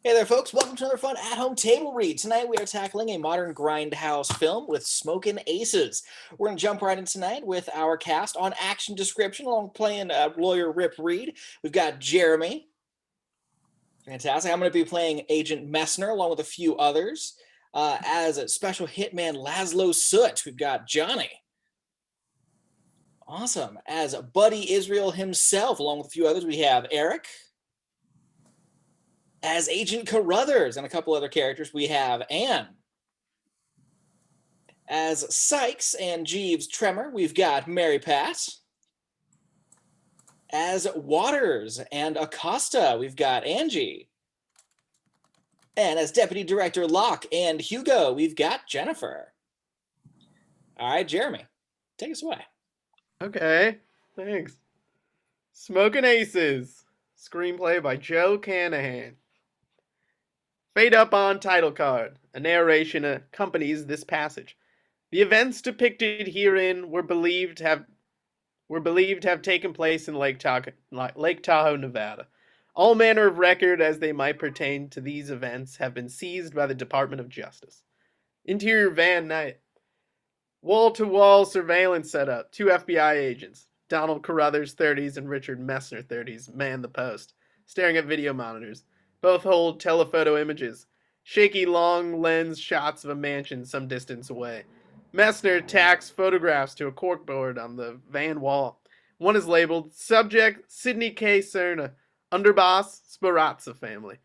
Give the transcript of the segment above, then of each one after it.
Hey there, folks. Welcome to another fun at-home table read. Tonight we are tackling a modern Grindhouse film with Smokin' Aces. We're going to jump right in tonight with our cast on action description, along with playing lawyer Rip Reed. We've got Jeremy. Fantastic. I'm going to be playing Agent Messner, along with a few others. As a special hitman Lazlo Soot, we've got Johnny. Awesome. As Buddy Isreal himself, along with a few others, we have Erik. As Agent Carruthers and a couple other characters, we have Anne. As Sykes and Jeeves Tremor, we've got Mary Pat. As Waters and Acosta, we've got Angie. And as Deputy Director Locke and Hugo, we've got Jennifer. All right, Jeremy, take us away. Okay, thanks. Smokin' Aces, screenplay by Joe Canahan. Fade up on title card. A narration accompanies this passage. The events depicted herein were believed to have taken place in Lake Tahoe, Nevada. All manner of record as they might pertain to these events have been seized by the Department of Justice. Interior van night. Wall-to-wall surveillance setup. 2 FBI agents, Donald Carruthers, 30s, and Richard Messner, 30s, man the post, staring at video monitors. Both hold telephoto images. Shaky long lens shots of a mansion some distance away. Messner tacks photographs to a corkboard on the van wall. One is labeled Subject Sidney K. Serna, Underboss Sparazza family.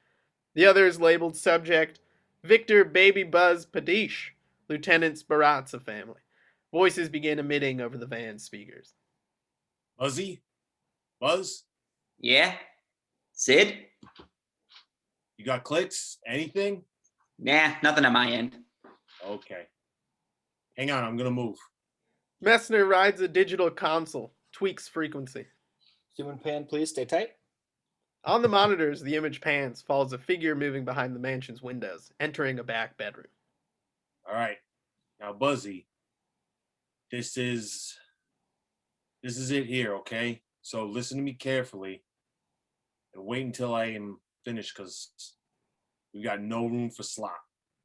The other is labeled Subject Victor Baby Buzz Padiche, Lieutenant Sparazza family. Voices begin emitting over the van speakers. Buzzy? Buzz? Yeah? Sid? You got clicks? Anything? Nah, nothing on my end. Okay. Hang on, I'm gonna move. Messner rides a digital console, tweaks frequency. Zoom and pan, please. Stay tight. On the monitors, the image pans, follows a figure moving behind the mansion's windows, entering a back bedroom. All right. Now, Buzzy, this is it here, okay? So listen to me carefully and wait until I am finished, because we got no room for slop.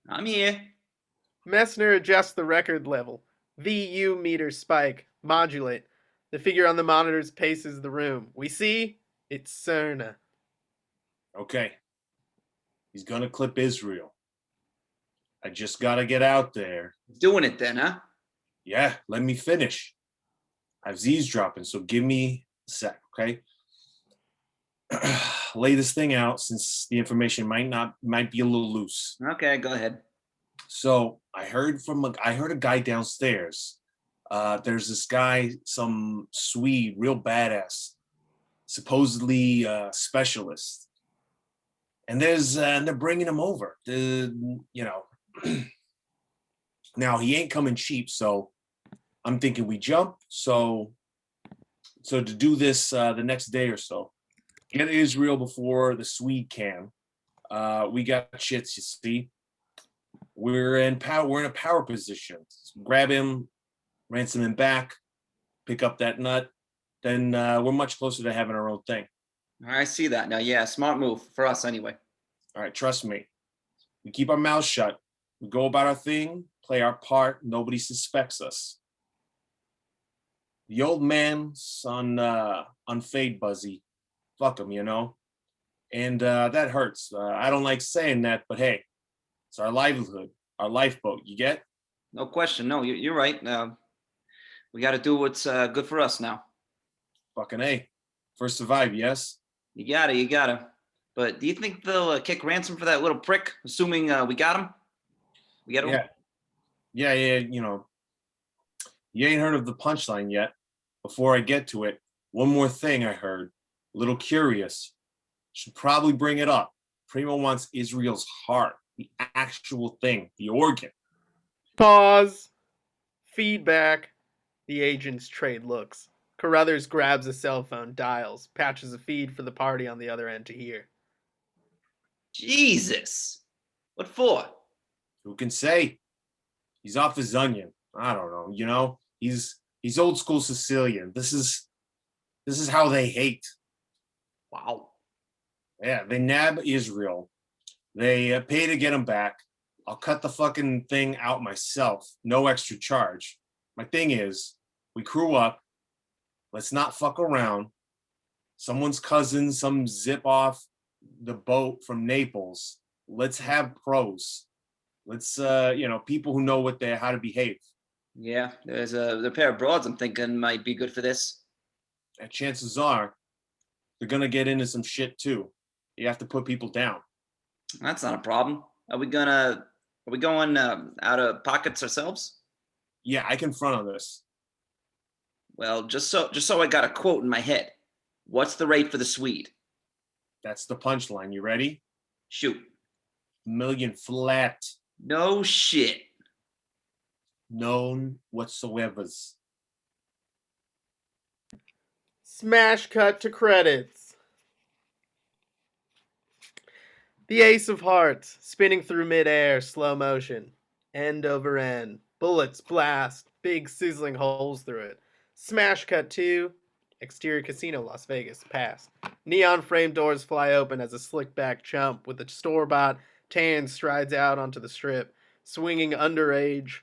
I'm here. Messner adjusts the record level. VU meter spike. Modulate. The figure on the monitors paces the room. We see it's Serna. Okay. He's gonna clip Isreal. I just gotta get out there. Doing it then, huh? Yeah, let me finish. I was eavesdropping, so give me a sec, okay? Lay this thing out, since the information might be a little loose. Okay, go ahead. So I heard a guy downstairs. There's this guy, some Swede, real badass, supposedly specialist, and they're bringing him over. Now he ain't coming cheap, so I'm thinking we jump. So to do this the next day or so, get Isreal before the Swede can. We got shits, you see. We're in a power position. Grab him, ransom him back, pick up that nut. Then we're much closer to having our own thing. I see that now. Yeah, smart move for us anyway. All right, trust me. We keep our mouths shut. We go about our thing, play our part. Nobody suspects us. The old man's on fade, Buzzy. Fuck him, you know? And that hurts. I don't like saying that, but hey, it's our livelihood, our lifeboat, you get? No question. No, you're right. We got to do what's good for us now. Fucking A. First survive, yes? You got to. But do you think they'll kick ransom for that little prick, assuming we got him? We got him? Yeah, you know. You ain't heard of the punchline yet. Before I get to it, one more thing I heard. A little curious. Should probably bring it up. Primo wants Isreal's heart. The actual thing. The organ. Pause. Feedback. The agents trade looks. Carruthers grabs a cell phone, dials, patches a feed for the party on the other end to hear. Jesus. What for? Who can say? He's off his onion. I don't know. You know, he's old school Sicilian. This is how they hate. Wow. Yeah, they nab Isreal, They pay to get them back. I'll cut the fucking thing out myself. No extra charge. My thing is, we crew up. Let's not fuck around. Someone's cousin, some zip off the boat from Naples. Let's have pros. Let's, people who know how to behave. Yeah, there's a pair of broads I'm thinking might be good for this. And chances are, they're gonna get into some shit too. You have to put people down. That's not a problem. Are we going out of pockets ourselves? Yeah, I can front on this. Well, just so I got a quote in my head. What's the rate for the Swede? That's the punchline. You ready? Shoot. $1,000,000 flat. No shit. None whatsoever's. Smash cut to credits. The Ace of Hearts, spinning through midair, slow motion. End over end. Bullets blast, big sizzling holes through it. Smash cut to exterior casino, Las Vegas, past. Neon frame doors fly open as a slick back chump with a store-bought tan strides out onto the strip, swinging underage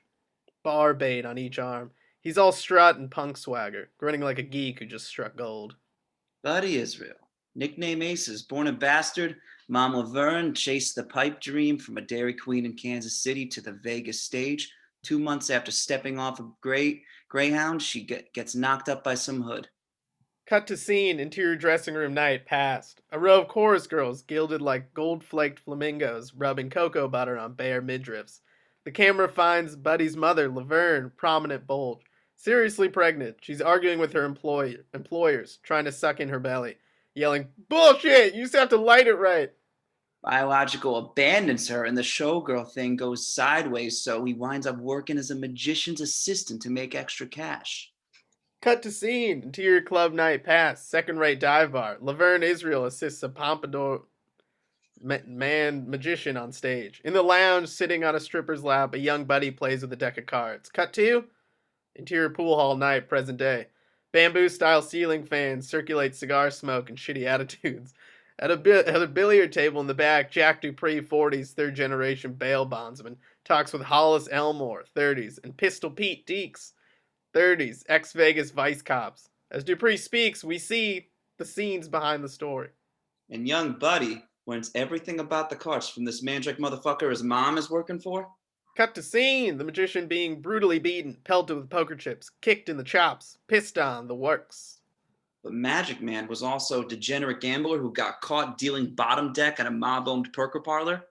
bar bait on each arm. He's all strut and punk swagger, grinning like a geek who just struck gold. Buddy Isreal. Nickname Aces, born a bastard. Mom Laverne chased the pipe dream from a Dairy Queen in Kansas City to the Vegas stage. 2 months after stepping off a Greyhound, she gets knocked up by some hood. Cut to scene, interior dressing room night, past. A row of chorus girls, gilded like gold-flaked flamingos, rubbing cocoa butter on bare midriffs. The camera finds Buddy's mother, Laverne, prominent bulge. Seriously pregnant, she's arguing with her employers, trying to suck in her belly. Yelling, "Bullshit! You just have to light it right!" Biological abandons her, and the showgirl thing goes sideways, so he winds up working as a magician's assistant to make extra cash. Cut to scene, interior club night past, second-rate dive bar. Laverne Isreal assists a pompadour man magician on stage. In the lounge, sitting on a stripper's lap, a young Buddy plays with a deck of cards. Cut to interior pool hall night, present day. Bamboo-style ceiling fans circulate cigar smoke and shitty attitudes. At a billiard table in the back, Jack Dupree, 40s, third-generation bail bondsman, talks with Hollis Elmore, 30s, and Pistol Pete Deeks, 30s, ex-Vegas vice cops. As Dupree speaks, we see the scenes behind the story. And young Buddy learns everything about the cards from this mandrake motherfucker his mom is working for. Cut to scene, the magician being brutally beaten, pelted with poker chips, kicked in the chops, pissed on, the works. But Magic Man was also a degenerate gambler who got caught dealing bottom deck at a mob-owned poker parlor.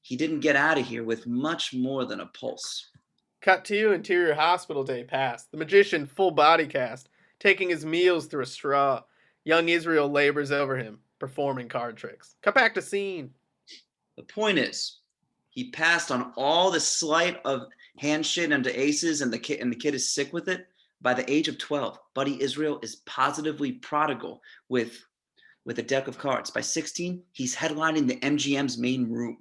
He didn't get out of here with much more than a pulse. Cut to interior hospital day past. The magician, full body cast, taking his meals through a straw. Young Isreal labors over him, performing card tricks. Cut back to scene. The point is, he passed on all the sleight of hand shit into aces, and the kid is sick with it. By the age of 12, Buddy Isreal is positively prodigal with a deck of cards. By 16, he's headlining the MGM's main room.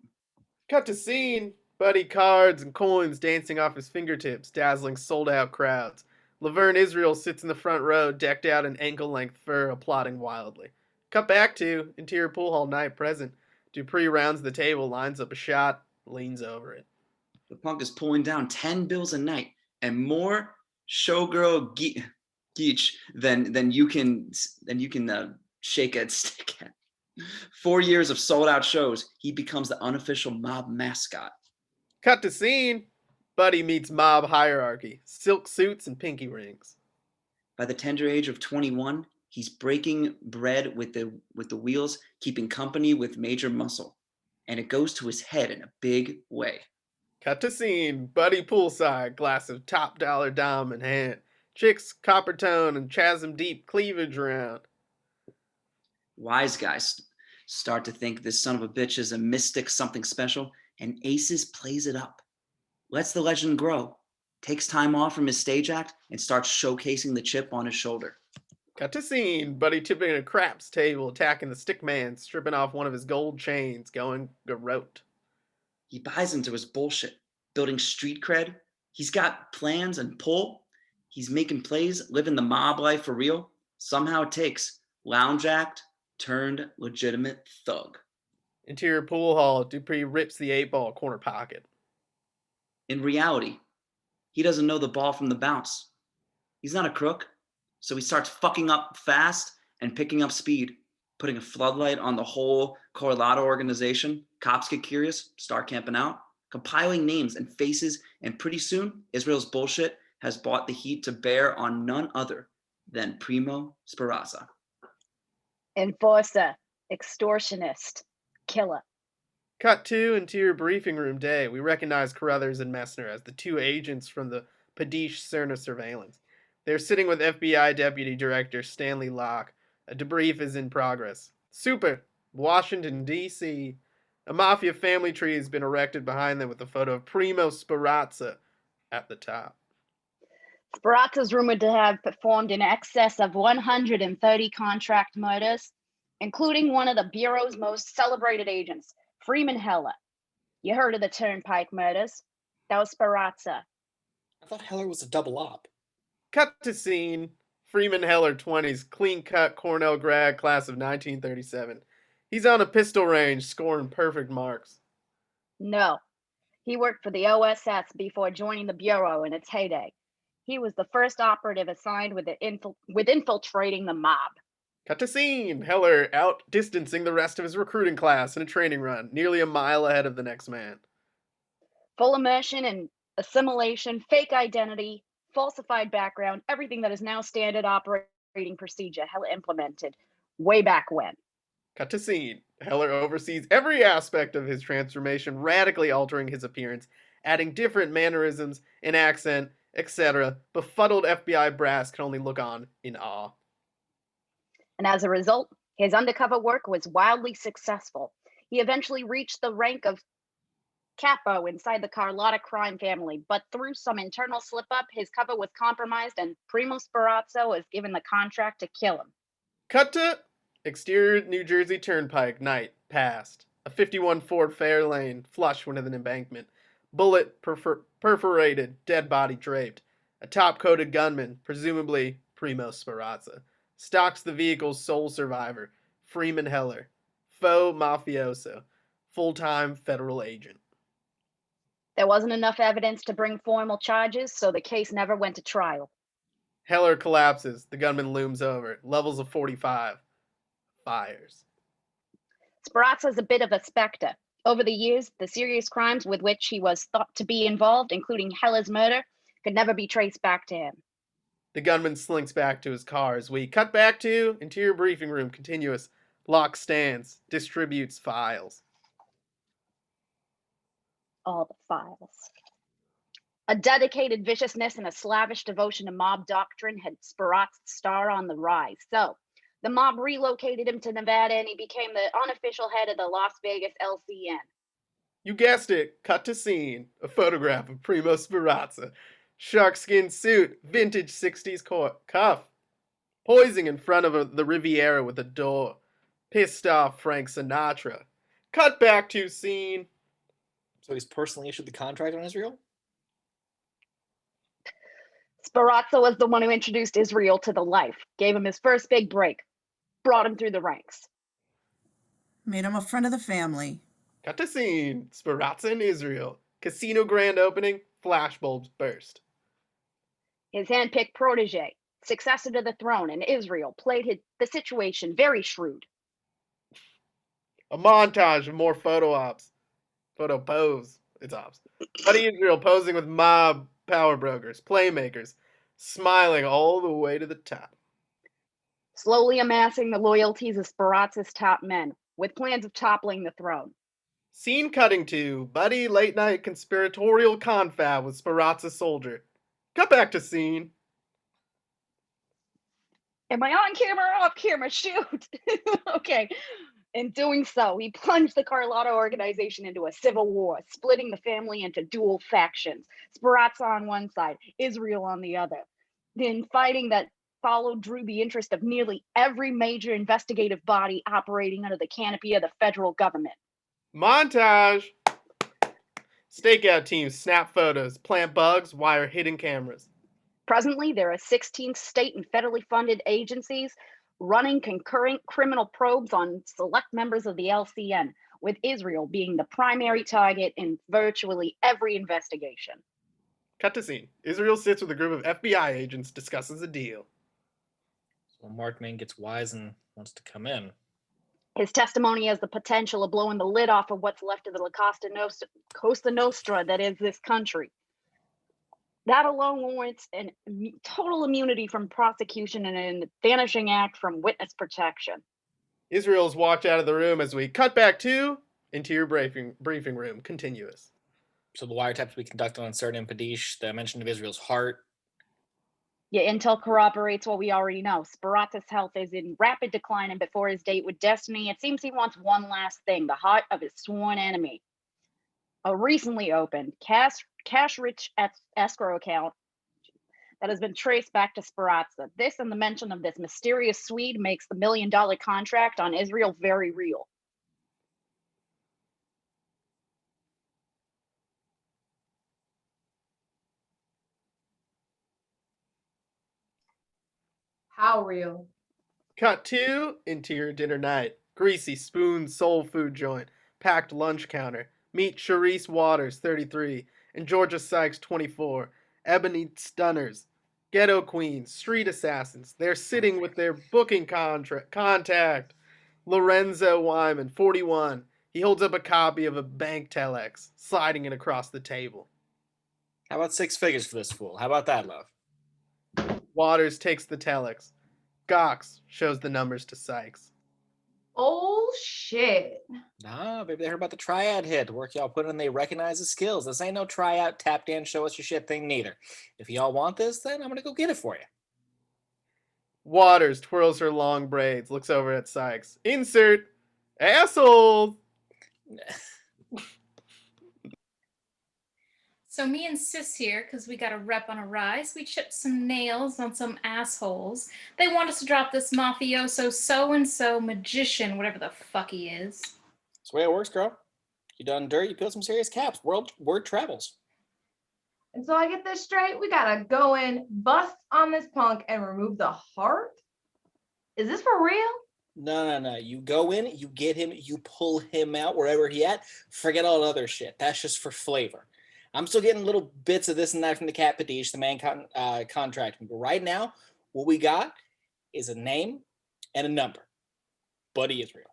Cut to scene. Buddy cards and coins dancing off his fingertips, dazzling sold-out crowds. Laverne Isreal sits in the front row, decked out in ankle-length fur, applauding wildly. Cut back to interior pool hall night, present. Dupree rounds the table, lines up a shot, leans over it. The punk is pulling down 10 bills a night and more showgirl geech than you can shake a stick at. 4 years of sold out shows, he becomes the unofficial mob mascot. Cut to scene. Buddy meets mob hierarchy, silk suits and pinky rings. By the tender age of 21, he's breaking bread with the wheels, keeping company with Major Muscle, and it goes to his head in a big way. Cut to scene. Buddy poolside, glass of top dollar dime in hand. Chicks, copper tone, and chasm deep cleavage round. Wise guys start to think this son of a bitch is a mystic, something special, and Aces plays it up. Lets the legend grow. Takes time off from his stage act and starts showcasing the chip on his shoulder. Cut to scene. Buddy tipping a craps table, attacking the stick man, stripping off one of his gold chains, going garrote. He buys into his bullshit, building street cred. He's got plans and pull. He's making plays, living the mob life for real. Somehow it takes lounge act turned legitimate thug. Interior pool hall, Dupree rips the 8-ball corner pocket. In reality, he doesn't know the ball from the bounce. He's not a crook, so he starts fucking up fast and picking up speed, putting a floodlight on the whole Corralado organization. Cops get curious, start camping out, compiling names and faces, and pretty soon, Israel's bullshit has brought the heat to bear on none other than Primo Speranza. Enforcer, extortionist, killer. Cut to interior briefing room day. We recognize Carruthers and Messner as the two agents from the Padiche Serna surveillance. They're sitting with FBI Deputy Director Stanley Locke. A debrief is in progress. Super, Washington, D.C. A mafia family tree has been erected behind them with a photo of Primo Speranza at the top. Speranza is rumored to have performed in excess of 130 contract murders, including one of the Bureau's most celebrated agents, Freeman Heller. You heard of the Turnpike murders. That was Speranza. I thought Heller was a double op. Cut to scene. Freeman Heller, 20s, clean-cut Cornell grad, class of 1937. He's on a pistol range, scoring perfect marks. No, he worked for the OSS before joining the Bureau in its heyday. He was the first operative assigned with infiltrating the mob. Cut to scene. Heller outdistancing the rest of his recruiting class in a training run, nearly a mile ahead of the next man. Full immersion and assimilation, fake identity, falsified background, everything that is now standard operating procedure Heller implemented way back when. Cut to scene. Heller oversees every aspect of his transformation, radically altering his appearance, adding different mannerisms, an accent, etc. Befuddled FBI brass can only look on in awe. And as a result, his undercover work was wildly successful. He eventually reached the rank of capo inside the Carlotta crime family, but through some internal slip-up, his cover was compromised and Primo Speranza was given the contract to kill him. Cut to exterior New Jersey Turnpike, night, past. A 51 Ford Fairlane, flush with an embankment. Bullet perforated, dead body draped. A top-coated gunman, presumably Primo Speranza, stalks the vehicle's sole survivor, Freeman Heller, faux mafioso, full-time federal agent. There wasn't enough evidence to bring formal charges, so the case never went to trial. Heller collapses. The gunman looms over. Levels of 45. Fires. Speranza is a bit of a specter. Over the years, the serious crimes with which he was thought to be involved, including Heller's murder, could never be traced back to him. The gunman slinks back to his car as we cut back to interior briefing room, continuous. Locke stands, distributes files. All the files. A dedicated viciousness and a slavish devotion to mob doctrine had Speranza's star on the rise. So, the mob relocated him to Nevada and he became the unofficial head of the Las Vegas LCN. You guessed it. Cut to scene. A photograph of Primo Speranza. Sharkskin suit. Vintage 60s cuff. Poising in front of the Riviera with a door. Pissed off Frank Sinatra. Cut back to scene. So he's personally issued the contract on Isreal? Speranza was the one who introduced Isreal to the life, gave him his first big break, brought him through the ranks. Made him a friend of the family. Cut to scene. Speranza in Isreal. Casino grand opening. Flashbulbs burst. His handpicked protege, successor to the throne in Isreal, played the situation very shrewd. A montage of more photo ops. Photo pose. It's ops. Buddy Isreal posing with mob power brokers, playmakers, smiling all the way to the top. Slowly amassing the loyalties of Speranza's top men, with plans of toppling the throne. Scene cutting to Buddy late night conspiratorial confab with Speranza soldier. Cut back to scene. Am I on camera or off camera? Shoot. Okay. In doing so, he plunged the Carlotta organization into a civil war, splitting the family into dual factions. Speranza on one side, Isreal on the other. The infighting that followed drew the interest of nearly every major investigative body operating under the canopy of the federal government. Montage. Stakeout teams snap photos, plant bugs, wire hidden cameras. Presently, there are 16 state and federally funded agencies running concurrent criminal probes on select members of the LCN, with Isreal being the primary target in virtually every investigation. Cut to scene. Israel sits with a group of FBI agents, discusses a deal. So Markman gets wise and wants to come in. His testimony has the potential of blowing the lid off of what's left of the Costa Nostra that is this country. That alone warrants total immunity from prosecution and a vanishing act from witness protection. Israel's walked out of the room as we cut back to interior briefing room. Continuous. So the wiretaps we conducted on Serna and Padiche, the mention of Israel's heart. Yeah, intel corroborates what we already know. Brillantes' health is in rapid decline, and before his date with Destiny, it seems he wants one last thing, the heart of his sworn enemy. A recently opened, cash-rich escrow account that has been traced back to Brillantes. This and the mention of this mysterious Swede makes the $1 million contract on Isreal very real. How real? Cut to interior dinner night. Greasy spoon soul food joint. Packed lunch counter. Meet Charisse Waters, 33, and Georgia Sykes, 24. Ebony Stunners. Ghetto Queens. Street Assassins. They're sitting with their booking contact. Lorenzo Wyman, 41. He holds up a copy of a bank telex, sliding it across the table. How about 6 figures for this fool? How about that, love? Waters takes the telex. Gox shows the numbers to Sykes. Oh, shit. Nah, baby, they heard about the triad hit. Work y'all put in, they recognize the skills. This ain't no tryout, tap dance, show us your shit thing neither. If y'all want this, then I'm gonna go get it for you. Waters twirls her long braids, looks over at Sykes. Insert assholes. So me and Sis here, because we got a rep on a rise, we chipped some nails on some assholes. They want us to drop this mafioso so-and-so magician, whatever the fuck he is. That's the way it works, girl. You done dirt, you peel some serious caps. Word travels. And so I get this straight, we gotta go in, bust on this punk, and remove the heart? Is this for real? No. You go in, you get him, you pull him out wherever he at. Forget all the other shit. That's just for flavor. I'm still getting little bits of this and that from the cat Padiche, the man contract. But right now, what we got is a name and a number. Buddy Isreal.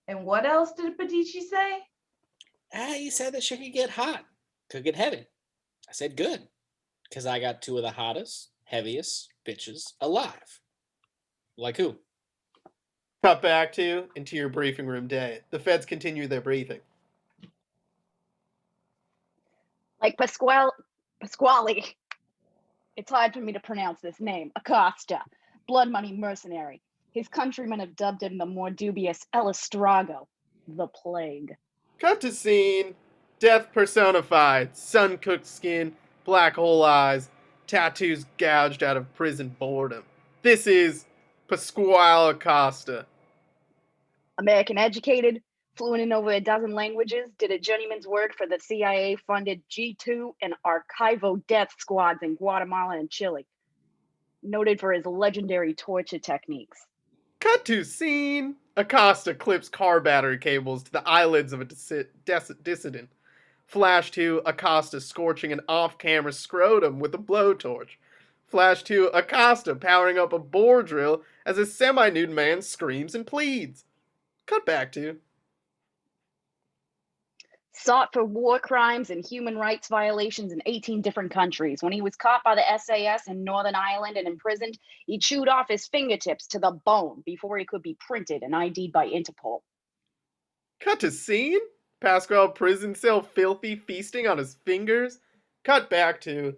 And what else did Padiche say? He said that shit could get hot. Could get heavy. I said good. Because I got 2 of the hottest, heaviest bitches alive. Like who? Cut back to interior briefing room day. The feds continue their briefing. Like Pasquale. It's hard for me to pronounce this name. Acosta, blood money mercenary. His countrymen have dubbed him the more dubious El Estrago, the plague. Cut to scene. Death personified. Sun-cooked skin, black hole eyes, tattoos gouged out of prison boredom. This is Pasquale Acosta. American educated, fluent in over a dozen languages, did a journeyman's work for the CIA-funded G2 and Archivo death squads in Guatemala and Chile. Noted for his legendary torture techniques. Cut to scene. Acosta clips car battery cables to the eyelids of a dissident. Flash to Acosta scorching an off-camera scrotum with a blowtorch. Flash to Acosta powering up a bore drill as a semi-nude man screams and pleads. Cut back to Sought for war crimes and human rights violations in 18 different countries. When he was caught by the SAS in Northern Ireland and imprisoned, he chewed off his fingertips to the bone before he could be printed and ID'd by Interpol. Cut to scene. Pasquale prison cell filthy feasting on his fingers. Cut back to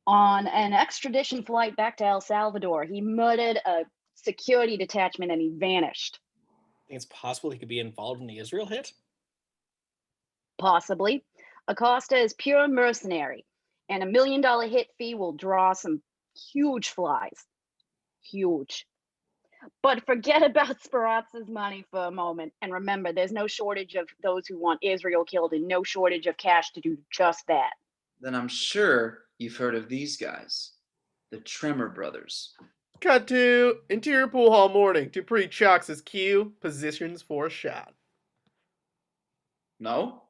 On an extradition flight back to El Salvador, he murdered a security detachment and he vanished. Think it's possible he could be involved in the Isreal hit? Possibly. Acosta is pure mercenary, and $1 million hit fee will draw some huge flies. Huge. But forget about Brillantes' money for a moment, and remember, there's no shortage of those who want Isreal killed and no shortage of cash to do just that. Then I'm sure you've heard of these guys, the Tremor brothers. Cut to interior pool hall morning. Dupree chalks his cue, positions for a shot. No?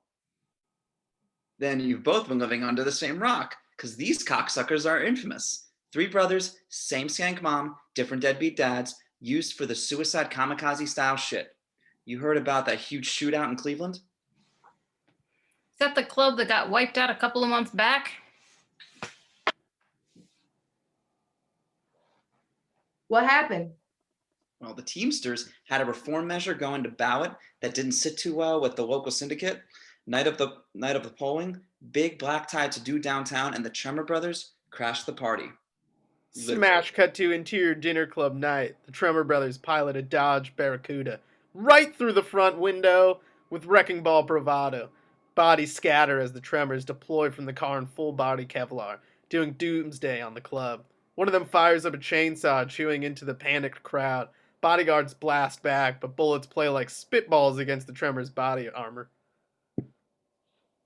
Then you've both been living under the same rock, because these cocksuckers are infamous. 3 brothers, same skank mom, different deadbeat dads, used for the suicide kamikaze style shit. You heard about that huge shootout in Cleveland? Is that the club that got wiped out a couple of months back? What happened? Well, the Teamsters had a reform measure go into ballot that didn't sit too well with the local syndicate. Night of the polling, big black tie to do downtown, and the Tremor brothers crashed the party. Smash cut to interior dinner club night. The Tremor brothers pilot a Dodge Barracuda right through the front window with wrecking ball bravado. Bodies scatter as the Tremors deploy from the car in full body Kevlar, doing doomsday on the club. One of them fires up a chainsaw, chewing into the panicked crowd. Bodyguards blast back, but bullets play like spitballs against the Tremors' body armor.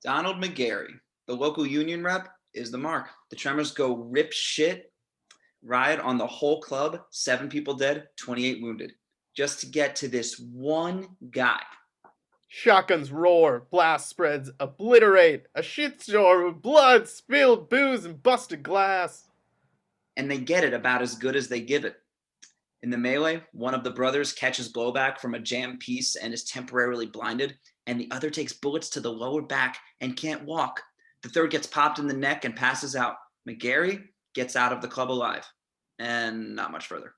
Donald McGarry, the local union rep, is the mark. The Tremors go rip shit, riot on the whole club, 7 people dead, 28 wounded, just to get to this one guy. Shotguns roar, blast spreads obliterate, a shitstorm of blood, spilled booze, and busted glass. And they get it about as good as they give it. In the melee, one of the brothers catches blowback from a jammed piece and is temporarily blinded, and the other takes bullets to the lower back and can't walk. The third gets popped in the neck and passes out. McGarry gets out of the club alive, and not much further.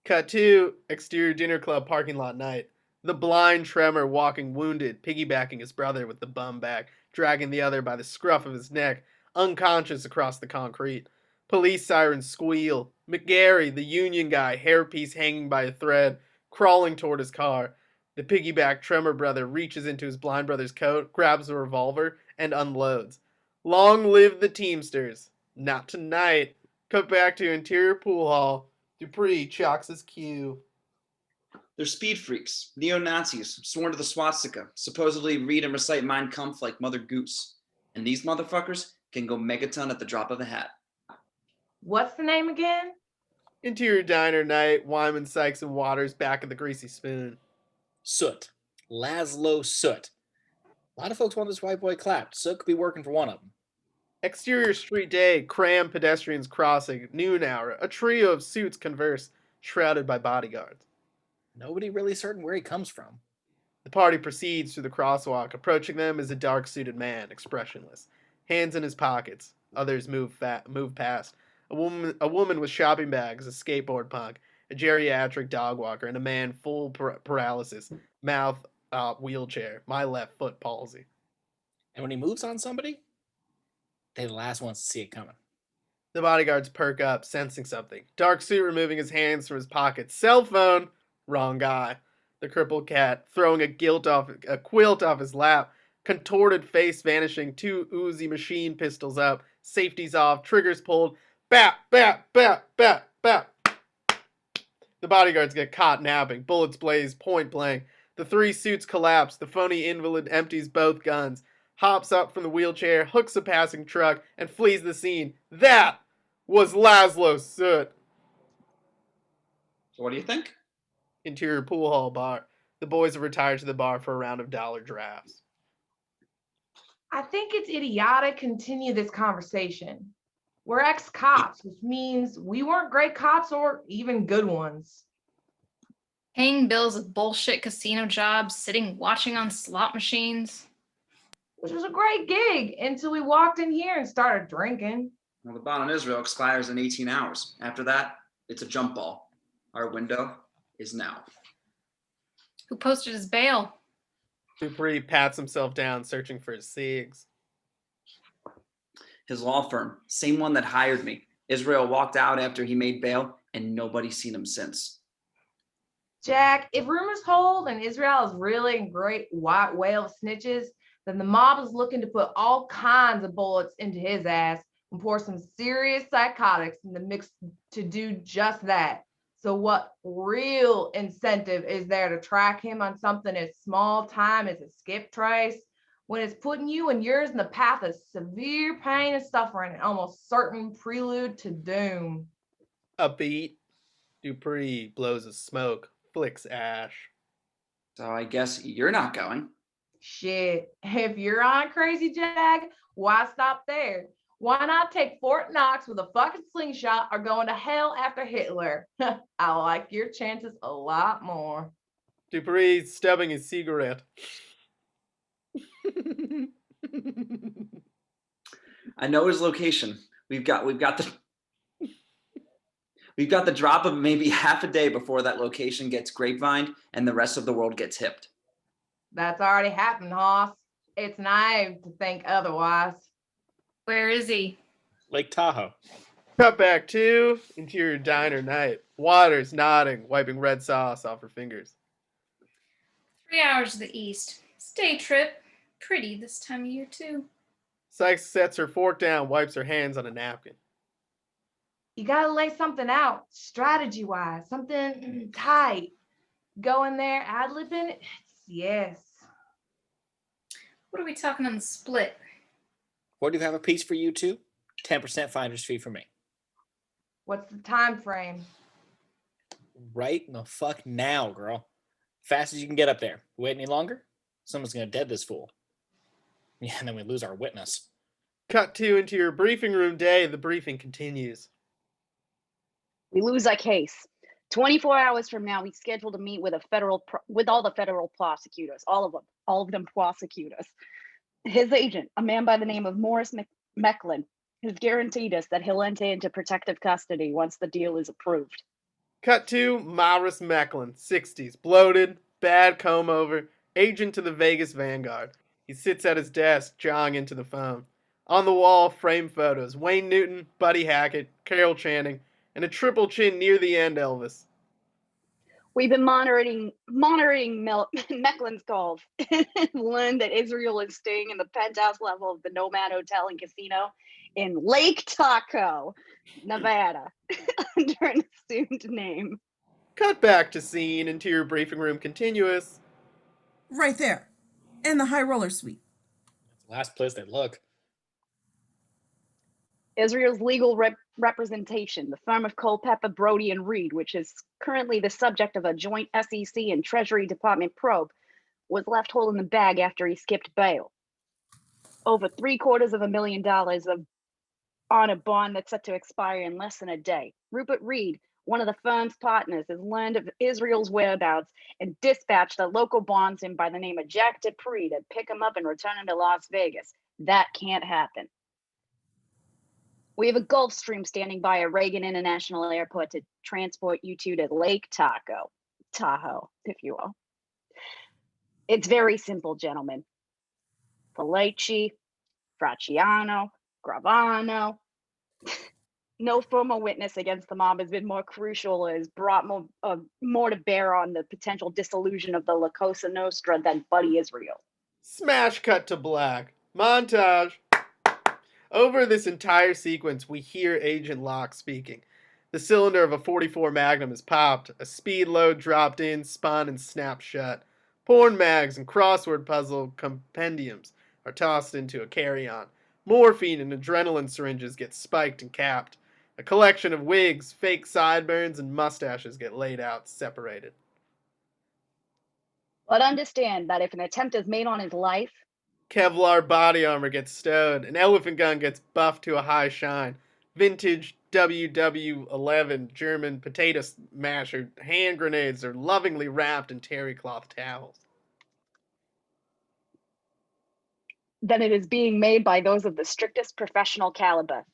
Cut to exterior dinner club parking lot night. The blind Tremor walking wounded, piggybacking his brother with the bum back, dragging the other by the scruff of his neck, unconscious across the concrete. Police sirens squeal. McGarry, the union guy, hairpiece hanging by a thread, crawling toward his car. The piggyback Tremor brother reaches into his blind brother's coat, grabs a revolver, and unloads. Long live the Teamsters. Not tonight. Cut back to interior pool hall. Dupree chalks his cue. They're speed freaks, neo-Nazis, sworn to the swastika, supposedly read and recite Mein Kampf like Mother Goose. And these motherfuckers can go megaton at the drop of a hat. What's the name again? Interior diner night. Wyman, Sykes, and Waters back at the Greasy Spoon. Soot. Lazlo Soot. A lot of folks want this white boy clapped. Soot could be working for one of them. Exterior street day. Cram pedestrians crossing. Noon hour. A trio of suits converse, shrouded by bodyguards. Nobody really certain where he comes from. The party proceeds through the crosswalk. Approaching them is a dark-suited man, expressionless, hands in his pockets. Others move past. A woman with shopping bags, a skateboard punk, a geriatric dog walker, and a man full paralysis, mouth wheelchair, my left foot palsy. And when he moves on somebody, they're the last ones to see it coming. The bodyguards perk up, sensing something. Dark suit removing his hands from his pockets. Cell phone. Wrong guy. The crippled cat throwing a quilt off his lap. Contorted face vanishing. 2 Uzi machine pistols up. Safeties off. Triggers pulled. Bap, bap, bap, bap, bap. The bodyguards get caught napping. Bullets blaze, point blank. The 3 suits collapse. The phony invalid empties both guns. Hops up from the wheelchair, hooks a passing truck, and flees the scene. That was Lazlo Soot. So what do you think? Interior pool hall bar. The boys have retired to the bar for a round of dollar drafts. I think it's idiotic to continue this conversation. We're ex-cops, which means we weren't great cops or even good ones. Paying bills with bullshit casino jobs, sitting watching on slot machines. Which was a great gig until we walked in here and started drinking. Well, the bond on Isreal expires in 18 hours. After that, it's a jump ball. Our window is now. Who posted his bail? Dupree pats himself down, searching for his cigs. His law firm, same one that hired me. Isreal walked out after he made bail, and nobody's seen him since. Jack, if rumors hold and Isreal is really a great white whale of snitches, then the mob is looking to put all kinds of bullets into his ass and pour some serious psychotics in the mix to do just that. So what real incentive is there to track him on something as small time as a skip trace when it's putting you and yours in the path of severe pain and suffering and almost certain prelude to doom? Upbeat. Dupree blows a smoke, flicks ash. So I guess you're not going. Shit, if you're on Crazy Jag, why stop there? Why not take Fort Knox with a fucking slingshot or going to hell after Hitler? I like your chances a lot more. Dupree stubbing his cigarette. I know his location. We've got the drop of maybe half a day before that location gets grapevined and the rest of the world gets hipped. That's already happened, Hoss. It's naive to think otherwise. Where is he? Lake Tahoe. Cut back to interior diner night. Waters nodding, wiping red sauce off her fingers. 3 hours to the east. It's a day trip. Pretty this time of year, too. Sykes sets her fork down, wipes her hands on a napkin. You gotta lay something out, strategy-wise, something tight. Go in there, ad-libbing it. Yes. What are we talking on the split? What do you have a piece for you two? 10% finder's fee for me. What's the time frame? Right the fuck now, girl. Fast as you can get up there. Wait any longer? Someone's gonna dead this fool. Yeah, and then we lose our witness. Cut to into your briefing room day. The briefing continues. We lose our case. 24 hours from now, we schedule to meet with all the federal prosecutors, all of them prosecutors. His agent, a man by the name of Morris Mecklen, has guaranteed us that he'll enter into protective custody once the deal is approved. Cut to Morris Mecklen, 60s, bloated, bad comb over, agent to the Vegas Vanguard. He sits at his desk, jawing into the phone. On the wall, framed photos: Wayne Newton, Buddy Hackett, Carol Channing, and a triple chin near the end Elvis. We've been monitoring Mecklen's calls and learned that Isreal is staying in the penthouse level of the Nomad Hotel and Casino in Lake Tahoe, Nevada, under an assumed name. Cut back to scene, interior briefing room continuous. Right there. In the high roller suite. That's the last place they look. Israel's legal representation, the firm of Culpeper, Brody, and Reed, which is currently the subject of a joint SEC and Treasury Department probe, was left holding the bag after he skipped bail. Over $750,000 on a bond that's set to expire in less than a day. Rupert Reed, one of the firm's partners, has learned of Israel's whereabouts and dispatched a local bondsman by the name of Jack Dupree to pick him up and return him to Las Vegas. That can't happen. We have a Gulfstream standing by a Reagan International Airport to transport you two to Lake Tahoe, if you will. It's very simple, gentlemen. Felici, Fracciano, Gravano. No formal witness against the mob has been more crucial or has brought more to bear on the potential dissolution of the La Cosa Nostra than Buddy Isreal. Smash cut to black. Montage. Over this entire sequence, we hear Agent Locke speaking. The cylinder of a .44 Magnum is popped, a speed load dropped in, spun, and snapped shut. Porn mags and crossword puzzle compendiums are tossed into a carry-on. Morphine and adrenaline syringes get spiked and capped. A collection of wigs, fake sideburns, and mustaches get laid out, separated. But understand that if an attempt is made on his life, Kevlar body armor gets stowed. An elephant gun gets buffed to a high shine. Vintage WW-11 German potato masher hand grenades are lovingly wrapped in terry cloth towels. then it is being made by those of the strictest professional caliber.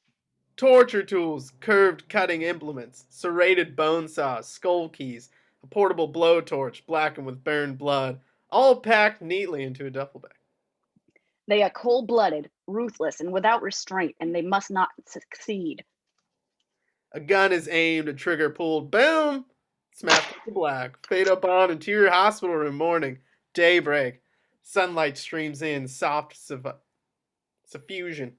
Torture tools, curved cutting implements, serrated bone saws, skull keys, a portable blowtorch blackened with burned blood, all packed neatly into a duffel bag. They are cold-blooded, ruthless, and without restraint, and they must not succeed. A gun is aimed, a trigger pulled, boom! Smashed to black. Fade up on interior hospital room morning. Daybreak. Sunlight streams in, soft suffusion,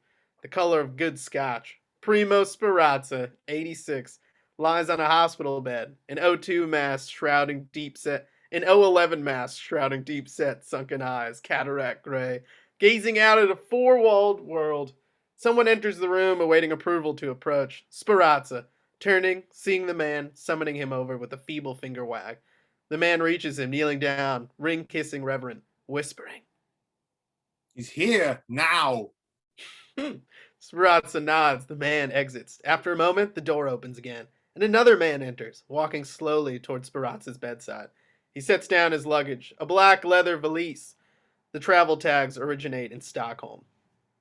the color of good scotch. Primo Speranza, 86, lies on a hospital bed. An O2 mask shrouding deep set, an O11 mask shrouding deep set sunken eyes, cataract gray, gazing out at a four-walled world. Someone enters the room awaiting approval to approach. Speranza, Turning, seeing the man, summoning him over with a feeble finger wag. The man reaches him, kneeling down, ring-kissing reverent, whispering. He's here now. Sriracha nods. The man exits. After a moment, the door opens again, and another man enters, walking slowly towards Sriracha's bedside. He sets down his luggage, a black leather valise. The travel tags originate in Stockholm.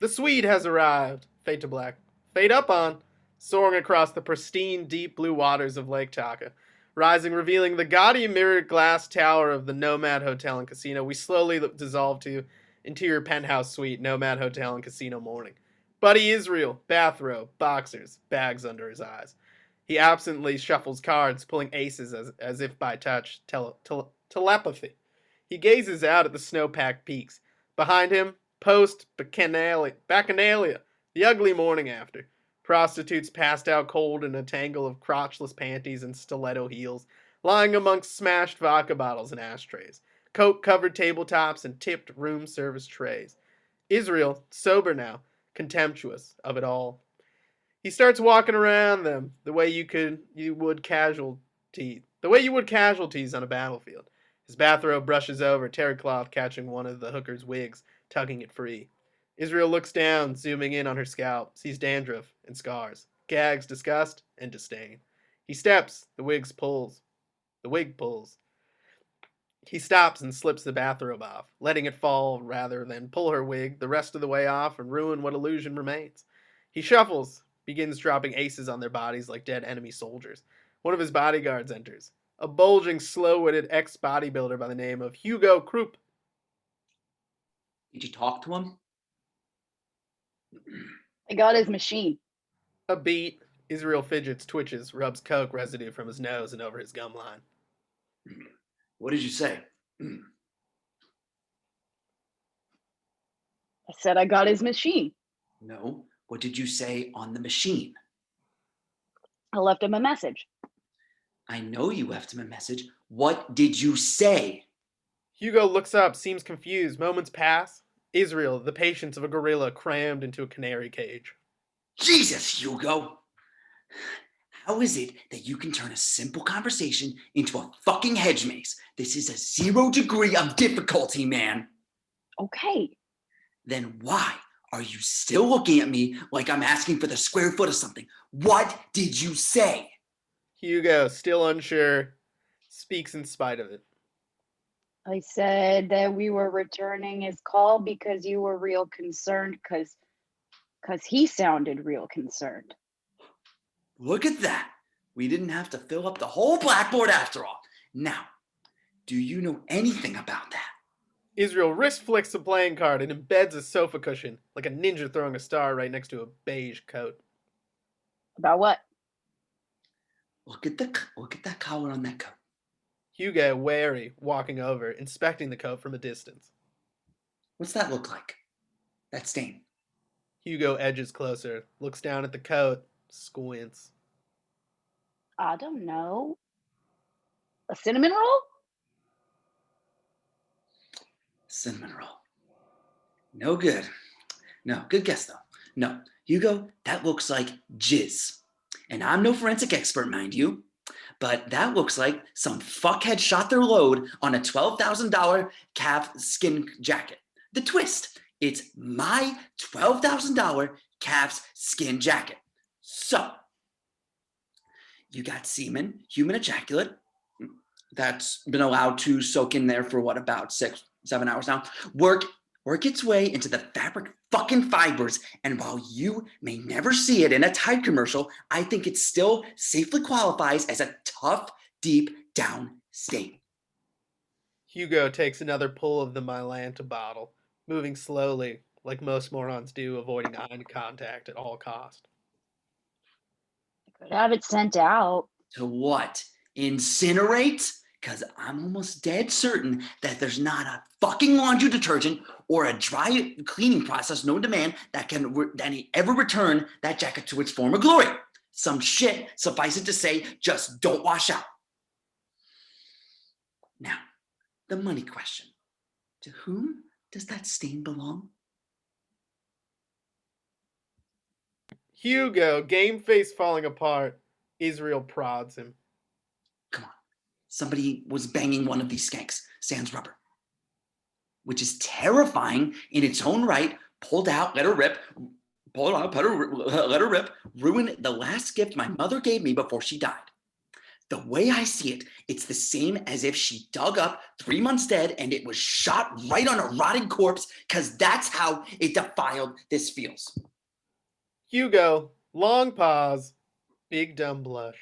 The Swede has arrived. Fade to black. Fade up on. Soaring across the pristine, deep blue waters of Lake Taka. Rising, revealing the gaudy mirrored glass tower of the Nomad Hotel and Casino, we slowly dissolve to interior penthouse suite, Nomad Hotel and Casino morning. Buddy Isreal, bathrobe, boxers, bags under his eyes. He absently shuffles cards, pulling aces as if by touch, telepathy. He gazes out at the snow-packed peaks. Behind him, Bacchanalia, the ugly morning after. Prostitutes passed out cold in a tangle of crotchless panties and stiletto heels, lying amongst smashed vodka bottles and ashtrays, coke-covered tabletops and tipped room service trays. Isreal, sober now, contemptuous of it all. He starts walking around them the way you would casualties on a battlefield. His bathrobe brushes over, terry cloth catching one of the hooker's wigs, tugging it free. Isreal looks down, zooming in on her scalp, sees dandruff and scars, gags, disgust, and disdain. He steps, the wig pulls. He stops and slips the bathrobe off, letting it fall rather than pull her wig the rest of the way off and ruin what illusion remains. He shuffles, begins dropping aces on their bodies like dead enemy soldiers. One of his bodyguards enters, a bulging, slow-witted ex-bodybuilder by the name of Hugo Krupp. Did you talk to him? I got his machine. A beat. Isreal fidgets, twitches, rubs coke residue from his nose and over his gum line. What did you say? I said I got his machine. No. What did you say on the machine? I left him a message. I know you left him a message. What did you say? Hugo looks up, seems confused. Moments pass. Isreal, the patience of a gorilla crammed into a canary cage. Jesus, Hugo! How is it that you can turn a simple conversation into a fucking hedge maze? This is a 0 degree of difficulty, man. Okay. Then why are you still looking at me like I'm asking for the square foot of something? What did you say? Hugo, still unsure, speaks in spite of it. I said that we were returning his call because you were real concerned, because he sounded real concerned. Look at that. We didn't have to fill up the whole blackboard after all. Now, do you know anything about that? Isreal wrist flicks a playing card and embeds a sofa cushion, like a ninja throwing a star right next to a beige coat. About what? Look at that collar on that coat. Hugo, wary, walking over, inspecting the coat from a distance. What's that look like? That stain. Hugo edges closer, looks down at the coat, squints. I don't know. A cinnamon roll? Cinnamon roll. No good. No, good guess though. No, Hugo, that looks like jizz. And I'm no forensic expert, mind you, but that looks like some fuckhead shot their load on a $12,000 calf skin jacket. The twist, it's my $12,000 calf's skin jacket. So, you got semen, human ejaculate, that's been allowed to soak in there for what, about 6-7 hours now? Work its way into the fabric fucking fibers, and while you may never see it in a Tide commercial, I think it still safely qualifies as a tough, deep down stain. Hugo takes another pull of the Mylanta bottle, moving slowly, like most morons do, avoiding eye contact at all cost. I could have it sent out. To what? Incinerate? Because I'm almost dead certain that there's not a fucking laundry detergent or a dry cleaning process known to man that can ever return that jacket to its former glory. Some shit, suffice it to say, just don't wash out. Now, the money question. To whom does that stain belong? Hugo, game face falling apart, Isreal prods him. Come on. Somebody was banging one of these skanks, sans rubber. Which is terrifying in its own right. Pulled out, let her rip. Pulled out, let her rip. Ruin the last gift my mother gave me before she died. The way I see it, it's the same as if she dug up 3 months dead and it was shot right on a rotting corpse, because that's how it defiled this feels. Hugo, long pause, big dumb blush.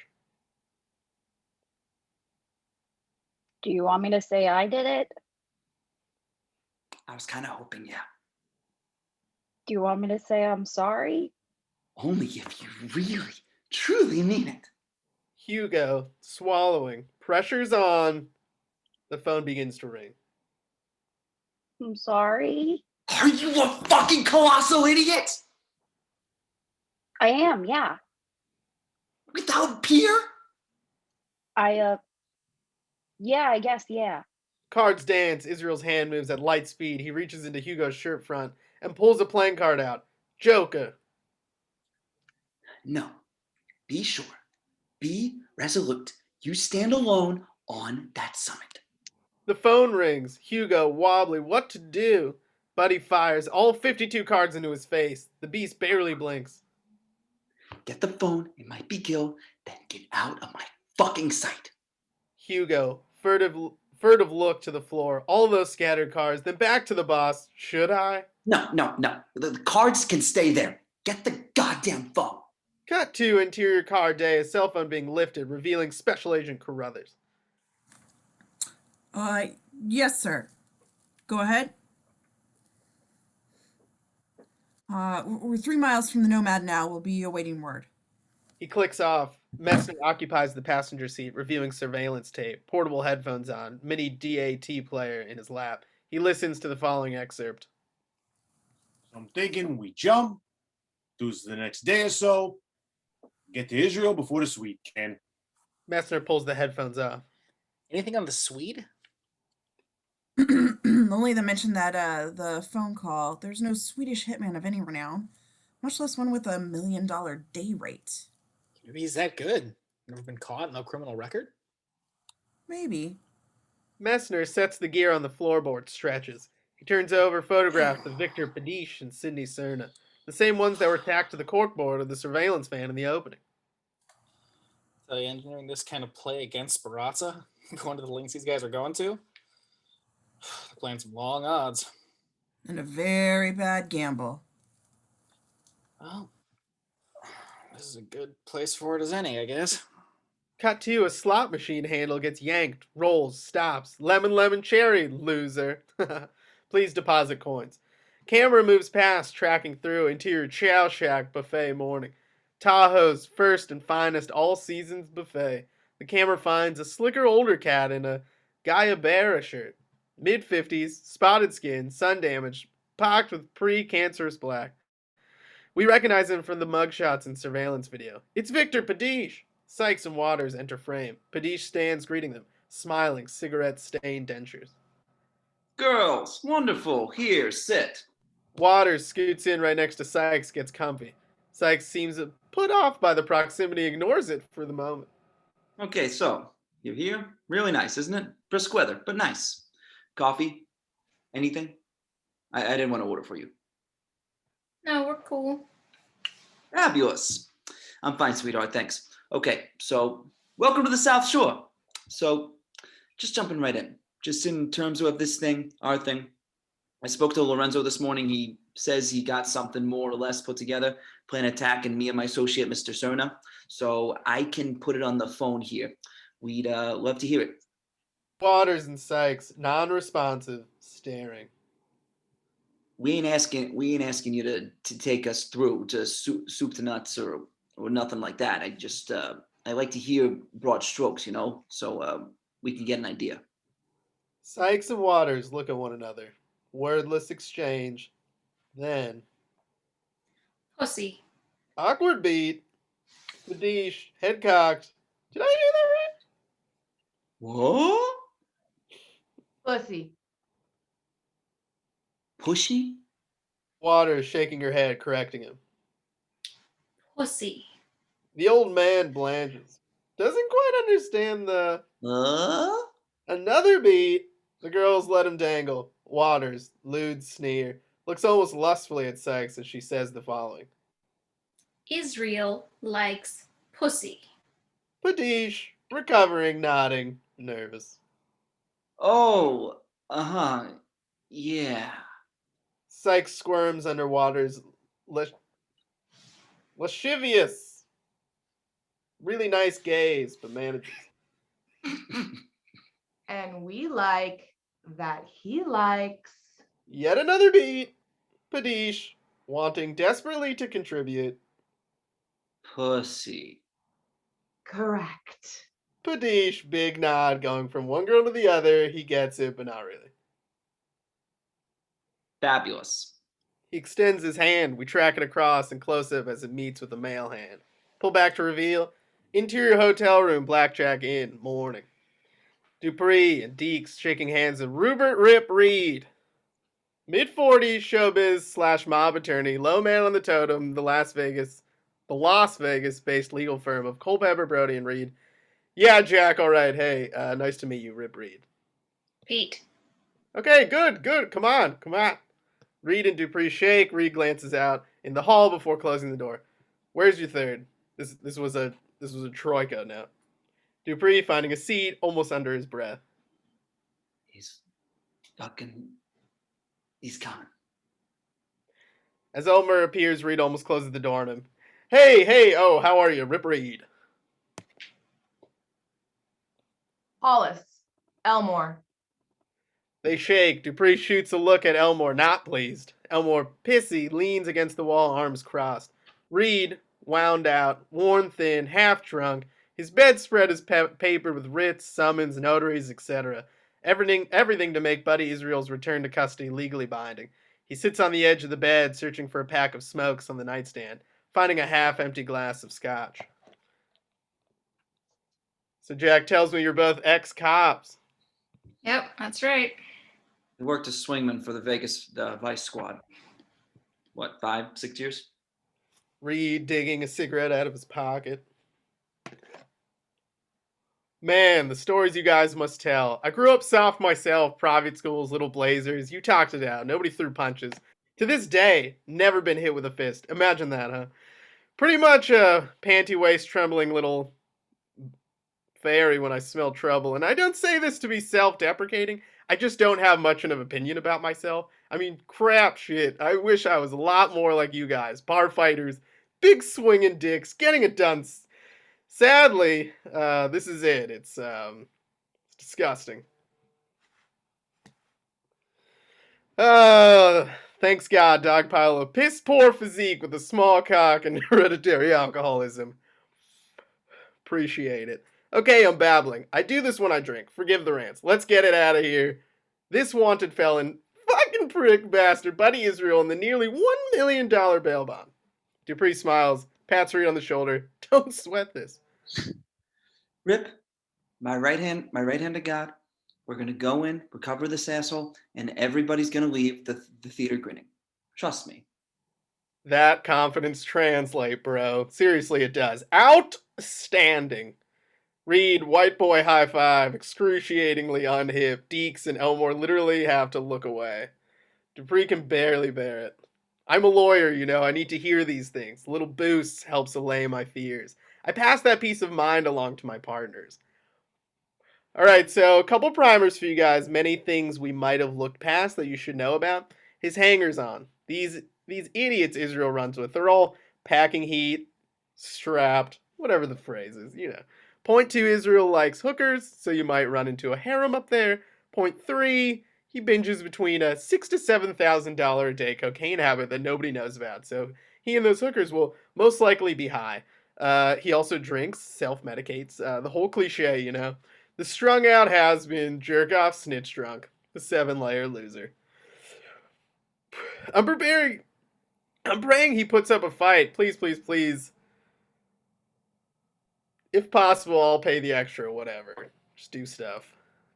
Do you want me to say I did it? I was kind of hoping, yeah. Do you want me to say I'm sorry? Only if you really, truly mean it. Hugo, swallowing. Pressure's on. The phone begins to ring. I'm sorry. Are you a fucking colossal idiot? I am, yeah. Without peer? Yeah, I guess, yeah. Cards dance. Israel's hand moves at light speed. He reaches into Hugo's shirt front and pulls a playing card out. Joker. No. Be sure. Be resolute. You stand alone on that summit. The phone rings. Hugo, wobbly. What to do? Buddy fires all 52 cards into his face. The beast barely blinks. Get the phone. It might be Gil. Then get out of my fucking sight. Hugo, furtive look to the floor. All those scattered cards. Then back to the boss. Should I? No. The cards can stay there. Get the goddamn phone. Cut to interior car day. A cell phone being lifted, revealing Special Agent Carruthers. Yes, sir. Go ahead. We're 3 miles from the Nomad now. We'll be awaiting word. He clicks off. Messner occupies the passenger seat, reviewing surveillance tape, portable headphones on, mini DAT player in his lap. He listens to the following excerpt. I'm thinking we jump, do this the next day or so, get to Isreal before the Swede can. Messner pulls the headphones off. Anything on the Swede? Only the mention that the phone call. There's no Swedish hitman of any renown, much less one with $1 million day rate. Maybe he's that good. Never been caught, no criminal record? Maybe. Messner sets the gear on the floorboard, stretches. He turns over photographs of Victor Padiche and Sidney Serna, the same ones that were tacked to the corkboard of the surveillance van in the opening. So you engineering this kind of play against Barazza, going to the links these guys are going to? They're playing some long odds. And a very bad gamble. Well, this is a good place for it as any, I guess. Cut to a slot machine handle gets yanked, rolls, stops. Lemon, cherry, loser. Please deposit coins. Camera moves past, tracking through interior Chow Shack buffet morning. Tahoe's first and finest all seasons buffet. The camera finds a slicker older cat in a Gayabera shirt. Mid-50s, spotted skin, sun damage, pocked with pre-cancerous black. We recognize him from the mugshots and surveillance video. It's Victor Padiche. Sykes and Waters enter frame. Padiche stands greeting them, smiling, cigarette-stained dentures. Girls, wonderful. Here, sit. Waters scoots in right next to Sykes, gets comfy. Sykes seems put off by the proximity, ignores it for the moment. Okay, so, you're here? Really nice, isn't it? Brisk weather, but nice. Coffee? Anything? I didn't want to order for you. No, we're cool. Fabulous. I'm fine, sweetheart, thanks. Okay, so welcome to the South Shore. So just jumping right in. Just in terms of this thing, our thing. I spoke to Lorenzo this morning. He says he got something more or less put together. Plan attack and me and my associate, Mr. Serna. So I can put it on the phone here. We'd love to hear it. Waters and Sykes, non-responsive, staring. We ain't asking you to take us through to soup to nuts or nothing like that. I like to hear broad strokes, so we can get an idea. Sykes and Waters look at one another. Wordless exchange. Then Pussy. awkward beat. Padiche, head cocked. Did I hear that right? What? Pussy. Pushy? Waters shaking her head, correcting him. Pussy. The old man blanches. Doesn't quite understand the... Another beat. The girls let him dangle. Waters, lewd sneer. Looks almost lustfully at Sykes as she says the following. Isreal likes pussy. Padiche, recovering, nodding, nervous. Oh, yeah. Sykes squirms under Waters' lascivious. Really nice gaze, but manages. And we like that he likes. Yet another beat. Padiche, wanting desperately to contribute. Pussy. Correct. Padiche, big nod, going from one girl to the other. He gets it, but not really. Fabulous. He extends his hand. We track it across and close up as it meets with a male hand. Pull back to reveal. Interior hotel room, Blackjack Inn, morning. Dupree and Deeks shaking hands with Rupert Rip Reed. Mid-40s, showbiz / mob attorney, low man on the totem, the Las Vegas-based legal firm of Culpepper, Brody, and Reed. Yeah, Jack, all right. Hey, nice to meet you, Rip Reed. Pete. Okay, good. Come on. Reed and Dupree shake. Reed glances out in the hall before closing the door. Where's your third? This was a troika now. Dupree finding a seat almost under his breath. He's coming. As Elmore appears, Reed almost closes the door on him. Hey, oh, how are you, Rip Reed? Hollis. Elmore. They shake. Dupree shoots a look at Elmore, not pleased. Elmore, pissy, leans against the wall, arms crossed. Reed, wound out, worn thin, half drunk. His bedspread is papered with writs, summons, notaries, etc. Everything to make Buddy Isreal's return to custody legally binding. He sits on the edge of the bed, searching for a pack of smokes on the nightstand, finding a half-empty glass of scotch. So Jack tells me you're both ex-cops. Yep, that's right. He worked as swingman for the Vegas Vice Squad. What, 5-6 years? Reed digging a cigarette out of his pocket. Man, the stories you guys must tell. I grew up soft myself, private schools, little blazers. You talked it out. Nobody threw punches. To this day, never been hit with a fist. Imagine that, huh? Pretty much a panty waist trembling little fairy when I smell trouble. And I don't say this to be self-deprecating. I just don't have much of an opinion about myself. I mean, crap shit. I wish I was a lot more like you guys. Bar fighters, big swinging dicks, getting it done. Sadly, this is it. It's disgusting. Thanks God, dogpile of piss poor physique with a small cock and hereditary alcoholism. Appreciate it. Okay, I'm babbling. I do this when I drink. Forgive the rants. Let's get it out of here. This wanted felon, fucking prick bastard, Buddy Isreal, and the nearly $1 million bail bond. Dupree smiles, pats Reed on the shoulder. Don't sweat this. Rip, my right hand to God. We're gonna go in, recover this asshole, and everybody's gonna leave the theater grinning. Trust me. That confidence translate, bro. Seriously, it does. Outstanding. Reed, white boy high five, excruciatingly unhip. Deeks and Elmore literally have to look away. Dupree can barely bear it. I'm a lawyer, you know. I need to hear these things. A little boost helps allay my fears. I pass that peace of mind along to my partners. All right, so a couple primers for you guys. Many things we might have looked past that you should know about. His hangers-on. These idiots Isreal runs with. They're all packing heat, strapped, whatever the phrase is, you know. Point 2, Isreal likes hookers, so you might run into a harem up there. Point 3, he binges between a $6,000 to $7,000 a day cocaine habit that nobody knows about, so he and those hookers will most likely be high. He also drinks, self-medicates, the whole cliche, you know. The strung-out has-been, jerk-off snitch drunk, the 7-layer loser. I'm praying he puts up a fight. Please, please, please. If possible, I'll pay the extra, whatever. Just do stuff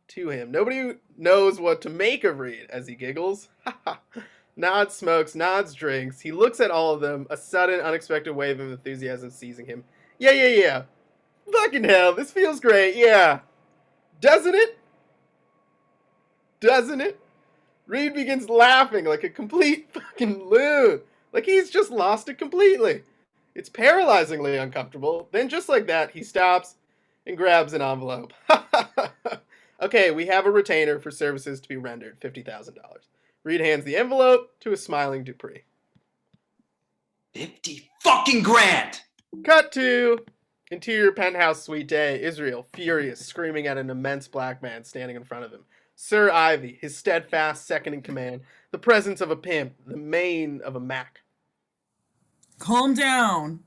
to him. Nobody knows what to make of Reed as he giggles. Nods, smokes, nods, drinks. He looks at all of them, a sudden, unexpected wave of enthusiasm seizing him. Yeah. Fucking hell, this feels great, yeah. Doesn't it? Reed begins laughing like a complete fucking loon. Like he's just lost it completely. It's paralyzingly uncomfortable. Then just like that, he stops and grabs an envelope. Okay, we have a retainer for services to be rendered, $50,000. Reed hands the envelope to a smiling Dupree. 50 fucking grand! Cut to interior penthouse suite day. Isreal, furious, screaming at an immense black man standing in front of him. Sir Ivy, his steadfast second in command, the presence of a pimp, the mane of a Mac. Calm down.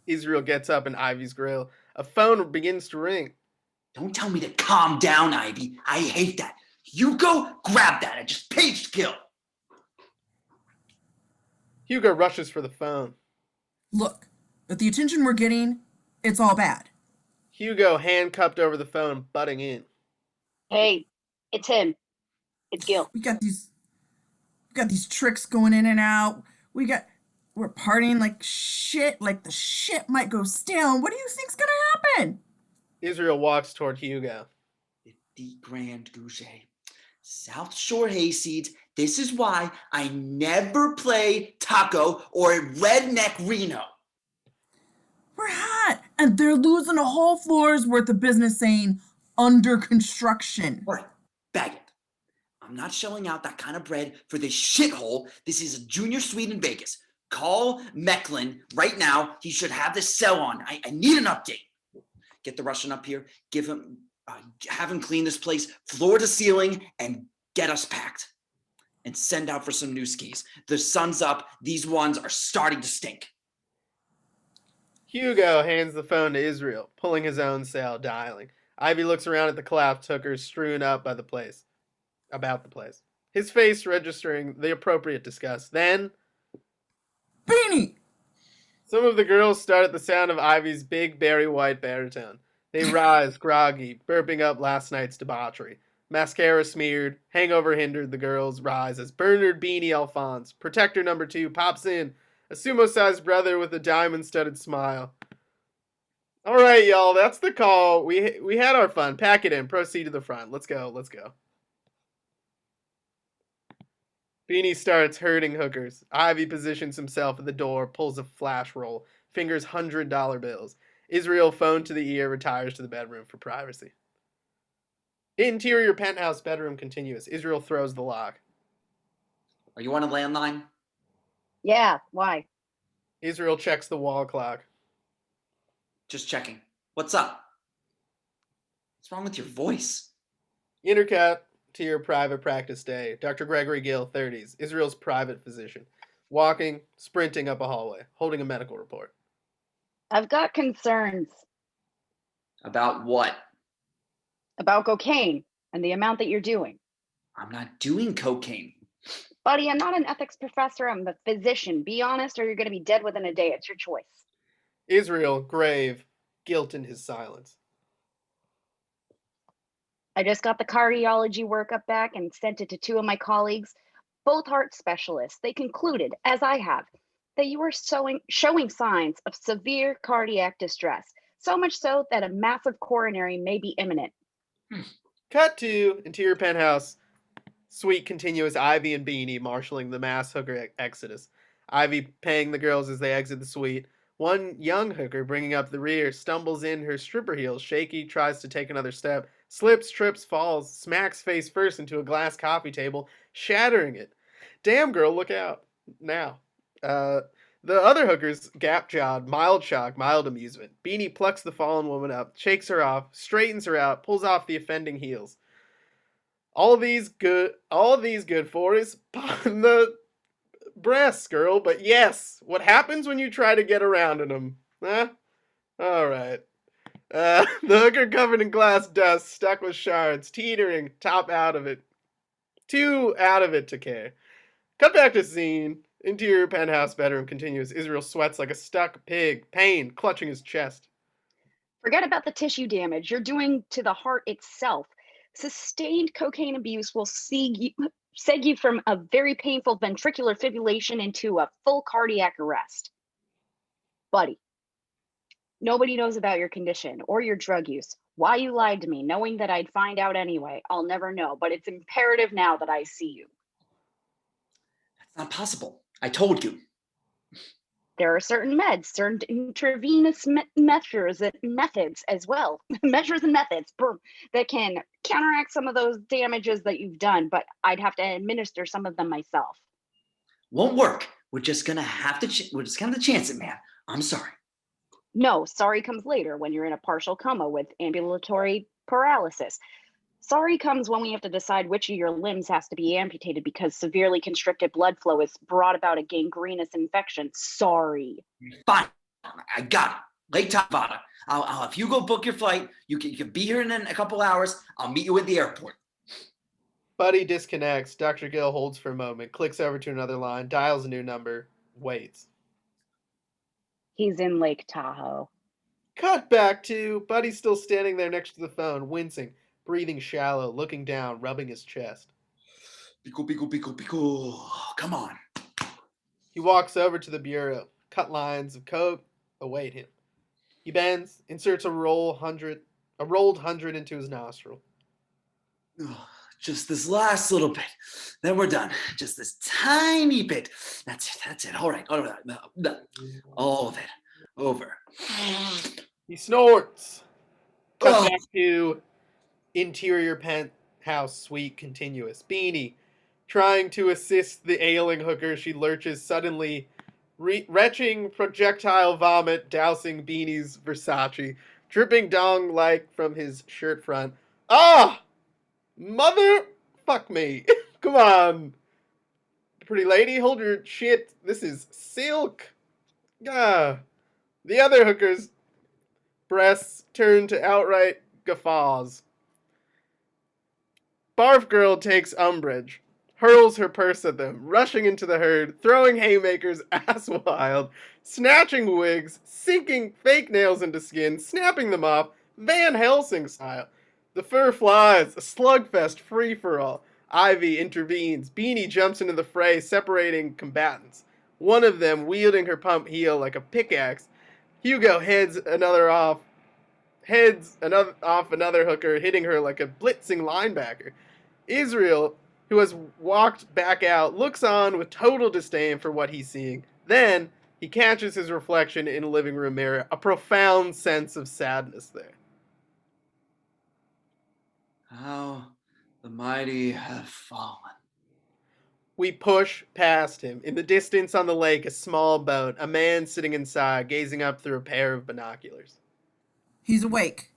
Isreal gets up in Ivy's grill. A phone begins to ring. Don't tell me to calm down, Ivy. I hate that. You go grab that. I just paged Gil. Hugo rushes for the phone. Look, with the attention we're getting, it's all bad. Hugo, handcuffed over the phone, butting in. Hey, it's him. It's Gil. We got these tricks going in and out. We're partying like shit, like the shit might go down. What do you think's gonna happen? Isreal walks toward Hugo. 50 grand, Gouget. South Shore Hayseeds. This is why I never play Taco or Redneck Reno. We're hot, and they're losing a whole floor's worth of business saying under construction. All right, bag it. I'm not shelling out that kind of bread for this shithole. This is a junior suite in Vegas. Call Mecklen right now. He should have this cell on. I need an update. Get the Russian up here. Have him clean this place floor to ceiling and get us packed. And send out for some new skis. The sun's up. These ones are starting to stink. Hugo hands the phone to Isreal, pulling his own cell, dialing. Ivy looks around at the collapsed hookers strewn up by the place. About the place. His face registering the appropriate disgust. Then... Beanie! Some of the girls start at the sound of Ivy's big berry white baritone. They rise, groggy, burping up last night's debauchery. Mascara smeared, hangover hindered the girls' rise as Bernard Beanie Alphonse, protector number 2, pops in, a sumo-sized brother with a diamond-studded smile. All right, y'all, that's the call. We had our fun. Pack it in. Proceed to the front. Let's go. Beanie starts herding hookers. Ivy positions himself at the door, pulls a flash roll, fingers $100 bills. Isreal, phone to the ear, retires to the bedroom for privacy. Interior penthouse bedroom continuous. Isreal throws the lock. Are you on a landline? Yeah, why? Isreal checks the wall clock. Just checking. What's up? What's wrong with your voice? Intercut to your private practice day. Dr. Gregory Gill, 30s. Israel's private physician. Walking, sprinting up a hallway, holding a medical report. I've got concerns About what? about cocaine and the amount that you're doing. I'm not doing cocaine. Buddy, I'm not an ethics professor. I'm a physician. Be honest or you're going to be dead within a day. It's your choice. Isreal, grave, guilt in his silence. I just got the cardiology workup back and sent it to 2 of my colleagues, both heart specialists. They concluded, as I have, that you are showing signs of severe cardiac distress, so much so that a massive coronary may be imminent. Cut to interior penthouse. Suite continuous. Ivy and Beanie marshaling the mass hooker exodus. Ivy paying the girls as they exit the suite. One young hooker bringing up the rear stumbles in her stripper heels, shaky, tries to take another step, slips, trips, falls, smacks face first into a glass coffee table, shattering it. Damn, girl, look out. Now. The other hookers gap-jawed, mild shock, mild amusement. Beanie plucks the fallen woman up, shakes her off, straightens her out, pulls off the offending heels. All of these good for is popping the breasts, girl, but yes, what happens when you try to get around in them? Huh? Alright. The hooker covered in glass dust, stuck with shards, teetering, top out of it. Too out of it to care. Cut back to scene. Interior penthouse bedroom continues. Isreal sweats like a stuck pig, pain clutching his chest. Forget about the tissue damage you're doing to the heart itself. Sustained cocaine abuse will seg you from a very painful ventricular fibrillation into a full cardiac arrest. Buddy, Nobody knows about your condition or your drug use. Why you lied to me, knowing that I'd find out anyway. I'll never know, but it's imperative now that I see you. That's not possible. I told you. There are certain meds, certain intravenous measures and methods as well, measures and methods that can counteract some of those damages that you've done, but I'd have to administer some of them myself. Won't work. We're just gonna have to. We're just gonna chance it, man. I'm sorry. No, sorry comes later when you're in a partial coma with ambulatory paralysis. Sorry comes when we have to decide which of your limbs has to be amputated because severely constricted blood flow has brought about a gangrenous infection. Sorry. Fine. I got it. Lake Tavada. If you go book your flight, you can be here in a couple hours. I'll meet you at the airport. Buddy disconnects. Dr. Gill holds for a moment, clicks over to another line, dials a new number, waits. He's in Lake Tahoe. Cut back to Buddy still standing there next to the phone, wincing, breathing shallow, looking down, rubbing his chest. Pico, pico, pico, pico. Come on. He walks over to the bureau. Cut lines of coke await him. He bends, inserts a rolled hundred into his nostril. Just this last little bit. Then we're done. Just this tiny bit. That's it. All right. All of it. Over. He snorts. Cut back to interior penthouse suite continuous. Beanie, trying to assist the ailing hooker, she lurches suddenly, retching projectile vomit, dousing Beanie's Versace, dripping dong-like from his shirt front. Ah! Mother, fuck me. Come on. Pretty lady, hold your shit. This is silk. Ah. The other hooker's breasts turn to outright guffaws. Barf Girl takes umbrage, hurls her purse at them, rushing into the herd, throwing haymakers ass wild, snatching wigs, sinking fake nails into skin, snapping them off, Van Helsing style. The fur flies, a slugfest free-for-all. Ivy intervenes. Beanie jumps into the fray, separating combatants. One of them wielding her pump heel like a pickaxe. Hugo heads off another hooker, hitting her like a blitzing linebacker. Isreal, who has walked back out, looks on with total disdain for what he's seeing. Then he catches his reflection in a living room mirror, a profound sense of sadness there. How the mighty have fallen. We push past him. In the distance on the lake, a small boat, a man sitting inside, gazing up through a pair of binoculars. He's awake.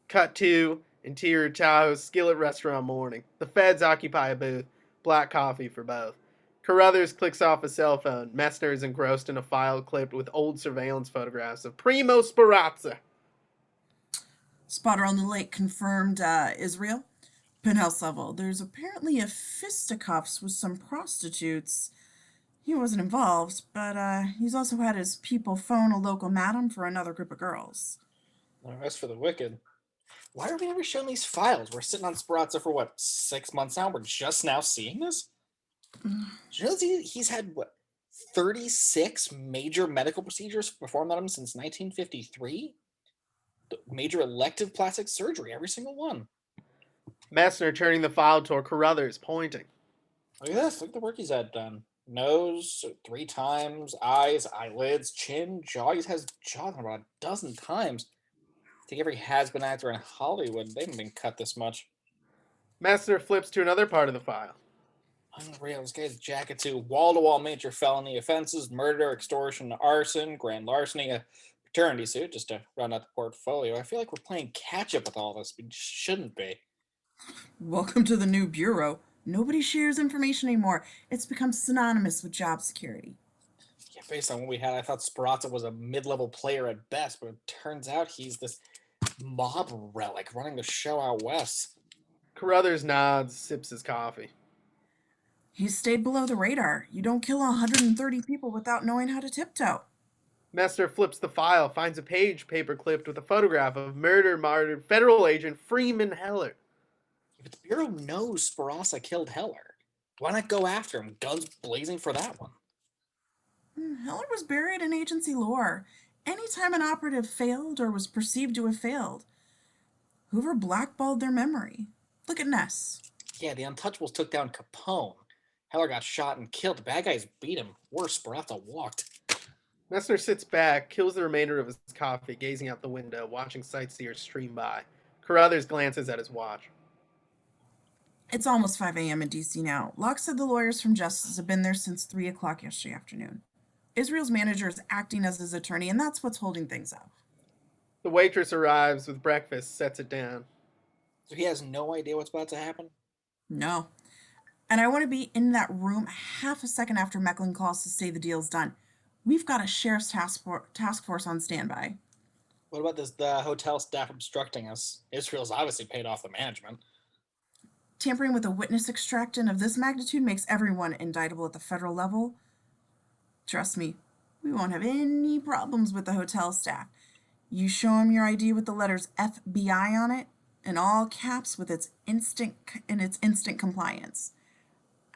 Cut to interior Tahoe Skillet Restaurant morning. The feds occupy a booth. Black coffee for both. Carruthers clicks off a cell phone. Messner is engrossed in a file clipped with old surveillance photographs of Primo Speranza. Spotter on the lake confirmed Isreal. Penthouse level. There's apparently a fisticuffs with some prostitutes. He wasn't involved, but he's also had his people phone a local madam for another group of girls. Well, as for the wicked, why are we never shown these files? We're sitting on Speranza for what, 6 months now? We're just now seeing this? Do you know he's had, what, 36 major medical procedures performed on him since 1953? Major elective plastic surgery, every single one. Messner turning the file toward Carruthers, pointing. Look at this. Look at the work he's had done. Nose 3 times, eyes, eyelids, chin, jaw. He has jaw about a dozen times. I think every has-been actor in Hollywood, they haven't been cut this much. Messner flips to another part of the file. Unreal. This guy's jacket to wall-to-wall major felony offenses, murder, extortion, arson, grand larceny, a paternity suit, just to run out the portfolio. I feel like we're playing catch-up with all this. We shouldn't be. Welcome to the new bureau. Nobody shares information anymore. It's become synonymous with job security. Yeah, based on what we had, I thought Speranza was a mid-level player at best, but it turns out he's this mob relic running the show out west. Carruthers nods, sips his coffee. He's stayed below the radar. You don't kill 130 people without knowing how to tiptoe. Messner flips the file, finds a page paper-clipped with a photograph of martyred federal agent Freeman Heller. But the Bureau knows Speranza killed Heller. Why not go after him? Guns blazing for that one. Heller was buried in agency lore. anytime an operative failed or was perceived to have failed, Hoover blackballed their memory. Look at Ness. Yeah, the Untouchables took down Capone. Heller got shot and killed. The bad guys beat him. Worse, Barata walked. Messner sits back, kills the remainder of his coffee, gazing out the window, watching sightseers stream by. Carruthers glances at his watch. It's almost 5 a.m. in D.C. now. Locke said the lawyers from Justice have been there since 3 o'clock yesterday afternoon. Israel's manager is acting as his attorney, and that's what's holding things up. The waitress arrives with breakfast, sets it down. So he has no idea what's about to happen? No. And I want to be in that room half a second after Mecklen calls to say the deal's done. We've got a sheriff's task force on standby. What about the hotel staff obstructing us? Israel's obviously paid off the management. Tampering with a witness extraction of this magnitude makes everyone indictable at the federal level. Trust me, we won't have any problems with the hotel staff. You show them your ID with the letters FBI on it, in all caps with its instant compliance.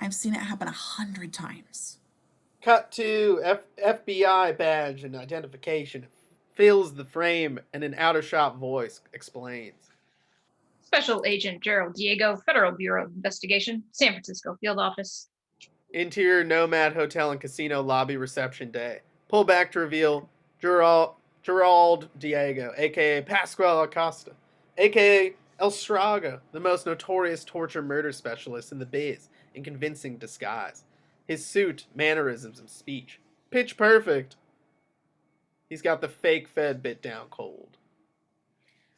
I've seen it happen 100 times. Cut to FBI badge and identification. Fills the frame, and an out-of-shop voice explains. Special Agent Gerald Diego, Federal Bureau of Investigation, San Francisco Field Office. Interior Nomad Hotel and Casino lobby reception day. Pull back to reveal Gerald Diego, a.k.a. Pascual Acosta, a.k.a. El Strago, the most notorious torture murder specialist in the biz, in convincing disguise. His suit, mannerisms, and speech. Pitch perfect. He's got the fake Fed bit down cold.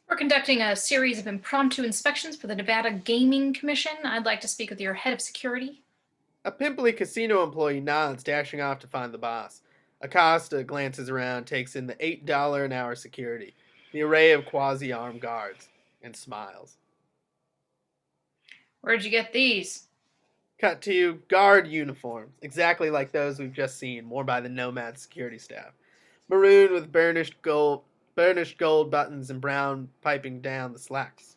We're conducting a series of impromptu inspections for the Nevada Gaming Commission. I'd like to speak with your head of security. A pimply casino employee nods, dashing off to find the boss. Acosta glances around, takes in the $8 an hour security, the array of quasi-armed guards, and smiles. Where'd you get these? Cut to guard uniforms, exactly like those we've just seen, worn by the Nomad security staff. Maroon with burnished gold buttons and brown pipping down the slacks.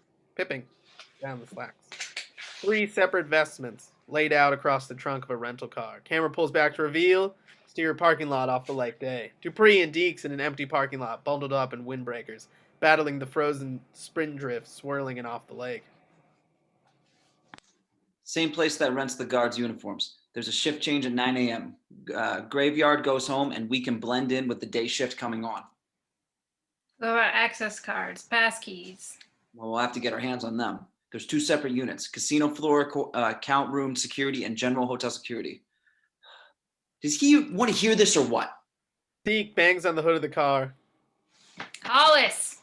3 separate vestments laid out across the trunk of a rental car. Camera pulls back to reveal steer parking lot off the lake day. Dupree and Deeks in an empty parking lot, bundled up in windbreakers, battling the frozen spindrift swirling in off the lake. Same place that rents the guards' uniforms. There's a shift change at 9 a.m. Graveyard goes home, and we can blend in with the day shift coming on. What about access cards, pass keys? Well, we'll have to get our hands on them. There's 2 separate units: casino floor, count room security, and general hotel security. Does he want to hear this or what? Deke bangs on the hood of the car. Hollis!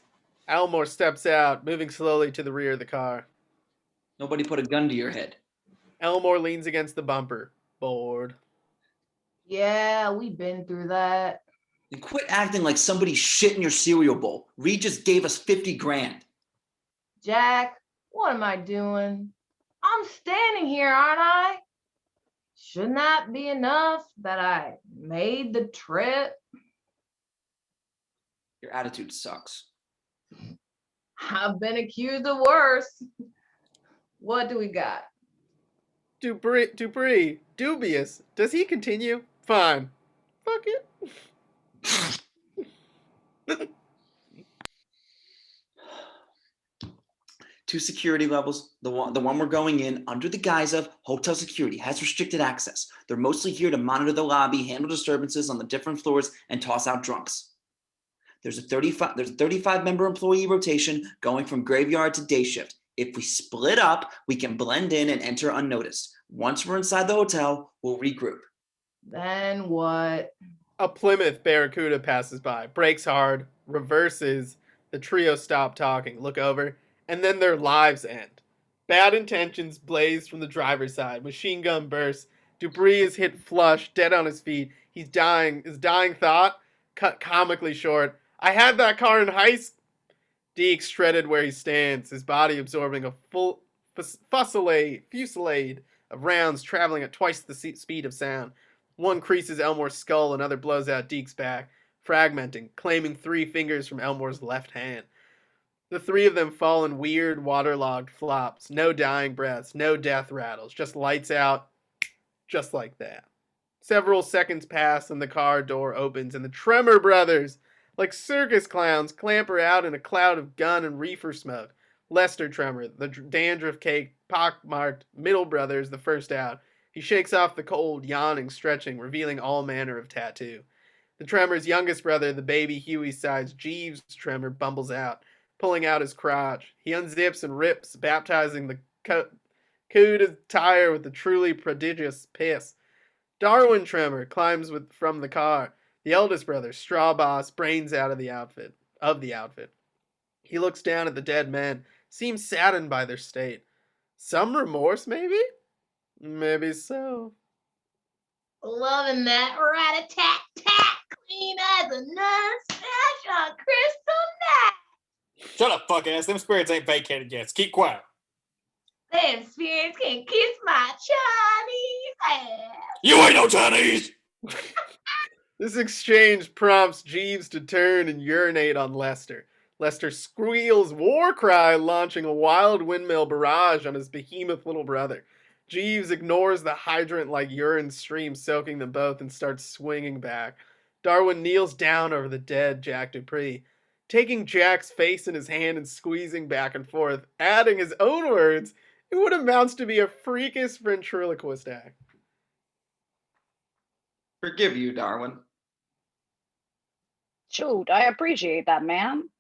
Elmore steps out, moving slowly to the rear of the car. Nobody put a gun to your head. Elmore leans against the bumper, bored. Yeah, we've been through that. And quit acting like somebody's shit in your cereal bowl. Reed just gave us 50 grand. Jack, what am I doing? I'm standing here, aren't I? Shouldn't that be enough that I made the trip? Your attitude sucks. I've been accused of worse. What do we got? Dupree, dubious. Does he continue? Fine. Fuck it. 2 security levels. The one we're going in under the guise of hotel security has restricted access. They're mostly here to monitor the lobby, handle disturbances on the different floors, and toss out drunks. There's a 35-member employee rotation going from graveyard to day shift. If we split up, we can blend in and enter unnoticed. Once we're inside the hotel, we'll regroup. Then what? A Plymouth Barracuda passes by, brakes hard, reverses. The trio stop talking, look over, and then their lives end. Bad intentions blaze from the driver's side. Machine gun bursts. Dupree is hit flush, dead on his feet. He's dying. His dying thought cut comically short. I had that car in high school. Deeks shredded where he stands, his body absorbing a full fusillade of rounds traveling at twice the speed of sound. One creases Elmore's skull, another blows out Deeks' back, fragmenting, claiming 3 fingers from Elmore's left hand. The 3 of them fall in weird, waterlogged flops. No dying breaths, no death rattles, just lights out, just like that. Several seconds pass and the car door opens and the Tremor brothers, Like circus clowns clamber out in a cloud of gun and reefer smoke. Lester Tremor, the dandruff-caked, pock-marked middle brother, is the first out. He shakes off the cold, yawning, stretching, revealing all manner of tattoo. The Tremor's youngest brother, the baby Huey-sized Jeeves Tremor, bumbles out, pulling out his crotch. He unzips and rips, baptizing the cooed tire with the truly prodigious piss. Darwin Tremor climbs from the car. The eldest brother, Straw Boss, brains out of the outfit. He looks down at the dead men, seems saddened by their state. Some remorse, maybe? Maybe so. Loving that rat-a-tat-tat, clean as a nun, smash on crystal night. Shut up, fuck ass. Them spirits ain't vacated yet. Keep quiet. Them spirits can kiss my Chinese ass. You ain't no Chinese! This exchange prompts Jeeves to turn and urinate on Lester. Lester squeals war cry, launching a wild windmill barrage on his behemoth little brother. Jeeves ignores the hydrant-like urine stream soaking them both and starts swinging back. Darwin kneels down over the dead Jack Dupree, taking Jack's face in his hand and squeezing back and forth, adding his own words in what amounts to be a freakish ventriloquist act. Forgive you, Darwin. Shoot, I appreciate that, man.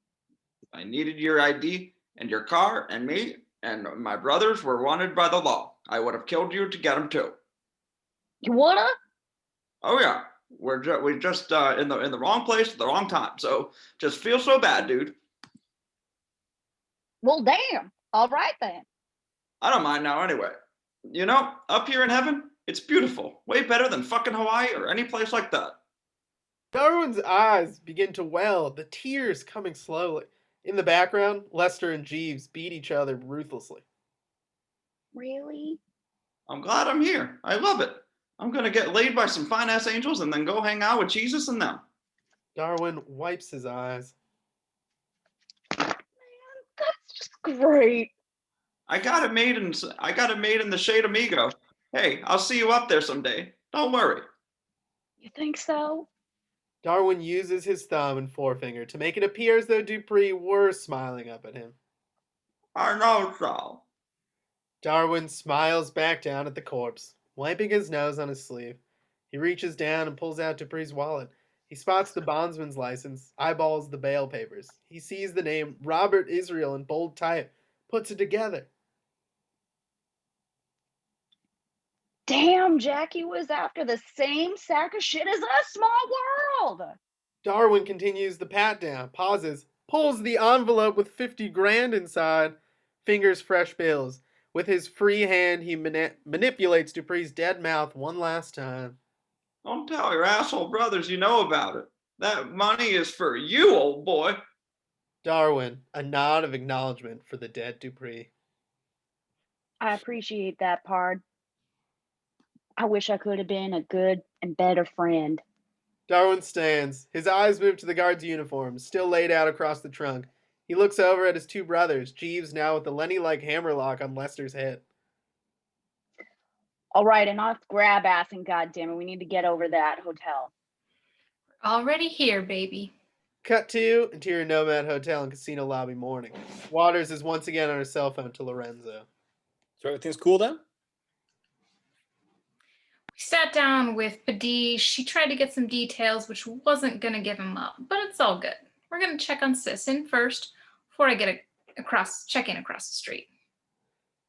I needed your ID, and your car, and me, and my brothers were wanted by the law. I would have killed you to get them too. You woulda? Oh yeah, we're just in the wrong place at the wrong time. So just feel so bad, dude. Well, damn. All right then. I don't mind now anyway. You know, up here in heaven, it's beautiful. Way better than fucking Hawaii or any place like that. Darwin's eyes begin to well, the tears coming slowly. In the background, Lester and Jeeves beat each other ruthlessly. Really? I'm glad I'm here. I love it. I'm gonna get laid by some fine-ass angels and then go hang out with Jesus and them. Darwin wipes his eyes. Man, that's just great. I got it made in the Shade Amigo. Hey, I'll see you up there someday. Don't worry. You think so? Darwin uses his thumb and forefinger to make it appear as though Dupree were smiling up at him. I know so. Darwin smiles back down at the corpse, wiping his nose on his sleeve. He reaches down and pulls out Dupree's wallet. He spots the bondsman's license, eyeballs the bail papers. He sees the name Robert Isreal in bold type, puts it together. Damn, Jackie was after the same sack of shit as us. Small world. Darwin continues the pat down, pauses, pulls the envelope with 50 grand inside, fingers fresh bills. With his free hand, he manipulates Dupree's dead mouth one last time. Don't tell your asshole brothers you know about it. That money is for you, old boy. Darwin, a nod of acknowledgement for the dead Dupree. I appreciate that, Pard. I wish I could have been a good and better friend. Darwin stands. His eyes move to the guard's uniform, still laid out across the trunk. He looks over at his two brothers, Jeeves now with the Lenny-like hammerlock on Lester's head. All right, enough grab ass and goddammit, we need to get over that hotel. Already here, baby. Cut to Interior Nomad Hotel and Casino Lobby morning. Waters is once again on her cell phone to Lorenzo. So everything's cool then? We sat down with Padiche. She tried to get some details, which wasn't going to give him up, but it's all good. We're going to check on Sis in first before I get check in across the street.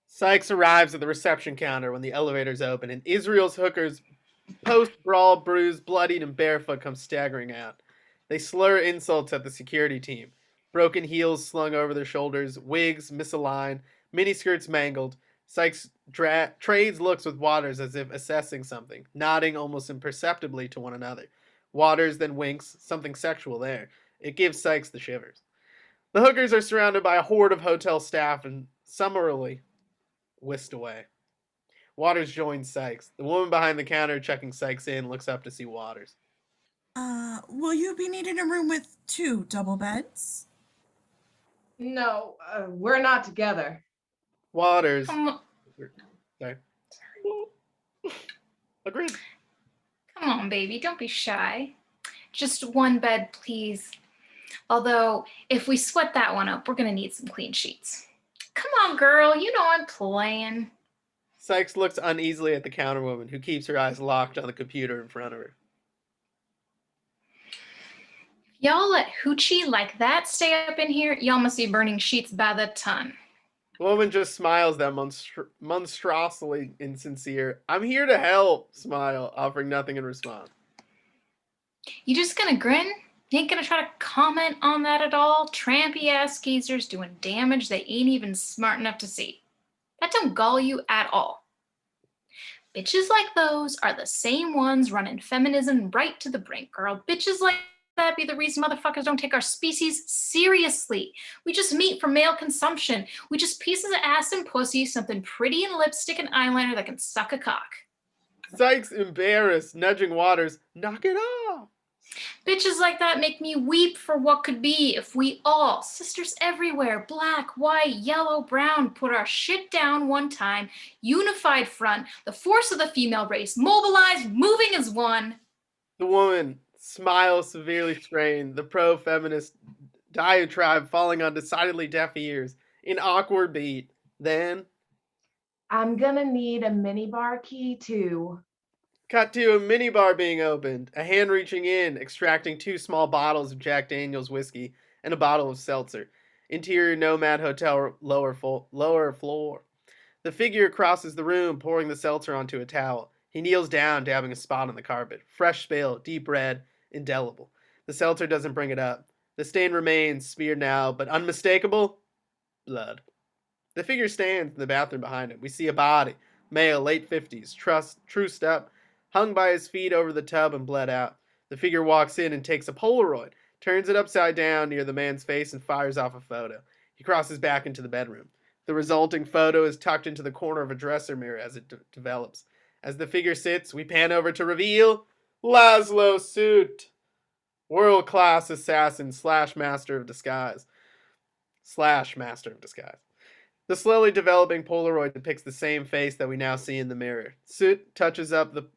Sykes arrives at the reception counter when the elevators open, and Israel's hookers, post-brawl, bruised, bloodied, and barefoot, come staggering out. They slur insults at the security team. Broken heels slung over their shoulders, wigs misaligned, miniskirts mangled. Sykes trades looks with Waters as if assessing something, nodding almost imperceptibly to one another. Waters then winks, something sexual there. It gives Sykes the shivers. The hookers are surrounded by a horde of hotel staff and summarily whisked away. Waters joins Sykes. The woman behind the counter checking Sykes in looks up to see Waters. Will you be needing a room with 2 double beds? No, we're not together. Waters. Come Sorry. Agreed. on, baby. Don't be shy. Just one bed, please. Although, if we sweat that one up, we're going to need some clean sheets. Come on, girl. You know I'm playing. Sykes looks uneasily at the counterwoman, who keeps her eyes locked on the computer in front of her. Y'all let hoochie like that stay up in here? Y'all must be burning sheets by the ton. The woman just smiles that monstrously insincere, "I'm here to help," smile, offering nothing in response. You just gonna grin? You ain't gonna try to comment on that at all? Trampy ass geezers doing damage they ain't even smart enough to see. That don't gall you at all. Bitches like those are the same ones running feminism right to the brink, girl. Bitches like that be the reason motherfuckers don't take our species seriously. We just meat for male consumption. We just pieces of ass and pussy, something pretty and lipstick and eyeliner that can suck a cock. Sykes, embarrassed, nudging Waters, "Knock it off." Bitches like that make me weep for what could be if we all, sisters everywhere, black, white, yellow, brown, put our shit down one time, unified front, the force of the female race, mobilized, moving as one. The woman smiles severely strained, the pro-feminist diatribe falling on decidedly deaf ears. An awkward beat. Then, I'm gonna need a minibar key too. cut to a minibar being opened, a hand reaching in, extracting 2 small bottles of Jack Daniels whiskey and a bottle of seltzer. Interior Nomad Hotel lower floor. The figure crosses the room, pouring the seltzer onto a towel. He kneels down, dabbing a spot on the carpet. Fresh spill, deep red, indelible. The seltzer doesn't bring it up. The stain remains, smeared now, but unmistakable blood. The figure stands in the bathroom behind him. We see a body, male, late 50s, true step, hung by his feet over the tub and bled out. The figure walks in and takes a Polaroid, turns it upside down near the man's face and fires off a photo. He crosses back into the bedroom. The resulting photo is tucked into the corner of a dresser mirror as it develops. As the figure sits, we pan over to reveal Lazlo Soot, world-class assassin / master of disguise. The slowly developing Polaroid depicts the same face that we now see in the mirror. Soot touches up the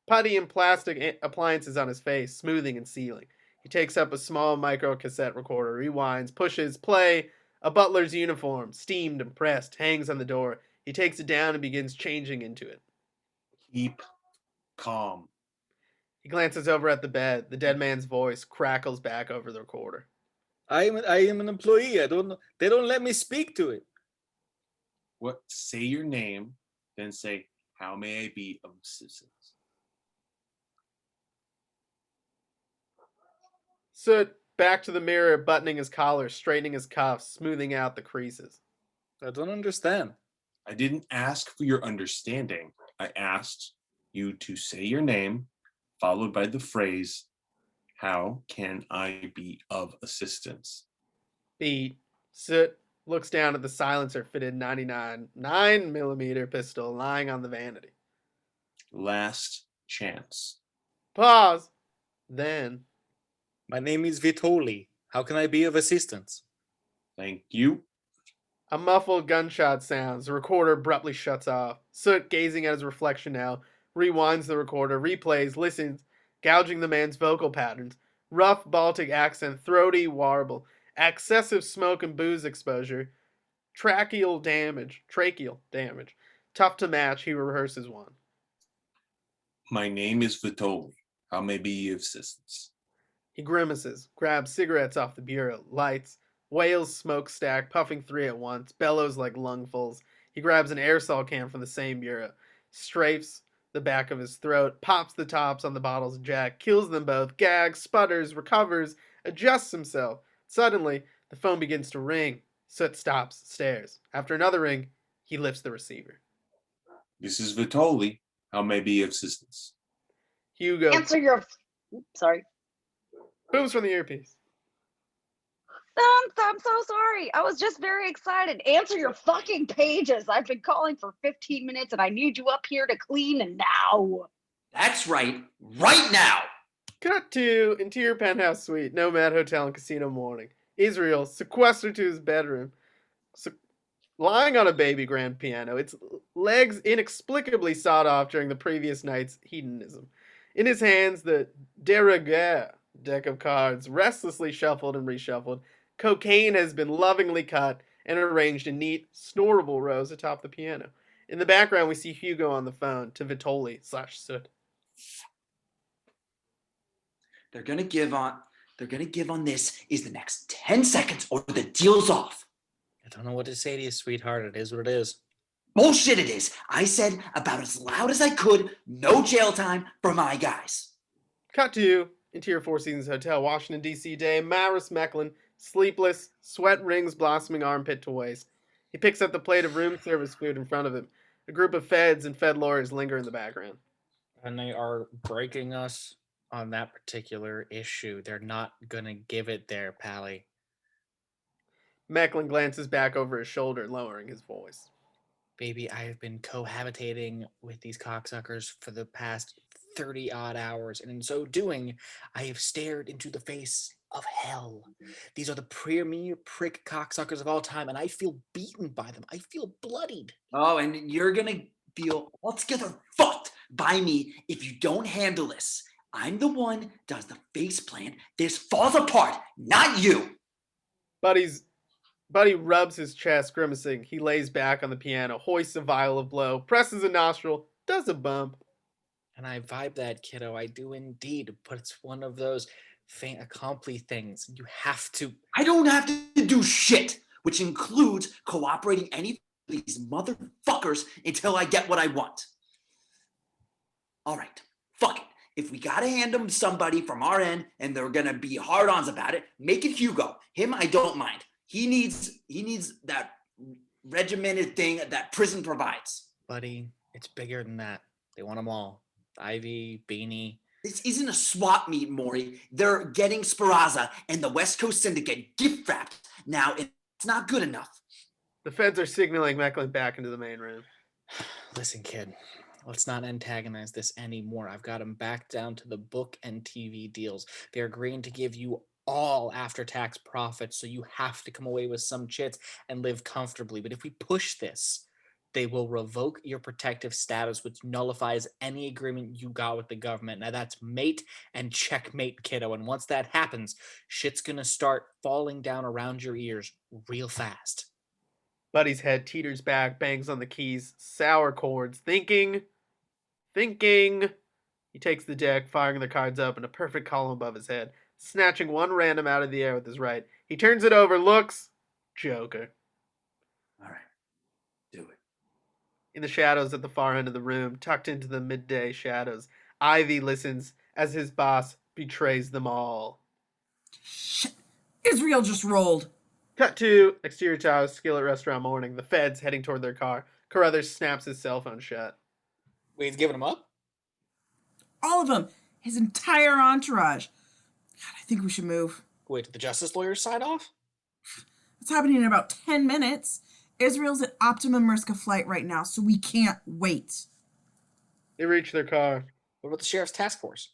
putty and plastic appliances on his face, smoothing and sealing. He takes up a small micro cassette recorder, rewinds, pushes, play. A butler's uniform, steamed and pressed, hangs on the door. He takes it down and begins changing into it. Keep calm. He glances over at the bed. The dead man's voice crackles back over the recorder. I am an employee. They don't let me speak to it. What? Say your name, then say, "How may I be of assistance?" Soot, back to the mirror, buttoning his collar, straightening his cuffs, smoothing out the creases. I don't understand. I didn't ask for your understanding. I asked you to say your name, followed by the phrase, "How can I be of assistance?" Beat. Soot looks down at the silencer-fitted 9mm pistol lying on the vanity. Last chance. Pause. Then, My name is Vitoli. How can I be of assistance? Thank you. a muffled gunshot sounds. The recorder abruptly shuts off. Soot, gazing at his reflection now, rewinds the recorder, replays, listens, gouging the man's vocal patterns. Rough Baltic accent, throaty warble, excessive smoke and booze exposure, tracheal damage. Tough to match, he rehearses one. My name is Vitoli. How may be of assistance? He grimaces, grabs cigarettes off the bureau, lights, wails smokestack, puffing 3 at once, bellows like lungfuls. He grabs an aerosol can from the same bureau, strafes the back of his throat, pops the tops on the bottles of Jack, kills them both, gags, sputters, recovers, adjusts himself. Suddenly, the phone begins to ring. Soot stops, stares. After another ring, he lifts the receiver. This is Vitoli. How may be of assistance? Hugo Answer your. Sorry. booms from the earpiece. I'm so sorry. I was just very excited. Answer your fucking pages. I've been calling for 15 minutes and I need you up here to clean and now. That's right. Right now. Cut to interior penthouse suite, Nomad Hotel and Casino morning. Isreal, sequestered to his bedroom, lying on a baby grand piano, its legs inexplicably sawed off during the previous night's hedonism. In his hands, the de rigueur, Deck of cards, restlessly shuffled and reshuffled. Cocaine has been lovingly cut and arranged in neat, snorable rows atop the piano. In the background, we see Hugo on the phone to Vitoli/Soot. They're gonna give on this is the next 10 seconds or the deal's off. I don't know what to say to you, sweetheart. It is what it is. Bullshit it is. I said about as loud as I could, no jail time for my guys. Cut to Interior Four Seasons Hotel, Washington, D.C. day. Maris Mecklen, sleepless, sweat rings blossoming armpit to waist. He picks up the plate of room service food in front of him. A group of feds and fed lawyers linger in the background. And they are breaking us on that particular issue. They're not going to give it there, Pally. Mecklen glances back over his shoulder, lowering his voice. Baby, I have been cohabitating with these cocksuckers for the past 30-odd hours, and in so doing, I have stared into the face of hell. These are the premier prick cocksuckers of all time, and I feel beaten by them. I feel bloodied. Oh, and you're gonna feel altogether fucked by me if you don't handle this. I'm the one does the face plant. This falls apart, not you. Buddy rubs his chest, grimacing. He lays back on the piano, hoists a vial of blow, presses a nostril, does a bump. And I vibe that, kiddo. I do indeed, but it's one of those fait accompli things. You have to. I don't have to do shit, which includes cooperating any of these motherfuckers until I get what I want. All right, fuck it. If we gotta hand them somebody from our end and they're gonna be hard-ons about it, make it Hugo. Him, I don't mind. He needs that regimented thing that prison provides. Buddy, it's bigger than that. They want them all. Ivy, Beanie. This isn't a swap meet, Maury. They're getting Speranza and the West Coast Syndicate gift-wrapped. Now, it's not good enough. The feds are signaling Mecklen back into the main room. Listen, kid. Let's not antagonize this anymore. I've got them back down to the book and TV deals. They're agreeing to give you all after-tax profits, so you have to come away with some chits and live comfortably. But if we push this, they will revoke your protective status, which nullifies any agreement you got with the government. Now that's mate and checkmate, kiddo. And once that happens, shit's gonna start falling down around your ears real fast. Buddy's head teeters back, bangs on the keys, sour chords, thinking. He takes the deck, firing the cards up in a perfect column above his head, snatching one random out of the air with his right. He turns it over, looks. Joker. All right, do it. In the shadows at the far end of the room, tucked into the midday shadows, Ivy listens as his boss betrays them all. Shit. Isreal just rolled. Cut to exterior towers, Skillet Restaurant morning. The feds heading toward their car. Carruthers snaps his cell phone shut. Wait, he's giving them up? All of them. His entire entourage. God, I think we should move. Wait, did the justice lawyers sign off? It's happening in about 10 minutes. Israel's at optimum risk of flight right now, so we can't wait. They reach their car. What about the sheriff's task force?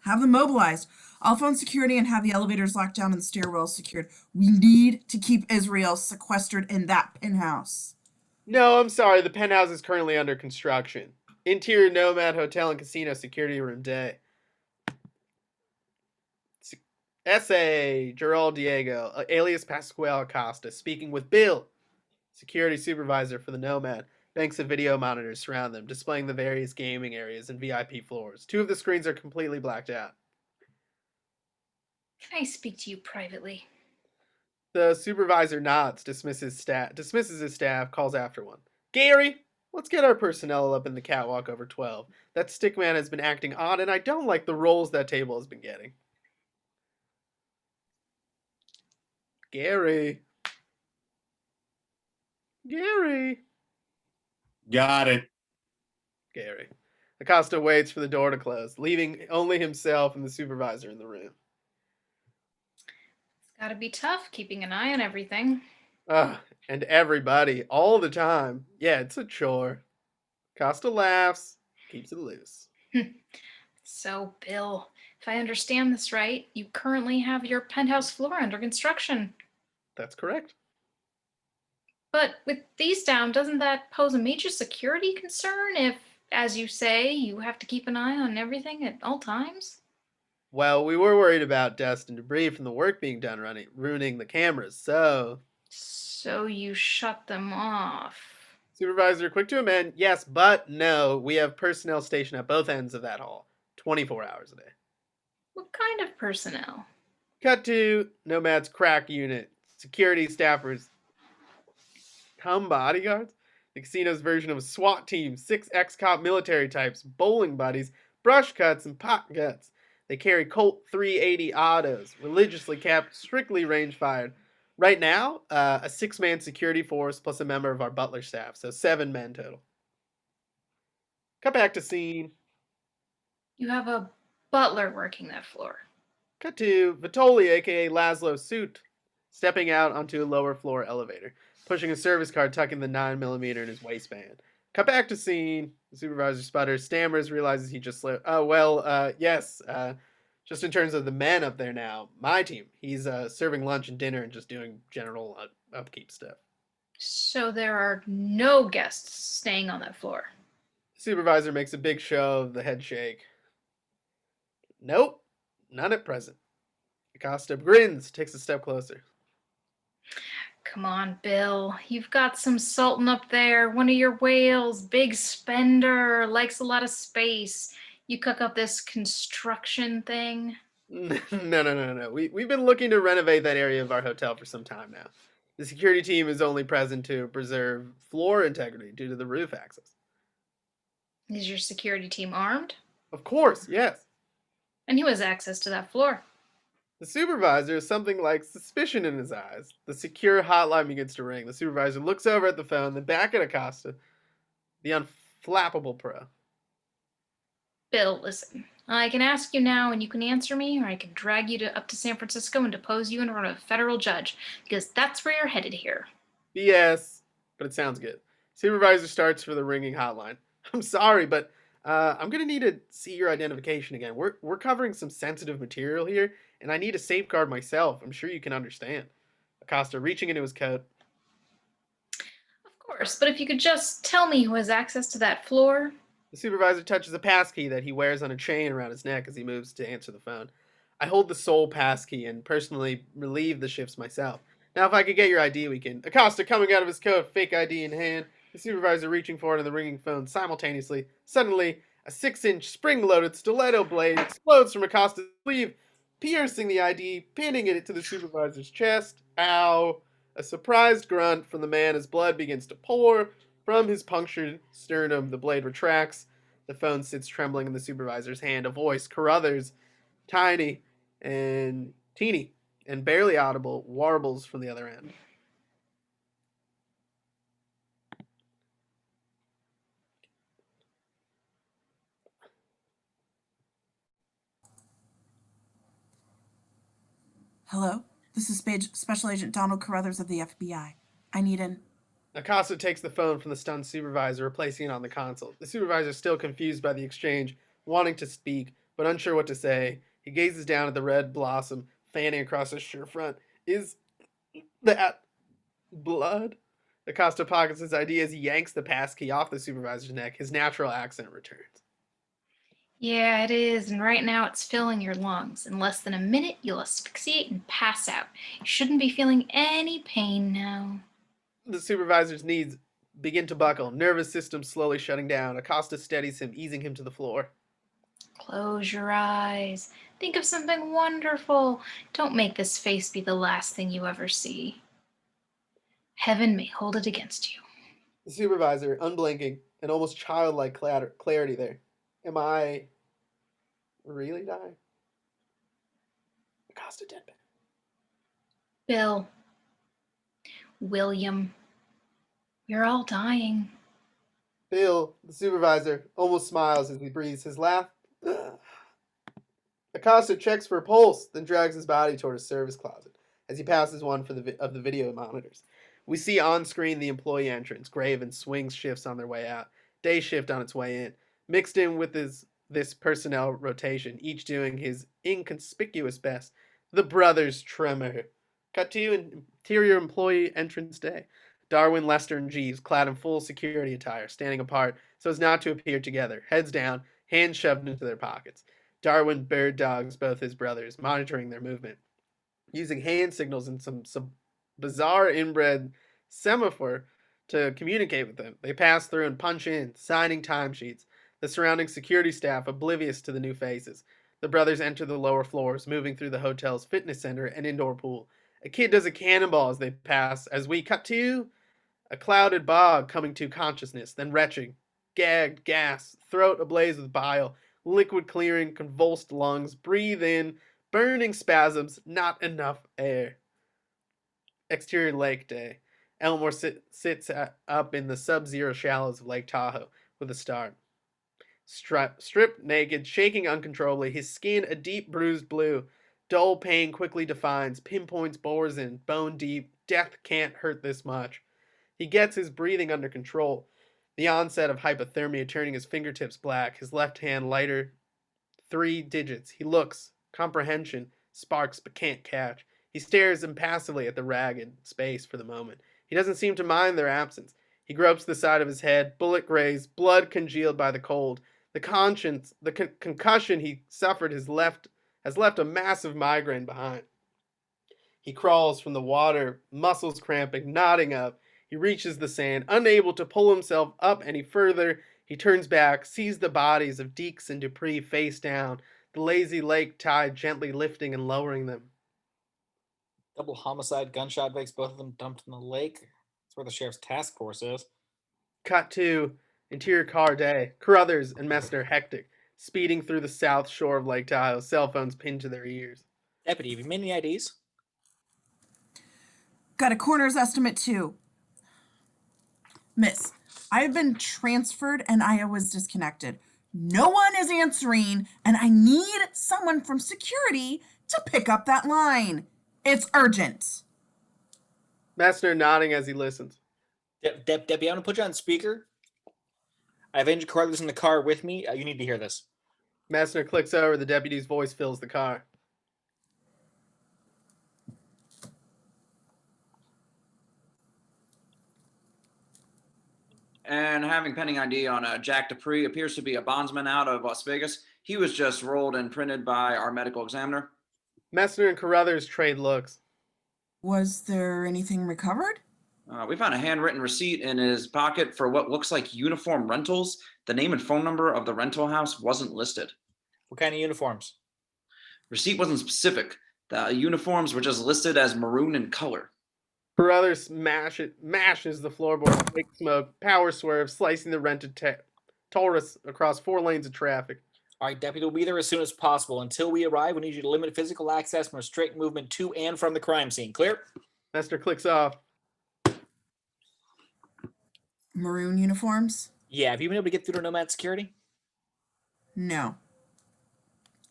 Have them mobilized. I'll phone security and have the elevators locked down and the stairwells secured. We need to keep Isreal sequestered in that penthouse. No, I'm sorry. The penthouse is currently under construction. Interior Nomad Hotel and Casino Security Room Day. Essay, Gerald Diego, alias Pascual Acosta, speaking with Bill, security supervisor for the Nomad. Banks of video monitors surround them, displaying the various gaming areas and VIP floors. Two of the screens are completely blacked out. Can I speak to you privately? The supervisor nods, dismisses his staff, calls after one. Gary, let's get our personnel up in the catwalk over 12. That stickman has been acting odd, and I don't like the rolls that table has been getting. Gary. Got it. Gary. Acosta waits for the door to close, leaving only himself and the supervisor in the room. It's gotta be tough keeping an eye on everything. And everybody, all the time. Yeah, it's a chore. Acosta laughs, keeps it loose. So, Bill, if I understand this right, you currently have your penthouse floor under construction. That's correct. But with these down, doesn't that pose a major security concern if, as you say, you have to keep an eye on everything at all times? Well, we were worried about dust and debris from the work being done ruining the cameras, so... So you shut them off. Supervisor, quick to amend. Yes, but no. We have personnel stationed at both ends of that hall, 24 hours a day. What kind of personnel? Cut to Nomad's crack unit. Security staffers. Come bodyguards? The casino's version of a SWAT team. 6 ex-cop military types. Bowling buddies. Brush cuts and pot guts. They carry Colt 380 autos. Religiously kept. Strictly range fired. Right now, a 6-man security force plus a member of our butler staff. So 7 men total. Cut back to scene. You have a butler working that floor. Cut to Vitoli, aka Lazlo Soot, stepping out onto a lower floor elevator, pushing a service card, tucking the 9mm in his waistband. Cut back to scene. The supervisor sputters, stammers, realizes he just slipped. Oh, well, yes. Just in terms of the men up there now, my team. He's serving lunch and dinner and just doing general upkeep stuff. So there are no guests staying on that floor. The supervisor makes a big show of the head shake. Nope, none at present. Acosta grins, takes a step closer. Come on, Bill. You've got some Sultan up there, one of your whales, big spender, likes a lot of space. You cook up this construction thing? No. We've been looking to renovate that area of our hotel for some time now. The security team is only present to preserve floor integrity due to the roof access. Is your security team armed? Of course, yes. And who has access to that floor? The supervisor has something like suspicion in his eyes. The secure hotline begins to ring. The supervisor looks over at the phone, then back at Acosta, the unflappable pro. Bill, listen. I can ask you now and you can answer me, or I can drag you up to San Francisco and depose you in front of a federal judge, because that's where you're headed here. BS, but it sounds good. Supervisor starts for the ringing hotline. I'm sorry, but I'm going to need to see your identification again. We're covering some sensitive material here, and I need to safeguard myself. I'm sure you can understand. Acosta reaching into his coat. Of course, but if you could just tell me who has access to that floor. The supervisor touches a passkey that he wears on a chain around his neck as he moves to answer the phone. I hold the sole passkey and personally relieve the shifts myself. Now, if I could get your ID, we can... Acosta coming out of his coat, fake ID in hand. The supervisor reaching for it on the ringing phone simultaneously. Suddenly, a 6-inch spring-loaded stiletto blade explodes from Acosta's sleeve, piercing the ID, pinning it to the supervisor's chest. Ow. A surprised grunt from the man as blood begins to pour from his punctured sternum. The blade retracts. The phone sits trembling in the supervisor's hand. A voice, Carruthers, tiny and teeny and barely audible, warbles from the other end. Hello? This is Special Agent Donald Carruthers of the FBI. I need an... Acosta takes the phone from the stunned supervisor, replacing it on the console. The supervisor is still confused by the exchange, wanting to speak, but unsure what to say. He gazes down at the red blossom fanning across his shirt front. Is that blood? Acosta pockets his ID as he yanks the passkey off the supervisor's neck. His natural accent returns. Yeah, it is, and right now it's filling your lungs. In less than a minute, you'll asphyxiate and pass out. You shouldn't be feeling any pain now. The supervisor's knees begin to buckle, nervous system slowly shutting down. Acosta steadies him, easing him to the floor. Close your eyes. Think of something wonderful. Don't make this face be the last thing you ever see. Heaven may hold it against you. The supervisor, unblinking, and almost childlike clarity there. Am I really dying? Acosta deadpan. Bill. William. We're all dying. Bill, the supervisor, almost smiles as he breathes his laugh. Acosta checks for a pulse, then drags his body toward his service closet as he passes one of the video monitors. We see on screen the employee entrance. Graven swings shifts on their way out. Day shift on its way in. Mixed in with this personnel rotation, each doing his inconspicuous best. The brothers Tremor. Cut to interior employee entrance day. Darwin, Lester, and Jeeves, clad in full security attire, standing apart so as not to appear together, heads down, hands shoved into their pockets. Darwin bird dogs both his brothers, monitoring their movement. Using hand signals and some bizarre inbred semaphore to communicate with them. They pass through and punch in, signing timesheets, the surrounding security staff oblivious to the new faces. The brothers enter the lower floors, moving through the hotel's fitness center and indoor pool. A kid does a cannonball as they pass, as we cut to a clouded bog coming to consciousness, then retching, gagged, gas, throat ablaze with bile, liquid clearing, convulsed lungs, breathe in, burning spasms, not enough air. Exterior lake day. Elmore sits up in the sub-zero shallows of Lake Tahoe with a start. Stripped naked, shaking uncontrollably, his skin a deep bruised blue. Dull pain quickly defines, pinpoints bores in, bone deep. Death can't hurt this much. He gets his breathing under control. The onset of hypothermia turning his fingertips black, his left hand lighter 3 digits. He looks, comprehension, sparks but can't catch. He stares impassively at the ragged space for the moment. He doesn't seem to mind their absence. He gropes the side of his head, bullet grazed, blood congealed by the cold. The concussion he suffered has left a massive migraine behind. He crawls from the water, muscles cramping, nodding up. He reaches the sand, unable to pull himself up any further. He turns back, sees the bodies of Deeks and Dupree face down, the lazy lake tide gently lifting and lowering them. Double homicide, gunshot breaks, both of them dumped in the lake. That's where the sheriff's task force is. Cut to interior car day. Carruthers and Messner hectic, speeding through the south shore of Lake Tahoe, cell phones pinned to their ears. Deputy, have you made any IDs? Got a coroner's estimate too. Miss, I have been transferred and I was disconnected. No one is answering, and I need someone from security to pick up that line. It's urgent. Messner nodding as he listens. Deputy, I'm going to put you on speaker. I have Agent Carruthers in the car with me. You need to hear this. Messner clicks over. The deputy's voice fills the car. And having pending ID on Jack Dupree, appears to be a bondsman out of Las Vegas. He was just rolled and printed by our medical examiner. Messner and Carruthers trade looks. Was there anything recovered? We found a handwritten receipt in his pocket for what looks like uniform rentals. The name and phone number of the rental house wasn't listed. What kind of uniforms? Receipt wasn't specific. The uniforms were just listed as maroon in color. Carruthers mashes the floorboard, fake smoke, power swerve, slicing the rented Taurus across 4 lanes of traffic. All right, Deputy, we'll be there as soon as possible. Until we arrive, we need you to limit physical access and restrict movement to and from the crime scene. Clear? Messner clicks off. Maroon uniforms? Yeah, have you been able to get through to Nomad security? No.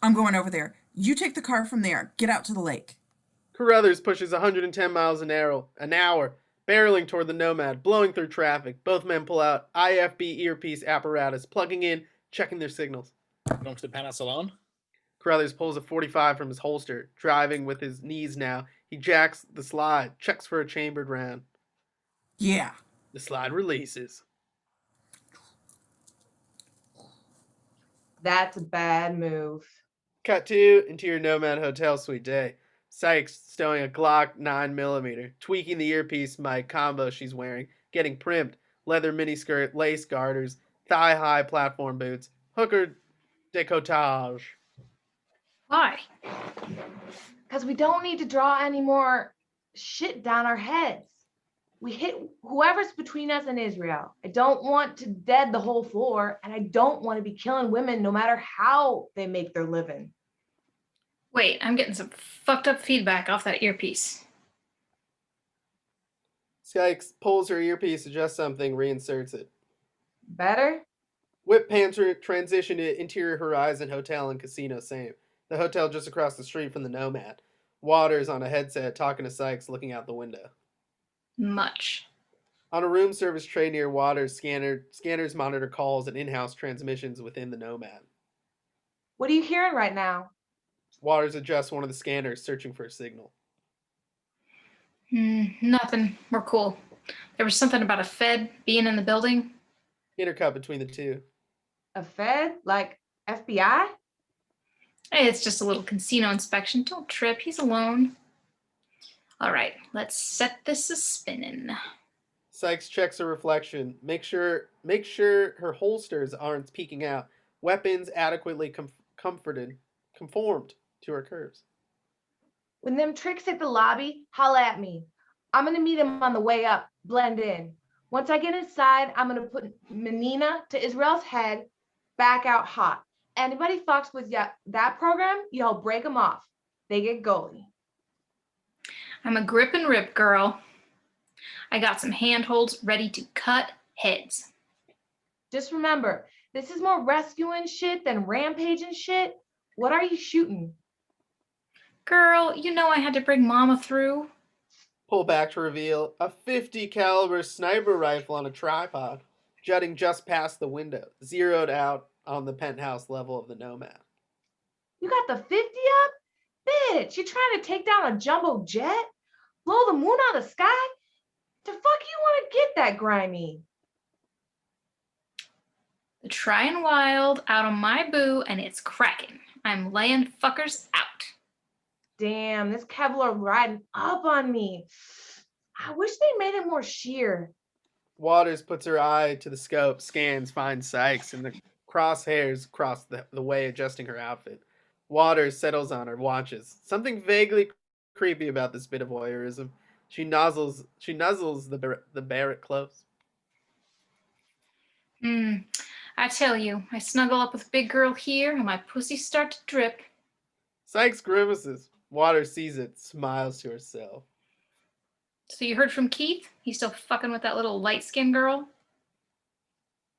I'm going over there. You take the car from there. Get out to the lake. Carruthers pushes 110 miles an hour, barreling toward the Nomad, blowing through traffic. Both men pull out IFB earpiece apparatus, plugging in, checking their signals. Going to the penthouse alone? Carruthers pulls a .45 from his holster, driving with his knees now. He jacks the slide, checks for a chambered round. Yeah. The slide releases. That's a bad move. Cut to interior Nomad hotel suite day. Sykes stowing a Glock 9mm, tweaking the earpiece mic combo she's wearing, getting primped, leather miniskirt, lace garters, thigh-high platform boots, hooker décolletage. Why? Because we don't need to draw any more shit down our heads. We hit whoever's between us and Isreal. I don't want to dead the whole floor, and I don't want to be killing women no matter how they make their living. Wait, I'm getting some fucked up feedback off that earpiece. Sykes pulls her earpiece, adjusts something, reinserts it. Better? Whip Panther transition to Interior Horizon Hotel and Casino, same. The hotel just across the street from the Nomad. Waters on a headset talking to Sykes, looking out the window. Much. On a room service tray near Waters, scanners monitor calls and in-house transmissions within the Nomad. What are you hearing right now? Waters adjusts one of the scanners, searching for a signal. Nothing. We're cool. There was something about a Fed being in the building. Intercut between the two. A Fed? Like FBI? Hey, it's just a little casino inspection. Don't trip. He's alone. All right, let's set this a spinning. Sykes checks her reflection. Make sure her holsters aren't peeking out. Weapons adequately conformed to her curves. When them tricks hit the lobby, holla at me. I'm gonna meet him on the way up, blend in. Once I get inside, I'm gonna put Menina to Israel's head, back out hot. Anybody fucks with that program, y'all break them off. They get goalie. I'm a grip and rip girl. I got some handholds ready to cut heads. Just remember, this is more rescuing shit than rampaging shit. What are you shooting? Girl, you know I had to bring Mama through. Pull back to reveal a 50 caliber sniper rifle on a tripod, jutting just past the window, zeroed out on the penthouse level of the Nomad. You got the 50 up? Bitch, you trying to take down a jumbo jet? Blow the moon out of the sky? The fuck you want to get that grimy? The Trying Wild out on my boo, and it's cracking. I'm laying fuckers out. Damn, this Kevlar riding up on me. I wish they made it more sheer. Waters puts her eye to the scope, scans, finds Sykes, and the crosshairs cross the way, adjusting her outfit. Waters settles on her, watches. Something vaguely creepy about this bit of voyeurism. She nuzzles the Barrett close. I tell you, I snuggle up with big girl here, and my pussy start to drip. Sykes grimaces. Waters sees it, smiles to herself. So you heard from Keith? He's still fucking with that little light-skinned girl?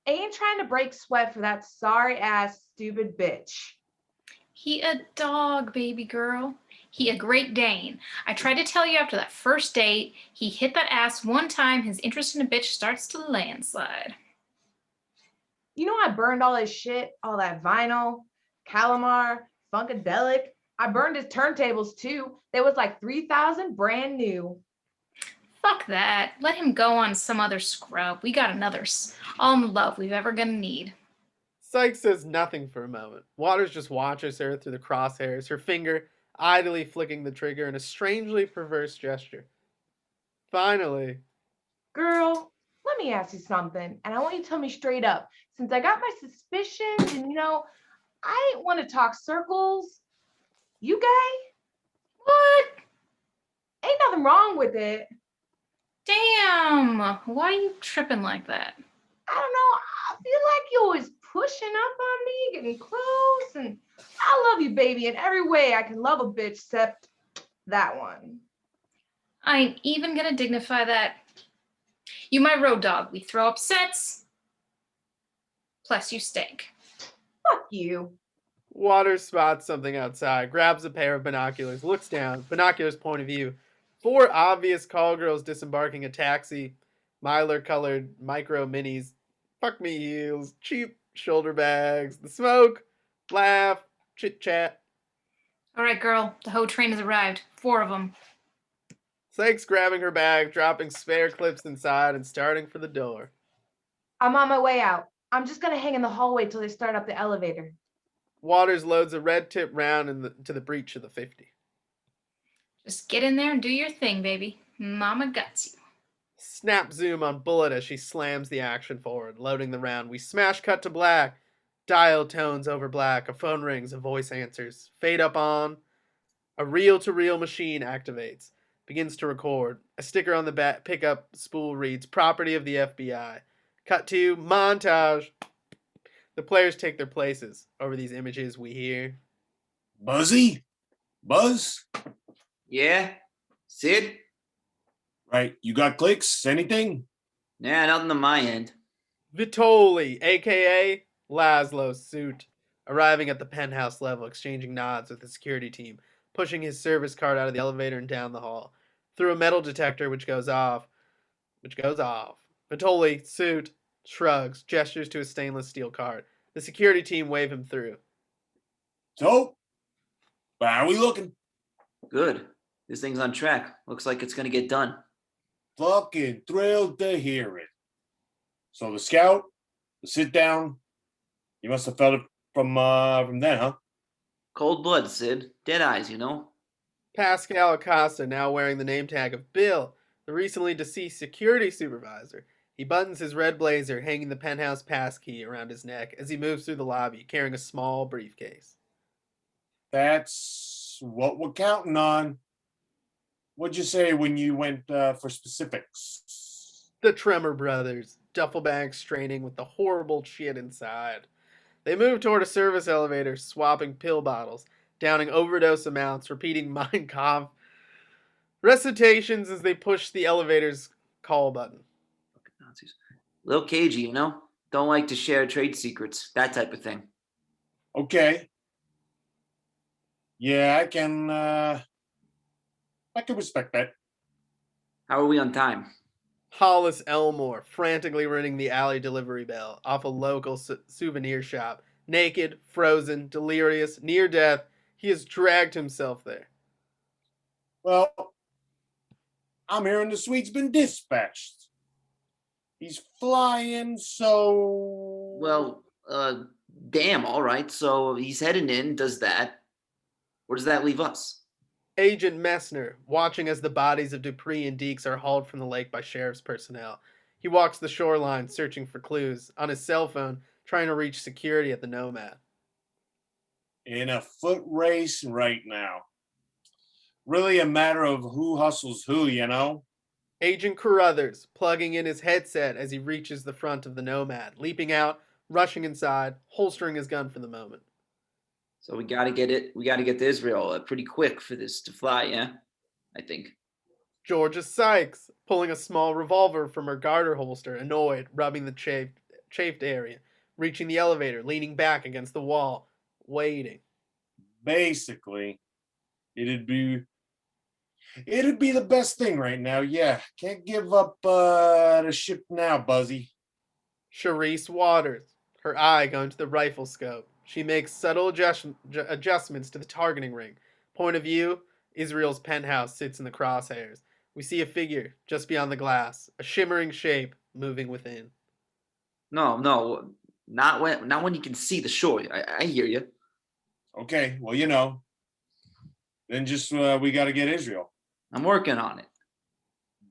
Ain't trying to break sweat for that sorry-ass stupid bitch. He a dog, baby girl. He a Great Dane. I tried to tell you after that first date, he hit that ass one time, his interest in a bitch starts to landslide. You know I burned all his shit, all that vinyl, Calamar, Funkadelic. I burned his turntables too. There was like 3,000 brand new. Fuck that. Let him go on some other scrub. We got another all the love we've ever gonna need. Sykes says nothing for a moment. Waters just watches her through the crosshairs, her finger idly flicking the trigger in a strangely perverse gesture. Finally. Girl, let me ask you something, and I want you to tell me straight up. Since I got my suspicions, and I ain't want to talk circles. You gay? What? Ain't nothing wrong with it. Damn. Why are you tripping like that? I don't know. I feel like you're always pushing up on me, getting close, and I love you, baby, in every way I can love a bitch except that one. I ain't even gonna dignify that. You my road dog. We throw up sets. Plus you stink. Fuck you. Waters spots something outside, grabs a pair of binoculars, looks down, binoculars point of view. 4 obvious call girls disembarking a taxi, Mylar-colored micro minis. Fuck me heels, cheap shoulder bags, the smoke, laugh, chit-chat. All right, girl. The hoe train has arrived. 4 of them. Sykes grabbing her bag, dropping spare clips inside, and starting for the door. I'm on my way out. I'm just gonna hang in the hallway till they start up the elevator. Waters loads a red tip round into the breech of the 50. Just get in there and do your thing, baby. Mama got you. Snap zoom on Bullet as she slams the action forward, loading the round. We smash cut to black. Dial tones over black. A phone rings. A voice answers. Fade up on. A reel-to-reel machine activates. Begins to record. A sticker on the pickup spool reads, "Property of the FBI." Cut to montage. The players take their places. Over these images, we hear... Buzzy? Buzz? Yeah? Sid? Right. You got clicks? Anything? Nah, nothing on my end. Vitoli, a.k.a. Lazlo Soot, arriving at the penthouse level, exchanging nods with the security team, pushing his service card out of the elevator and down the hall, through a metal detector which goes off. Vitoli, Soot, shrugs, gestures to a stainless steel card. The security team wave him through. So, how are we looking? Good. This thing's on track. Looks like it's gonna get done. Fucking thrilled to hear it. So the scout, the sit down, you must have felt it from then, huh? Cold blood, Sid. Dead eyes, you know. Pascal Acosta, now wearing the name tag of Bill, the recently deceased security supervisor. He buttons his red blazer, hanging the penthouse passkey around his neck as he moves through the lobby, carrying a small briefcase. That's what we're counting on. What'd you say when you went for specifics? The Tremor brothers, duffel bags straining with the horrible shit inside. They move toward a service elevator, swapping pill bottles, downing overdose amounts, repeating Mein Kampf recitations as they push the elevator's call button. Nazis. Little cagey, you know? Don't like to share trade secrets, that type of thing. Okay. Yeah, I can respect that. How are we on time? Hollis Elmore, frantically ringing the alley delivery bell off a local souvenir shop. Naked, frozen, delirious, near death, he has dragged himself there. Well, I'm hearing the suite's been dispatched. He's flying, so... Well, damn, all right. So he's heading in, does that. Where does that leave us? Agent Messner, watching as the bodies of Dupree and Deeks are hauled from the lake by sheriff's personnel. He walks the shoreline, searching for clues, on his cell phone, trying to reach security at the Nomad. In a foot race right now. Really a matter of who hustles who, you know? Agent Carruthers, plugging in his headset as he reaches the front of the Nomad, leaping out, rushing inside, holstering his gun for the moment. So we gotta get to Isreal pretty quick for this to fly, yeah? I think. Georgia Sykes, pulling a small revolver from her garter holster, annoyed, rubbing the chafed area, reaching the elevator, leaning back against the wall, waiting. Basically, it'd be the best thing right now, yeah. Can't give up the ship now, Buzzy. Charisse Waters, her eye going to the rifle scope. She makes subtle adjustments to the targeting ring. Point of view, Israel's penthouse sits in the crosshairs. We see a figure just beyond the glass, a shimmering shape moving within. No, not when you can see the shore. I hear you. Okay, well, you know. Then just we got to get Isreal. I'm working on it.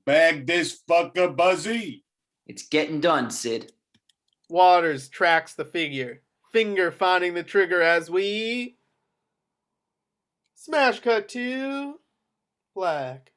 Bag this fucker, Buzzy. It's getting done, Sid. Waters tracks the figure, finger finding the trigger as we... Smash cut to... black.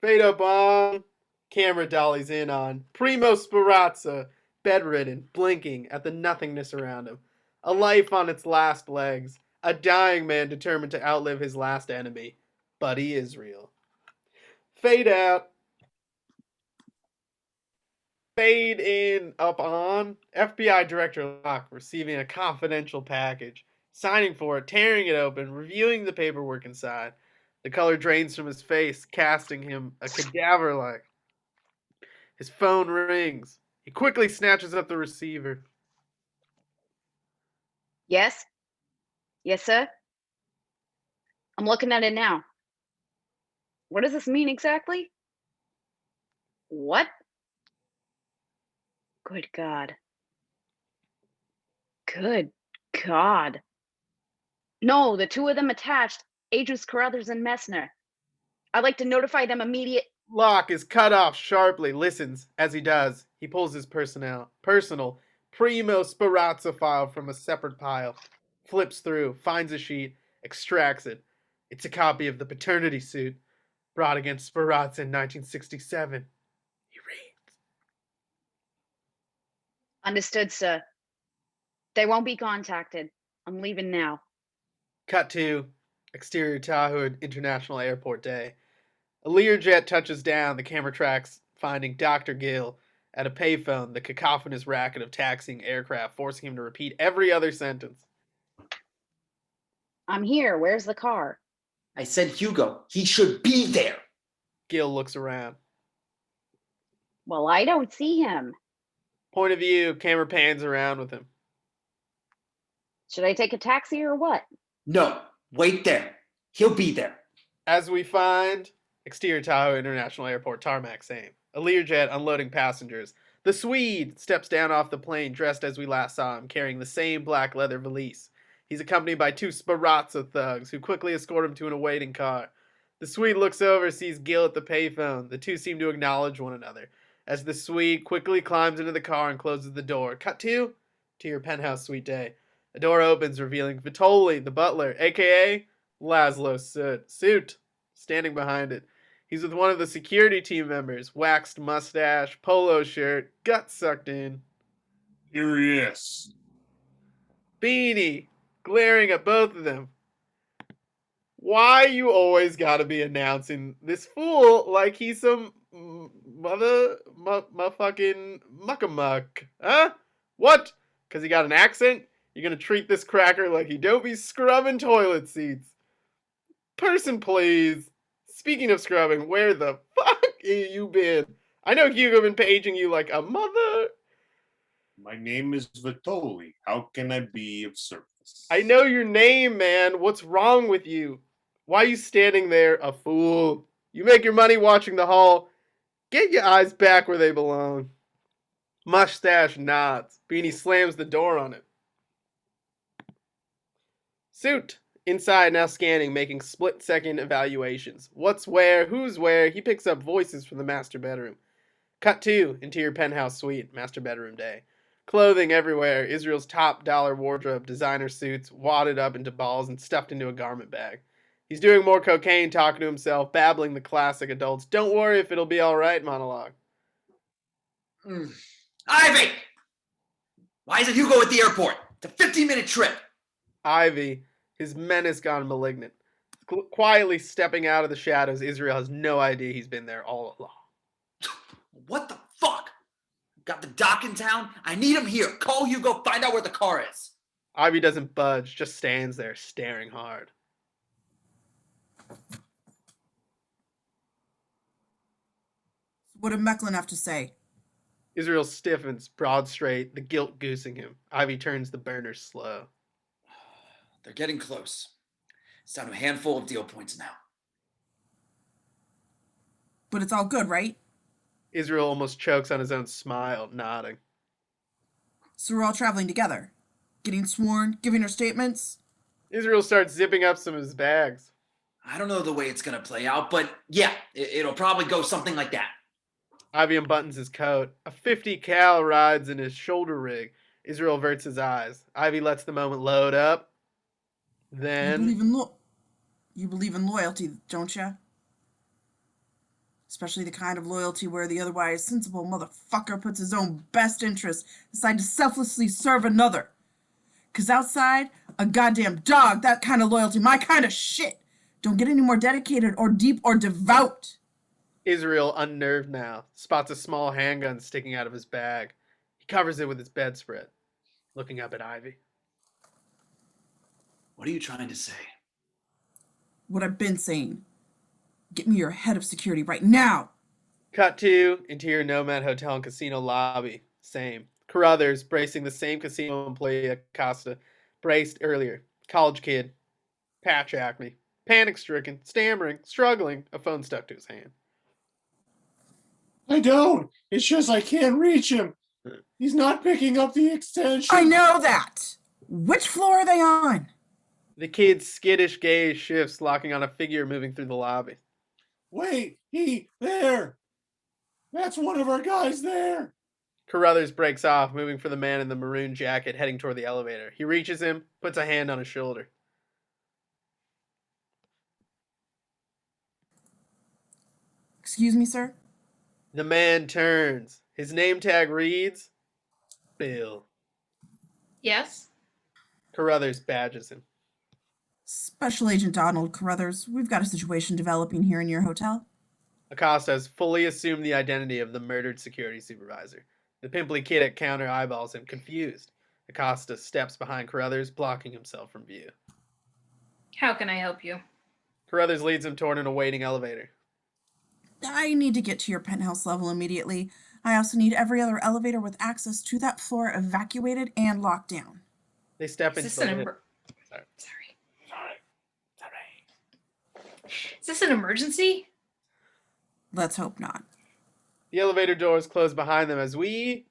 Fade up on... Camera dollies in on Primo Sparazza, bedridden, blinking at the nothingness around him. A life on its last legs. A dying man determined to outlive his last enemy, Buddy Isreal. Fade out. Fade in up on FBI Director Locke receiving a confidential package, signing for it, tearing it open, reviewing the paperwork inside. The color drains from his face, casting him a cadaver-like. His phone rings. He quickly snatches up the receiver. Yes? Yes, sir? I'm looking at it now. What does this mean exactly? What? Good God. Good God. No, the two of them attached, Agents Carruthers and Messner. I'd like to notify them immediate. Locke is cut off sharply, listens. As he does, he pulls his personal Primo Sparazza file from a separate pile, flips through, finds a sheet, extracts it. It's a copy of the paternity suit brought against Sparazza in 1967. He reads. Understood, sir. They won't be contacted. I'm leaving now. Cut to exterior Tahoe International Airport day. A Learjet touches down, the camera tracks, finding Dr. Gill at a payphone, the cacophonous racket of taxiing aircraft, forcing him to repeat every other sentence. I'm here. Where's the car? I said Hugo. He should be there. Gill looks around. Well, I don't see him. Point of view, camera pans around with him. Should I take a taxi or what? No, wait there. He'll be there. As we find... Exterior Tahoe International Airport tarmac, same. A Learjet unloading passengers. The Swede steps down off the plane dressed as we last saw him, carrying the same black leather valise. He's accompanied by 2 Sparazzo thugs, who quickly escort him to an awaiting car. The Swede looks over, sees Gil at the payphone. The two seem to acknowledge one another, as the Swede quickly climbs into the car and closes the door. Cut to your penthouse suite day. A door opens, revealing Vitoli, the butler, a.k.a. Lazlo Soot, standing behind it. He's with one of the security team members, waxed mustache, polo shirt, gut sucked in. Curious. Beanie, glaring at both of them. Why you always gotta be announcing this fool like he's some motherfucking muckamuck? Huh? What? Because he got an accent? You're gonna treat this cracker like he don't be scrubbing toilet seats. Person, please. Speaking of scrubbing, where the fuck you been? I know Hugo been paging you like a mother. My name is Vitoli. How can I be of service? I know your name, man. What's wrong with you? Why are you standing there, a fool? You make your money watching the hall. Get your eyes back where they belong. Mustache nods. Beanie slams the door on it. Soot, inside now scanning, making split-second evaluations. What's where, who's where. He picks up voices from the master bedroom. Cut to interior penthouse suite, master bedroom day. Clothing everywhere. Israel's top dollar wardrobe, designer suits, wadded up into balls and stuffed into a garment bag. He's doing more cocaine, talking to himself, babbling the classic adults. Don't worry if it'll be all right monologue. Ivy! Why isn't Hugo at the airport? It's a 15-minute trip. Ivy, his menace gone malignant. Quietly stepping out of the shadows, Isreal has no idea he's been there all along. What the fuck? Got the doc in town? I need him here. Call Hugo, find out where the car is. Ivy doesn't budge, just stands there staring hard. What did Mecklen have to say? Isreal stiffens, broad straight, the guilt goosing him. Ivy turns the burner slow. They're getting close. It's down to a handful of deal points now. But it's all good, right? Isreal almost chokes on his own smile, nodding. So we're all traveling together. Getting sworn, giving our statements. Isreal starts zipping up some of his bags. I don't know the way it's going to play out, but yeah, it'll probably go something like that. Ivy unbuttons his coat. A 50 cal rides in his shoulder rig. Isreal averts his eyes. Ivy lets the moment load up. Then... You believe in loyalty, don't you? Especially the kind of loyalty where the otherwise sensible motherfucker puts his own best interest aside to selflessly serve another. 'Cause outside, a goddamn dog, that kind of loyalty, my kind of shit, don't get any more dedicated or deep or devout. Isreal, unnerved now, spots a small handgun sticking out of his bag. He covers it with his bedspread, looking up at Ivy. What are you trying to say? What I've been saying. Get me your head of security right now. Cut to interior Nomad Hotel and Casino lobby. Same. Carruthers, bracing the same casino employee Acosta, braced earlier. College kid. Patch acne. Panic-stricken, stammering, struggling, a phone stuck to his hand. I don't. It's just I can't reach him. He's not picking up the extension. I know that. Which floor are they on? The kid's skittish gaze shifts, locking on a figure moving through the lobby. Wait, there. That's one of our guys there. Carruthers breaks off, moving for the man in the maroon jacket, heading toward the elevator. He reaches him, puts a hand on his shoulder. Excuse me, sir? The man turns. His name tag reads, Bill. Yes? Carruthers badges him. Special Agent Donald Carruthers, we've got a situation developing here in your hotel. Acosta has fully assumed the identity of the murdered security supervisor. The pimply kid at counter eyeballs him, confused. Acosta steps behind Carruthers, blocking himself from view. How can I help you? Carruthers leads him toward an awaiting elevator. I need to get to your penthouse level immediately. I also need every other elevator with access to that floor evacuated and locked down. They step Is into this an the Sorry. Is this an emergency? Let's hope not. The elevator doors close behind them as we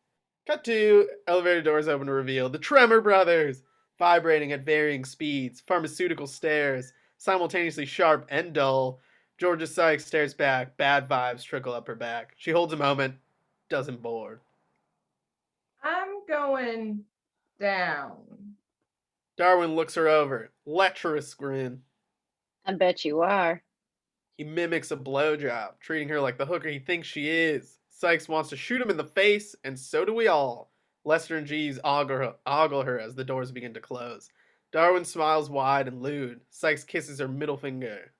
cut to elevator doors open to reveal the Tremor brothers, vibrating at varying speeds, pharmaceutical stares, simultaneously sharp and dull. Georgia Sykes stares back, bad vibes trickle up her back. She holds a moment, doesn't board. I'm going down. Darwin looks her over, lecherous grin. I bet you are. He mimics a blowjob, treating her like the hooker he thinks she is. Sykes wants to shoot him in the face, and so do we all. Lester and Jeeves ogle her as the doors begin to close. Darwin smiles wide and lewd. Sykes kisses her middle finger.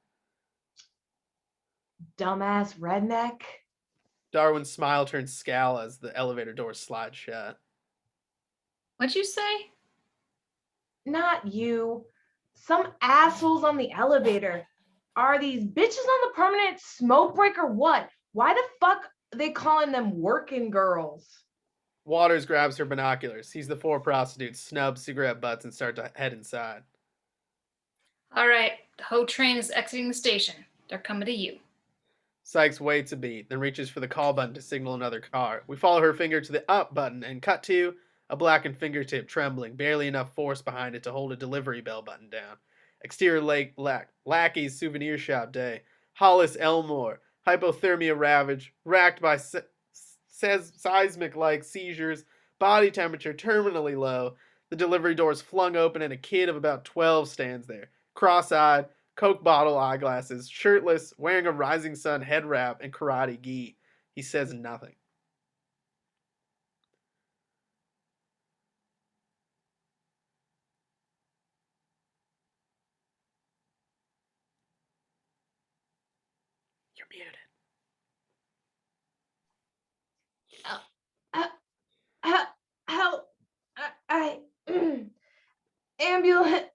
Dumbass redneck. Darwin's smile turns scowl as the elevator doors slide shut. What'd you say? Not you. Some assholes on the elevator. Are these bitches on the permanent smoke break or what? Why the fuck are they calling them working girls? Waters grabs her binoculars, sees the 4 prostitutes snub cigarette butts, and start to head inside. All right, the whole train is exiting the station. They're coming to you. Sykes waits a beat, then reaches for the call button to signal another car. We follow her finger to the up button and cut to a blackened fingertip trembling, barely enough force behind it to hold a delivery bell button down. Exterior Lackey's souvenir shop day. Hollis Elmore. Hypothermia ravaged. Racked by seismic-like seizures. Body temperature terminally low. The delivery doors flung open and a kid of about 12 stands there. Cross-eyed. Coke bottle eyeglasses. Shirtless. Wearing a Rising Sun head wrap and karate gi. He says nothing. You're muted. Help! Ambulance,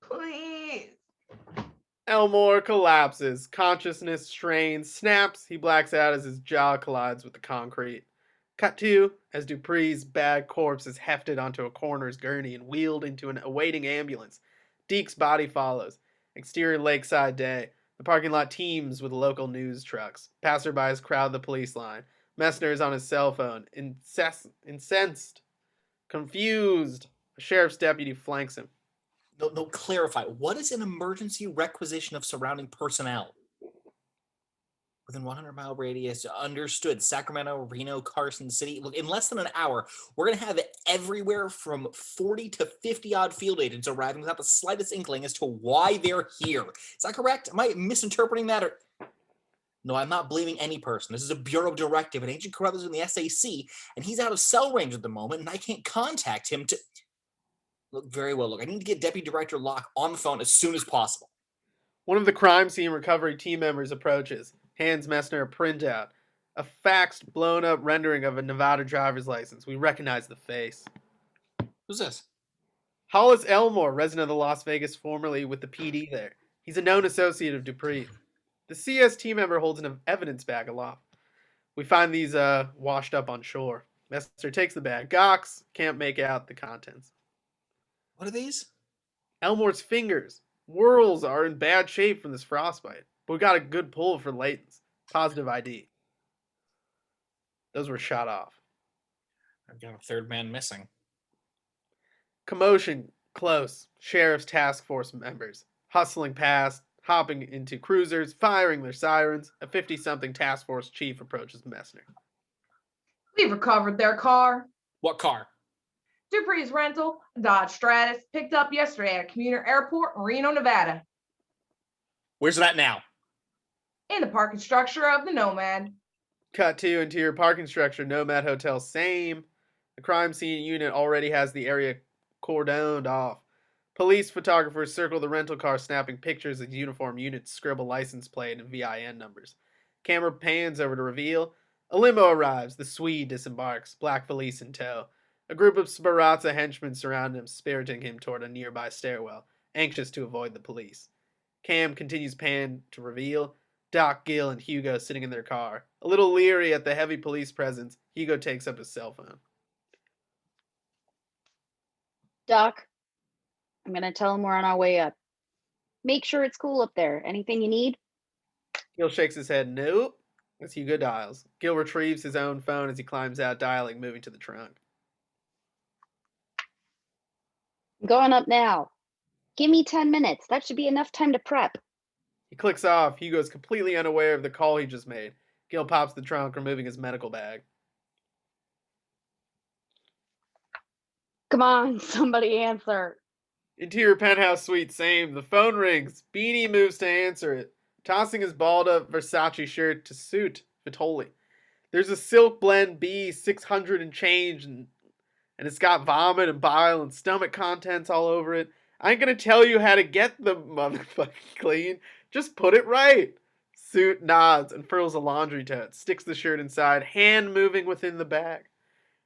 please. Elmore collapses. Consciousness strains. Snaps. He blacks out as his jaw collides with the concrete. Cut to as Dupree's bag corpse is hefted onto a coroner's gurney and wheeled into an awaiting ambulance. Deeks' body follows. Exterior lakeside day. The parking lot teems with local news trucks. Passerbys crowd the police line. Messner is on his cell phone, incensed, confused. A sheriff's deputy flanks him. No, clarify. What is an emergency requisition of surrounding personnel? Within 100-mile radius, understood. Sacramento, Reno, Carson City. Look, in less than an hour, we're going to have everywhere from 40 to 50-odd field agents arriving without the slightest inkling as to why they're here. Is that correct? Am I misinterpreting that? No, I'm not blaming any person. This is a bureau directive, and Agent Carruthers in the SAC, and he's out of cell range at the moment, and I can't contact him to... Look, very well. Look, I need to get Deputy Director Locke on the phone as soon as possible. One of the crime scene recovery team members approaches, hands Messner a printout, a faxed, blown-up rendering of a Nevada driver's license. We recognize the face. Who's this? Hollis Elmore, resident of the Las Vegas, formerly with the PD there. He's a known associate of Dupree. The CS team member holds an evidence bag aloft. We find these washed up on shore. Messner takes the bag, gawks, can't make out the contents. What are these? Elmore's fingers. Whirls are in bad shape from this frostbite, but we got a good pull for Layton's. Positive ID. Those were shot off. I've got a third man missing. Commotion close. Sheriff's task force members hustling past, hopping into cruisers, firing their sirens. A 50-something task force chief approaches Messner. We've recovered their car. What car? Dupree's rental, Dodge Stratus, picked up yesterday at a commuter airport in Reno, Nevada. Where's that now? In the parking structure of the Nomad. Cut to interior parking structure, Nomad Hotel, same. The crime scene unit already has the area cordoned off. Police photographers circle the rental car, snapping pictures as uniform units scribble license plate and VIN numbers. Camera pans over to reveal. A limo arrives. The Swede disembarks, Black Valise in tow. A group of Sparazza henchmen surround him, spiriting him toward a nearby stairwell, anxious to avoid the police. Cam continues pan to reveal. Doc, Gill, and Hugo sitting in their car. A little leery at the heavy police presence, Hugo takes up his cell phone. Doc, I'm going to tell him we're on our way up. Make sure it's cool up there. Anything you need? Gill shakes his head. Nope. As Hugo dials, Gil retrieves his own phone as he climbs out, dialing, moving to the trunk. Going up now. Give me 10 minutes. That should be enough time to prep. He clicks off. Hugo's completely unaware of the call he just made. Gil pops the trunk, removing his medical bag. Come on, somebody answer. Interior penthouse suite, same. The phone rings. Beanie moves to answer it, tossing his balled up Versace shirt to Soot, Vitoli. There's a silk blend B, 600 and change, and it's got vomit and bile and stomach contents all over it. I ain't gonna tell you how to get the motherfucking clean. Just put it right. Soot nods and furls a laundry tote, sticks the shirt inside, hand moving within the bag.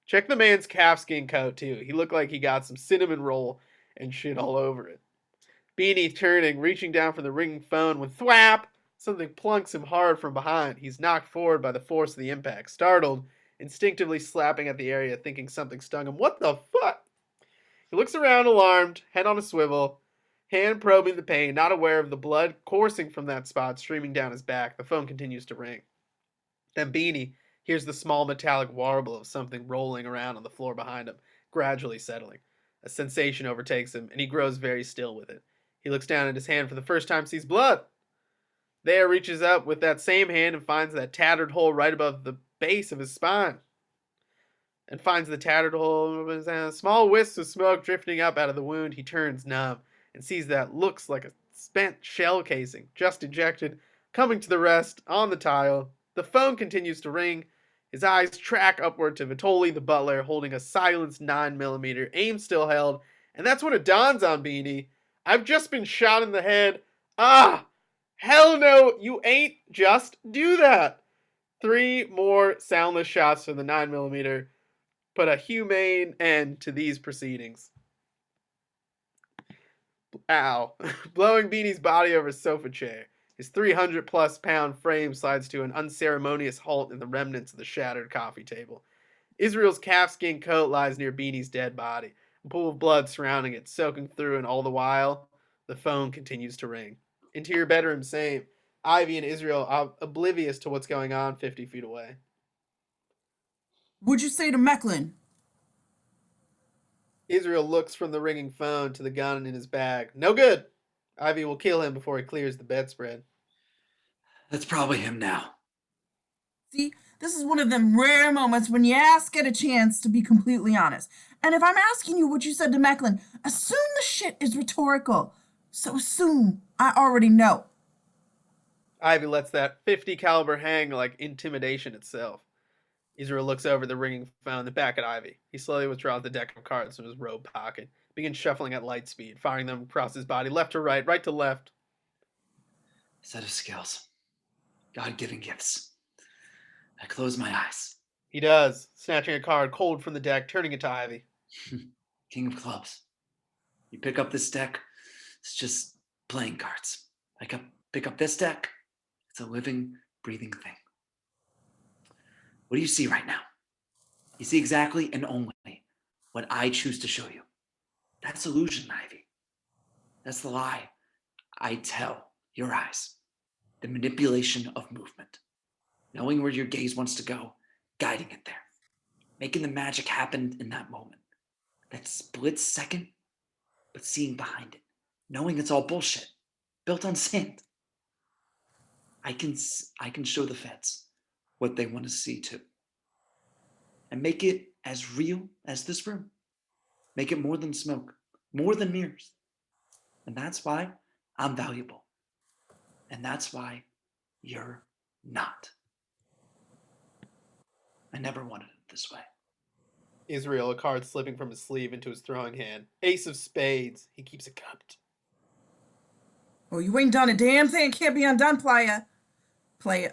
Check the man's calfskin coat, too. He looked like he got some cinnamon roll and shit all over it. Beanie turning, reaching down for the ringing phone when thwap! Something plunks him hard from behind. He's knocked forward by the force of the impact. Startled, instinctively slapping at the area, thinking something stung him. What the fuck? He looks around alarmed, head on a swivel, hand probing the pain, not aware of the blood coursing from that spot, streaming down his back. The phone continues to ring. Then Beanie hears the small metallic warble of something rolling around on the floor behind him, gradually settling. A sensation overtakes him, and he grows very still with it. He looks down at his hand for the first time, sees blood. There reaches up with that same hand and finds that tattered hole right above the base of his spine. And finds the tattered hole of his hand. Small wisps of smoke drifting up out of the wound. He turns numb and sees that looks like a spent shell casing, just ejected, coming to the rest on the tile. The phone continues to ring. His eyes track upward to Vitoli, the butler, holding a silenced 9mm, aim still held. And that's when it dawns on Beanie. I've just been shot in the head. Ah! Hell no, you ain't just do that. 3 more soundless shots from the 9mm put a humane end to these proceedings. Ow. Blowing Beanie's body over a sofa chair. His 300-plus pound frame slides to an unceremonious halt in the remnants of the shattered coffee table. Israel's calfskin coat lies near Beanie's dead body, a pool of blood surrounding it, soaking through, and all the while, the phone continues to ring. Interior bedroom, same. Ivy and Israel are oblivious to what's going on 50 feet away. What'd you say to Mecklen? Israel looks from the ringing phone to the gun in his bag. No good. Ivy will kill him before he clears the bedspread. That's probably him now. See, this is one of them rare moments when you ask get a chance to be completely honest. And if I'm asking you what you said to Mecklen, assume the shit is rhetorical. So assume I already know. Ivy lets that 50 caliber hang like intimidation itself. Israel looks over the ringing phone, then back at Ivy. He slowly withdraws the deck of cards from his robe pocket, begins shuffling at light speed, firing them across his body, left to right, right to left. Set of skills. God-given gifts. I close my eyes. He does, snatching a card cold from the deck, turning it to Ivy. King of clubs. You pick up this deck, it's just playing cards. Pick up this deck, it's a living, breathing thing. What do you see right now? You see exactly and only what I choose to show you. That's illusion, Ivy. That's the lie I tell your eyes. The manipulation of movement. Knowing where your gaze wants to go, guiding it there. Making the magic happen in that moment. That split second, but seeing behind it. Knowing it's all bullshit. Built on sand. I can show the feds what they want to see too. And make it as real as this room. Make it more than smoke, more than mirrors. And that's why I'm valuable. And that's why you're not. I never wanted it this way. Israel, a card slipping from his sleeve into his throwing hand. Ace of spades. He keeps it cupped. Oh, you ain't done a damn thing. Can't be undone, playa. Playa.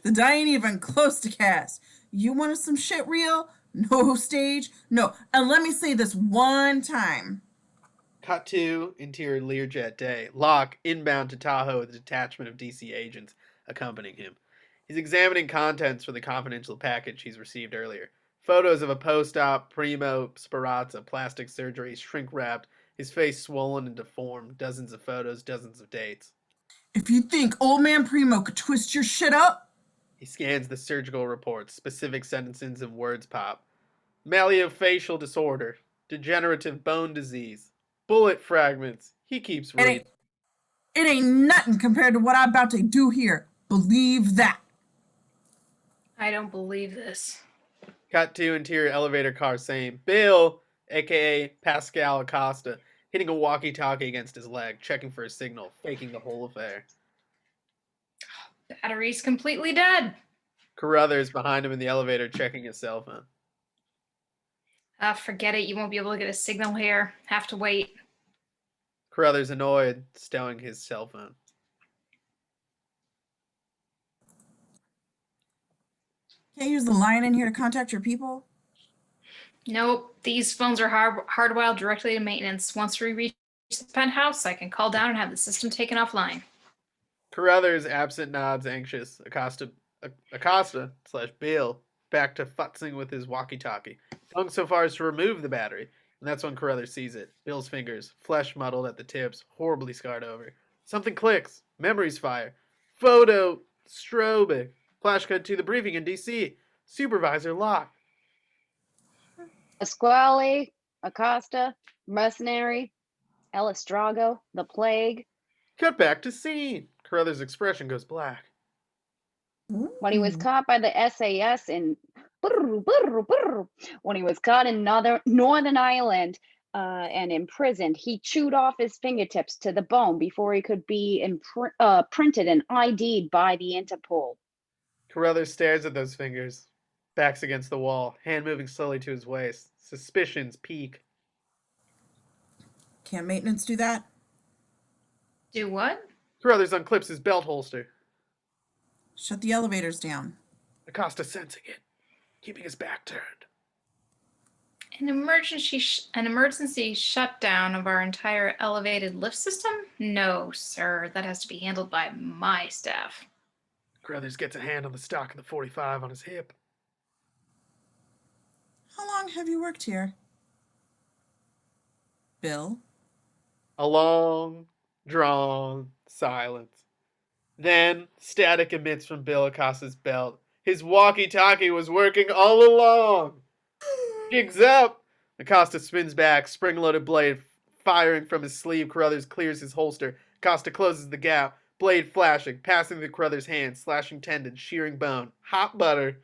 The die ain't even close to cast. You wanted some shit real? No stage? No. And let me say this one time. Cut to interior Learjet day. Locke inbound to Tahoe with a detachment of DC agents accompanying him. He's examining contents for the confidential package he's received earlier. Photos of a post-op Primo Speranza plastic surgery, shrink-wrapped, his face swollen and deformed, dozens of photos, dozens of dates. If you think old man Primo could twist your shit up. He scans the surgical reports. Specific sentences and words pop. Malleofacial disorder. Degenerative bone disease. Bullet fragments. He keeps reading. It ain't nothing compared to what I'm about to do here. Believe that. I don't believe this. Cut to interior elevator car saying, Bill, a.k.a. Pascal Acosta, hitting a walkie-talkie against his leg, checking for a signal, faking the whole affair. Battery's completely dead. Carruthers behind him in the elevator, checking his cell phone. Forget it. You won't be able to get a signal here. Have to wait. Carruthers annoyed, stowing his cell phone. Can't use the line in here to contact your people? Nope. These phones are hardwired directly to maintenance. Once we reach the penthouse, I can call down and have the system taken offline. Carruthers absent nods, anxious. Acosta/Bill back to futzing with his walkie-talkie, going so far as to remove the battery, and that's when Carruthers sees it. Bill's fingers, flesh muddled at the tips, horribly scarred over. Something clicks. Memories fire. Photo strobic. Flash cut to the briefing in D.C. Supervisor locked. Pasquale, Acosta, Mercenary, Elistrago, the Plague. Cut back to scene. Carruthers' expression goes black. When he was caught by the SAS in when he was caught in Northern Ireland and imprisoned, he chewed off his fingertips to the bone before he could be printed and ID'd by the Interpol. Carruthers stares at those fingers, backs against the wall, hand moving slowly to his waist. Suspicions peak. Can't maintenance do that? Do what? Carruthers unclips his belt holster. Shut the elevators down. Acosta sensing it, keeping his back turned. An emergency shutdown of our entire elevated lift system? No, sir. That has to be handled by my staff. Carruthers gets a hand on the stock of the 45 on his hip. How long have you worked here? Bill? A long, drawn silence. Then, static emits from Bill Acosta's belt. His walkie-talkie was working all along. Jigs up. Acosta spins back, spring-loaded blade firing from his sleeve. Carruthers clears his holster. Acosta closes the gap. Blade flashing, passing through Carruthers' hand, slashing tendon, shearing bone. Hot butter.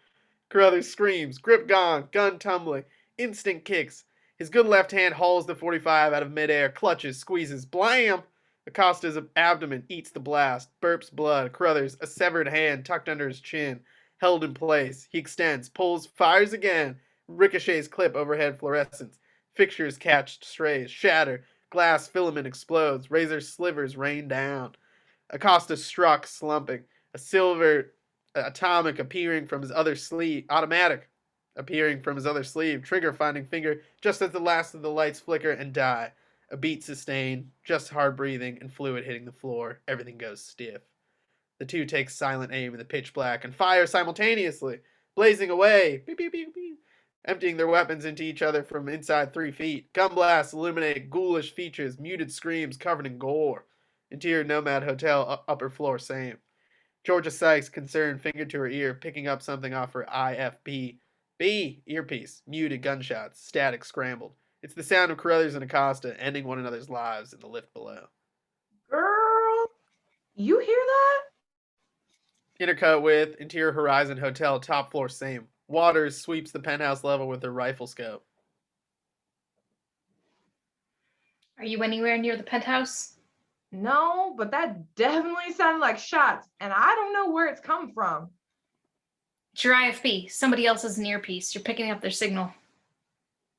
Carruthers screams, grip gone, gun tumbling, instinct kicks. His good left hand hauls the 45 out of midair, clutches, squeezes, blam! Acosta's abdomen eats the blast, burps blood. Carruthers, a severed hand tucked under his chin, held in place. He extends, pulls, fires again. Ricochets clip overhead fluorescence. Fixtures catch strays, shatter. Glass filament explodes. Razor slivers rain down. Acosta struck, slumping. A silver automatic appearing from his other sleeve. Trigger finding finger just as the last of the lights flicker and die. A beat sustained, just hard breathing and fluid hitting the floor. Everything goes stiff. The two take silent aim in the pitch black and fire simultaneously, blazing away. Beep, beep, beep, beep. Emptying their weapons into each other from inside 3 feet. Gun blasts illuminate ghoulish features, muted screams covered in gore. Interior Nomad Hotel, upper floor, same. Georgia Sykes, concerned, finger to her ear, picking up something off her IFB. B, earpiece, muted gunshots, static scrambled. It's the sound of Carruthers and Acosta ending one another's lives in the lift below. Girl, you hear that? Intercut with Interior Horizon Hotel, top floor, same. Waters sweeps the penthouse level with her rifle scope. Are you anywhere near the penthouse? No, but that definitely sounded like shots, and I don't know where it's come from. It's your IFB. Somebody else has an earpiece. You're picking up their signal.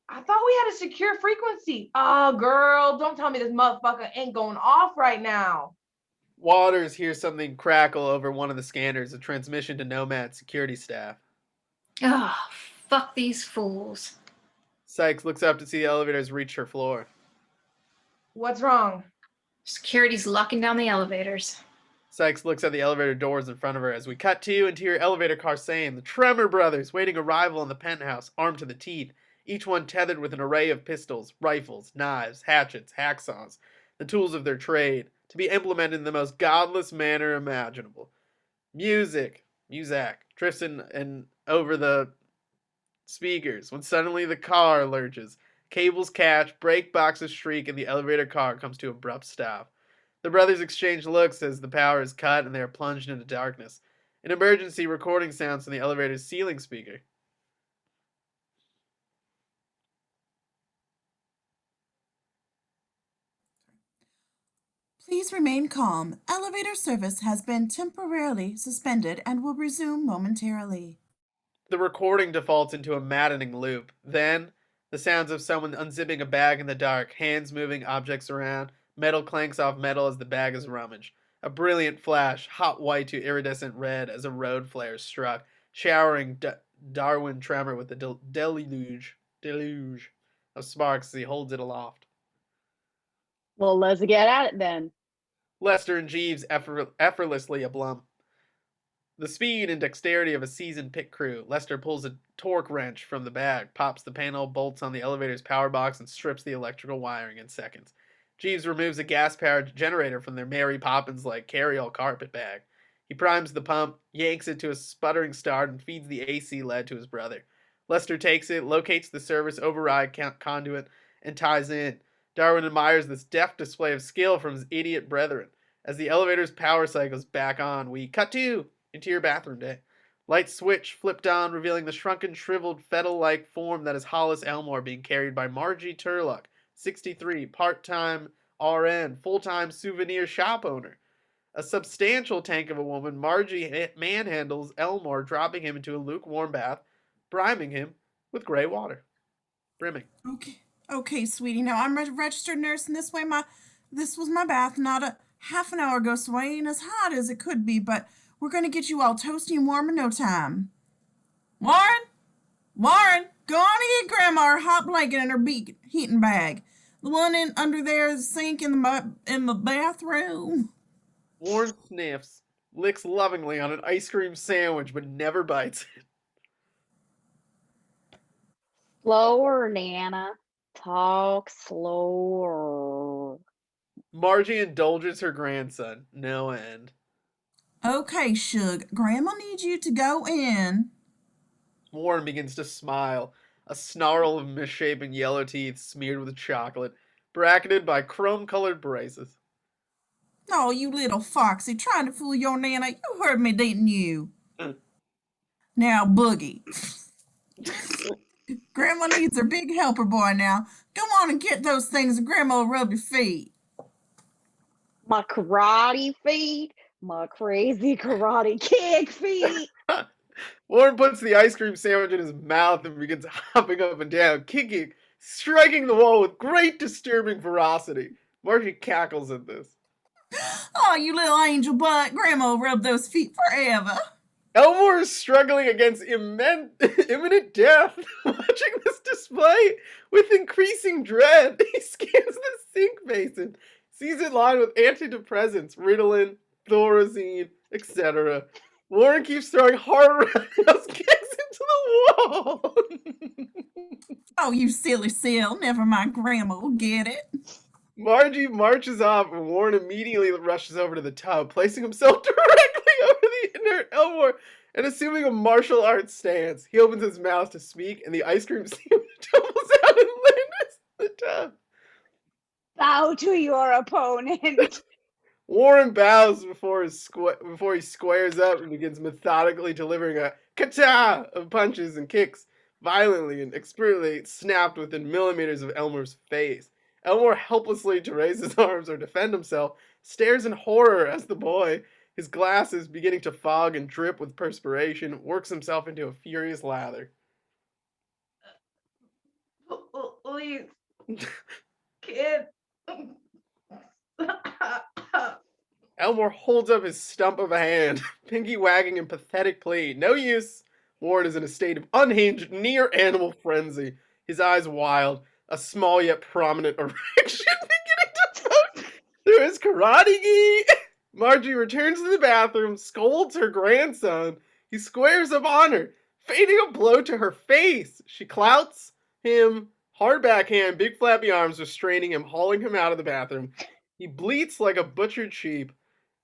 I thought we had a secure frequency. Oh, girl, don't tell me this motherfucker ain't going off right now. Waters hears something crackle over one of the scanners, a transmission to Nomad security staff. Oh, fuck these fools. Sykes looks up to see the elevators reach her floor. What's wrong? Security's locking down the elevators. Sykes looks at the elevator doors in front of her as we cut to interior elevator car saying the Tremor brothers waiting arrival in the penthouse, armed to the teeth, each one tethered with an array of pistols, rifles, knives, hatchets, hacksaws, the tools of their trade, to be implemented in the most godless manner imaginable. Music drifts in and over the speakers when suddenly the car lurches. Cables catch, brake boxes shriek, and the elevator car comes to abrupt stop. The brothers exchange looks as the power is cut and they are plunged into darkness. An emergency recording sounds from the elevator's ceiling speaker. Please remain calm. Elevator service has been temporarily suspended and will resume momentarily. The recording defaults into a maddening loop. Then, the sounds of someone unzipping a bag in the dark, hands moving objects around, metal clanks off metal as the bag is rummaged. A brilliant flash, hot white to iridescent red as a road flare struck, showering Darwin Tremor with a deluge of sparks as he holds it aloft. Well, let's get at it then. Lester and Jeeves effortlessly ablum. The speed and dexterity of a seasoned pit crew, Lester pulls a torque wrench from the bag, pops the panel bolts on the elevator's power box, and strips the electrical wiring in seconds. Jeeves removes a gas-powered generator from their Mary Poppins-like carry-all carpet bag. He primes the pump, yanks it to a sputtering start, and feeds the AC lead to his brother. Lester takes it, locates the service override conduit, and ties in. Darwin admires this deft display of skill from his idiot brethren. As the elevator's power cycles back on, we cut to interior bathroom day. Light switch flipped on, revealing the shrunken, shriveled, fetal-like form that is Hollis Elmore being carried by Margie Turlock, 63, part-time RN, full-time souvenir shop owner. A substantial tank of a woman, Margie manhandles Elmore, dropping him into a lukewarm bath, priming him with gray water. Brimming. Okay, sweetie. Now I'm a registered nurse, and this was my bath not a half an hour ago, so I ain't as hot as it could be, but we're gonna get you all toasty and warm in no time. Warren, go on and get Grandma her hot blanket and her heating bag. The one in under there, the sink in the bathroom. Warren sniffs, licks lovingly on an ice cream sandwich, but never bites it. Slower, Nana. Talk slower. Margie indulges her grandson, no end. Okay, Shug, Grandma needs you to go in. Warren begins to smile, a snarl of misshapen yellow teeth smeared with chocolate, bracketed by chrome-colored braces. Oh, you little foxy, trying to fool your Nana. You heard me, didn't you? Now, Boogie. Grandma needs her big helper boy now. Go on and get those things and Grandma will rub your feet. My karate feet. My crazy karate kick feet. Warren puts the ice cream sandwich in his mouth and begins hopping up and down, kicking, striking the wall with great disturbing ferocity. Margie cackles at this. Oh, you little angel butt. Grandma will rub those feet forever. Elmore is struggling against imminent death, watching this display with increasing dread. He scans the sink basin, sees it lined with antidepressants, Ritalin, Thorazine, etc. Warren keeps throwing hard roundhouse kicks into the wall. Oh, you silly seal. Never mind, Grandma will get it. Margie marches off and Warren immediately rushes over to the tub, placing himself directly over the inert Elmore and assuming a martial arts stance. He opens his mouth to speak and the ice cream tumbles out and lands in the tub. Bow to your opponent. Warren bows before he squares up and begins methodically delivering a kata of punches and kicks, violently and expertly snapped within millimeters of Elmore's face. Elmore, helplessly to raise his arms or defend himself, stares in horror as the boy, his glasses beginning to fog and drip with perspiration, works himself into a furious lather. Please, kid. Elmore holds up his stump of a hand, pinky wagging in pathetic plea. No use. Warren is in a state of unhinged, near-animal frenzy, his eyes wild, a small yet prominent erection beginning to poke through his karate gi. Margie returns to the bathroom, scolds her grandson. He squares up on her, feinting a blow to her face. She clouts him, hard backhand, big flappy arms restraining him, hauling him out of the bathroom. He bleats like a butchered sheep.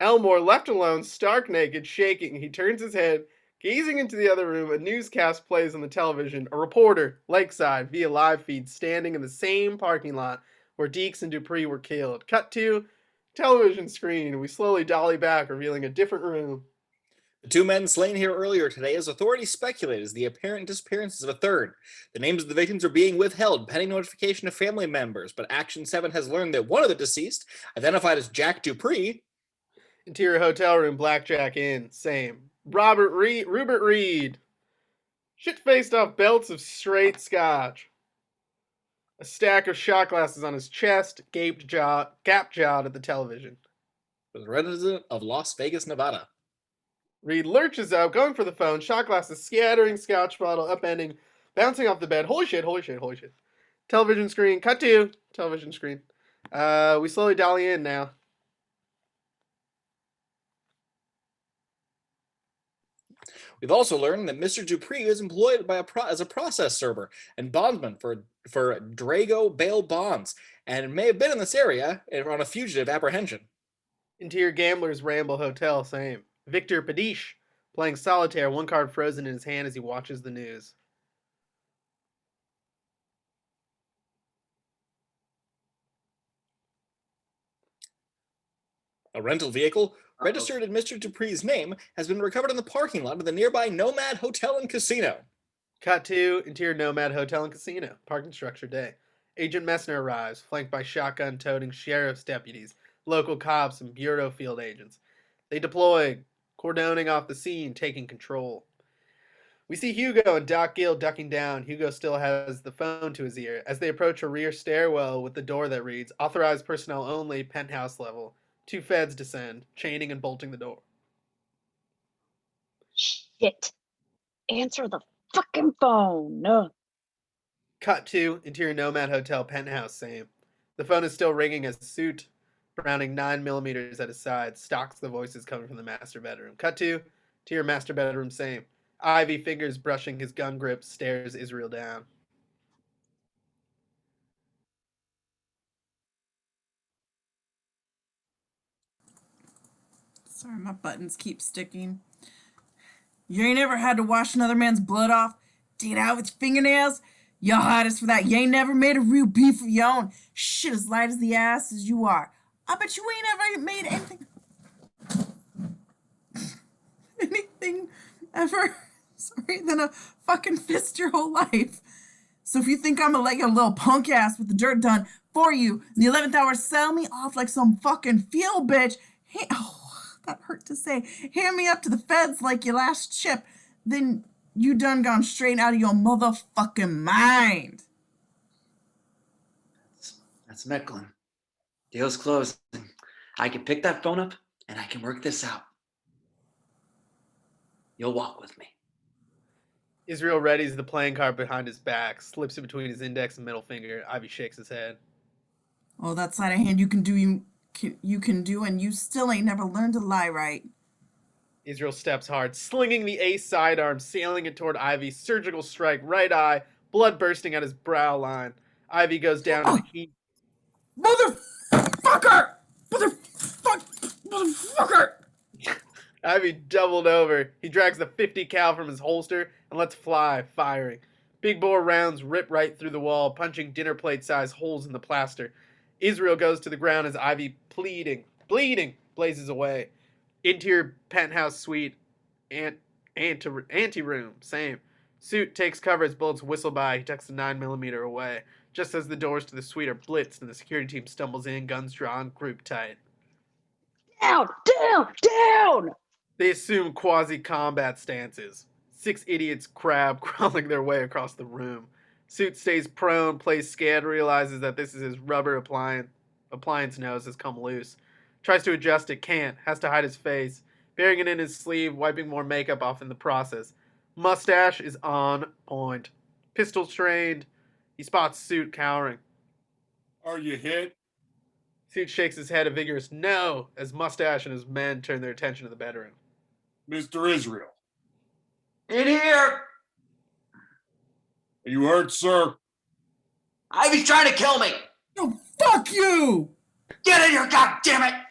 Elmore, left alone, stark naked, shaking, he turns his head, gazing into the other room. A newscast plays on the television. A reporter, lakeside, via live feed, standing in the same parking lot where Deeks and Dupree were killed. Cut to television screen. We slowly dolly back, revealing a different room. The two men slain here earlier today, as authorities speculate, is the apparent disappearances of a third. The names of the victims are being withheld, pending notification of family members, but Action 7 has learned that one of the deceased, identified as Jack Dupree, Interior hotel room, Blackjack Inn, same. Rupert Reed. Shit-faced off belts of straight scotch. A stack of shot glasses on his chest, gap-jawed at the television. was a resident of Las Vegas, Nevada. Reed lurches out, going for the phone, shot glasses scattering, scotch bottle, upending, bouncing off the bed. Holy shit. Television screen, cut to television screen. We slowly dolly in now. We've also learned that Mr. Dupree is employed by as a process server and bondsman for Drago bail bonds, and may have been in this area on a fugitive apprehension. Interior Gambler's Ramble Hotel, same. Victor Padiche, playing solitaire, one card frozen in his hand as he watches the news. A rental vehicle registered in Mr. Dupree's name has been recovered in the parking lot of the nearby Nomad Hotel and Casino. Cut to Interior Nomad Hotel and Casino. Parking structure day. Agent Messner arrives, flanked by shotgun-toting sheriff's deputies, local cops, and bureau field agents. They deploy, cordoning off the scene, taking control. We see Hugo and Doc Gill ducking down. Hugo still has the phone to his ear as they approach a rear stairwell with the door that reads, "Authorized personnel only, penthouse level." Two feds descend, chaining and bolting the door. Shit. Answer the fucking phone. Cut to Interior Nomad Hotel, penthouse, same. The phone is still ringing as Soot, Browning 9mm at his side, stalks the voices coming from the master bedroom. Cut to your master bedroom, same. Ivy, fingers brushing his gun grip, stares Isreal down. Sorry, my buttons keep sticking. You ain't ever had to wash another man's blood off? Dig it out with your fingernails? You're hottest for that. You ain't never made a real beef of your own. Shit as light as the ass as you are. I bet you ain't ever made anything ever, than a fucking fist your whole life. So if you think I'm gonna let your little punk ass with the dirt done for you in the 11th hour sell me off like some fucking field bitch, that hurt to say, hand me up to the feds like your last chip, then you done gone straight out of your motherfucking mind. That's Mecklen. Deal's closed. I can pick that phone up and I can work this out. You'll walk with me. Isreal readies the playing card behind his back, slips it between his index and middle finger. Ivy shakes his head. Oh, that sleight of hand you can do, and you still ain't never learned to lie right. Isreal steps hard, slinging the ace sidearm, sailing it toward Ivy. Surgical strike, right eye, blood bursting at his brow line. Ivy goes down in a heap. Motherfucker! Motherfucker! Ivy doubled over. He drags the 50 cal from his holster and lets fly, firing. Big bore rounds rip right through the wall, punching dinner plate size holes in the plaster. Isreal goes to the ground as Ivy, bleeding, blazes away. Interior penthouse suite, anteroom, same. Soot takes cover as bullets whistle by. He tucks the 9mm away. Just as the doors to the suite are blitzed and the security team stumbles in, guns drawn, group tight. Down! They assume quasi-combat stances. 6 idiots crab crawling their way across the room. Soot stays prone, plays scared, realizes that this is his rubber appliance nose has come loose. Tries to adjust it, can't, has to hide his face, burying it in his sleeve, wiping more makeup off in the process. Mustache is on point. Pistol trained. He spots Soot cowering. Are you hit? Soot shakes his head a vigorous no as Mustache and his men turn their attention to the bedroom. Mr. Isreal. In here! Are you hurt, sir? Ivy's trying to kill me! No, fuck you! Get in here, goddammit!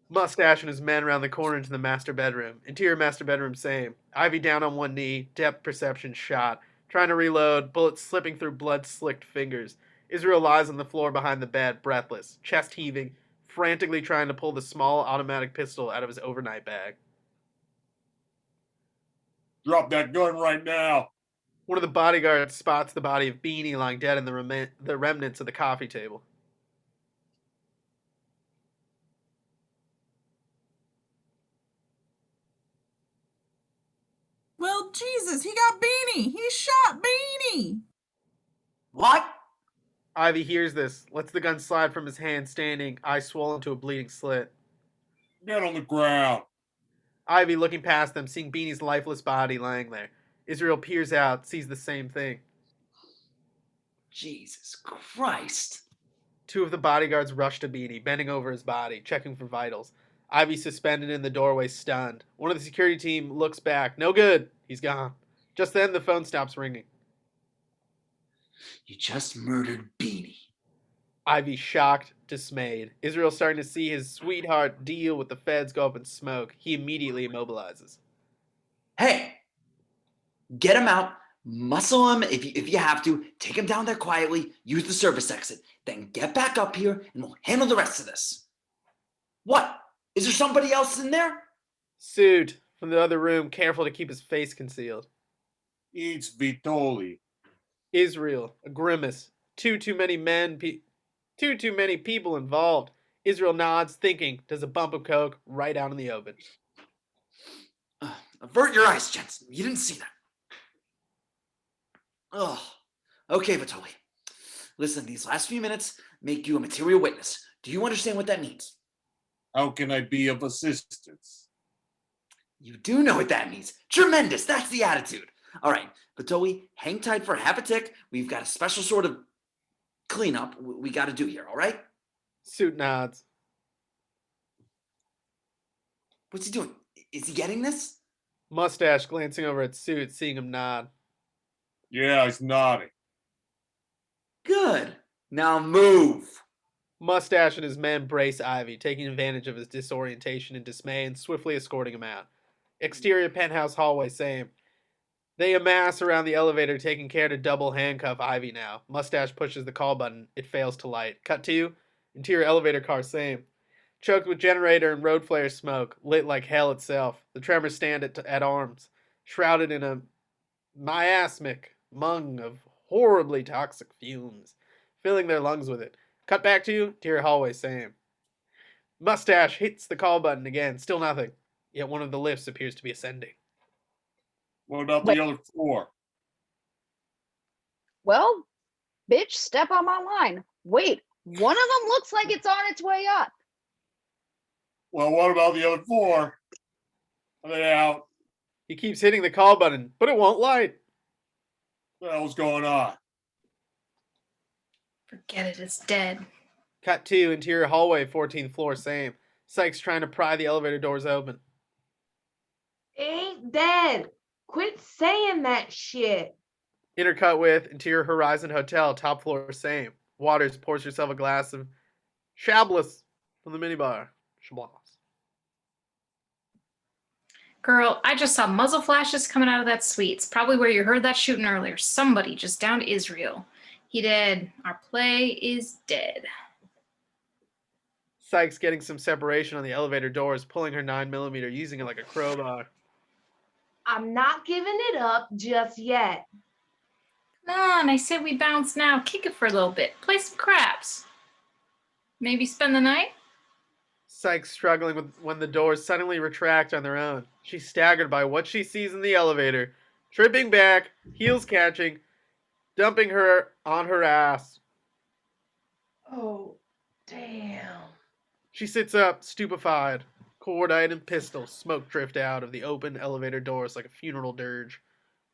Mustache and his men around the corner into the master bedroom. Interior master bedroom, same. Ivy down on one knee, depth perception shot. Trying to reload, bullets slipping through blood-slicked fingers. Israel lies on the floor behind the bed, breathless, chest heaving, frantically trying to pull the small automatic pistol out of his overnight bag. Drop that gun right now. One of the bodyguards spots the body of Beanie lying dead in the remnants of the coffee table. Well, Jesus, he got Beanie. He shot Beanie. What? Ivy hears this, lets the gun slide from his hand, standing, eyes swollen to a bleeding slit. Get on the ground. Ivy, looking past them, seeing Beanie's lifeless body lying there. Israel peers out, sees the same thing. Jesus Christ. Two of the bodyguards rush to Beanie, bending over his body, checking for vitals. Ivy suspended in the doorway, stunned. One of the security team looks back. No good. He's gone. Just then, the phone stops ringing. You just murdered Beanie. Ivy shocked, dismayed. Israel starting to see his sweetheart deal with the feds go up in smoke. He immediately immobilizes. Hey, get him out, muscle him if you have to, take him down there quietly, use the service exit, then get back up here and we'll handle the rest of this. What? Is there somebody else in there? Soot, from the other room, careful to keep his face concealed. It's Vitoli. Israel, a grimace. Too many people involved. Israel nods, thinking, does a bump of coke right out in the open. Avert your eyes, Jensen. You didn't see that. Oh, okay, Vitoli. Listen, these last few minutes make you a material witness. Do you understand what that means? How can I be of assistance? You do know what that means. Tremendous. That's the attitude. All right, Vitoli, hang tight for half a tick. We've got a special sort of cleanup we got to do here, all right? Soot nods. What's he doing? Is he getting this? Mustache glancing over at Soot, seeing him nod. Yeah, he's nodding. Good. Now move. Mustache and his men brace Ivy, taking advantage of his disorientation and dismay and swiftly escorting him out. Exterior penthouse hallway, same. They amass around the elevator, taking care to double handcuff Ivy now. Mustache pushes the call button. It fails to light. Cut to interior elevator car, same. Choked with generator and road flare smoke, lit like hell itself. The Tremors stand at arms, shrouded in a miasmic mung of horribly toxic fumes, filling their lungs with it. Cut back to interior hallway, same. Mustache hits the call button again, still nothing. Yet one of the lifts appears to be ascending. What about the other four? Well, bitch, step on my line. Wait, one of them looks like it's on its way up. Well, what about the other four? Are they out? He keeps hitting the call button, but it won't light. What the hell's going on? Forget it, it's dead. Cut to interior hallway, 14th floor, same. Sykes trying to pry the elevator doors open. It ain't dead. Quit saying that shit. Intercut with interior Horizon Hotel, top floor, same. Waters pours herself a glass of Chablis from the minibar. Chablis. Girl, I just saw muzzle flashes coming out of that suite. It's probably where you heard that shooting earlier. Somebody just downed Isreal. He dead. Our play is dead. Sykes getting some separation on the elevator doors, pulling her 9mm, using it like a crowbar. I'm not giving it up just yet. Come on, I said we bounce now. Kick it for a little bit. Play some craps. Maybe spend the night? Sykes struggling with when the doors suddenly retract on their own. She's staggered by what she sees in the elevator, tripping back, heels catching, dumping her on her ass. Oh, damn. She sits up, stupefied. Cordite and pistol smoke drift out of the open elevator doors like a funeral dirge.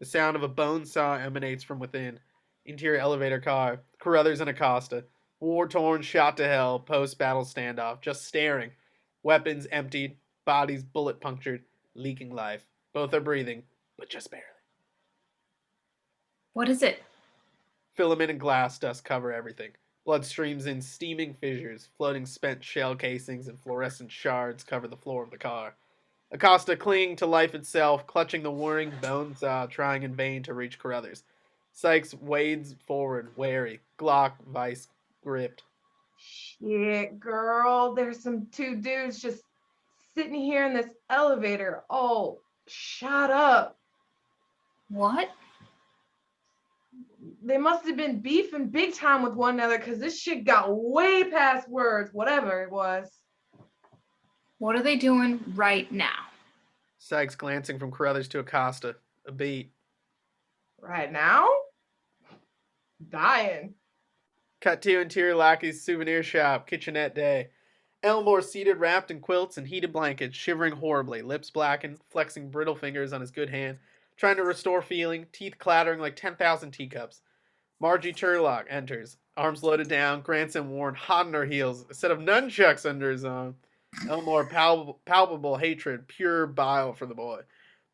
The sound of a bone saw emanates from within. Interior elevator car, Carruthers and Acosta. War-torn, shot to hell, post-battle standoff, just staring. Weapons emptied, bodies bullet-punctured, leaking life. Both are breathing, but just barely. What is it? Filament and glass dust cover everything. Blood streams in steaming fissures. Floating spent shell casings and fluorescent shards cover the floor of the car. Acosta clinging to life itself, clutching the whirring bone saw, trying in vain to reach Carruthers. Sykes wades forward, wary, Glock vice gripped. Shit, girl. There's some two dudes just sitting here in this elevator. Oh, shut up. What? They must have been beefing big time with one another because this shit got way past words, whatever it was. What are they doing right now? Sykes glancing from Carruthers to Acosta. A beat. Right now? Dying. Cut to interior lackey's souvenir shop, kitchenette day. Elmore seated wrapped in quilts and heated blankets, shivering horribly, lips blackened, flexing brittle fingers on his good hand, trying to restore feeling, teeth clattering like 10,000 teacups. Margie Turlock enters, arms loaded down, grandson worn hot on her heels, a set of nunchucks under his arm. Elmore palpable hatred, pure bile for the boy.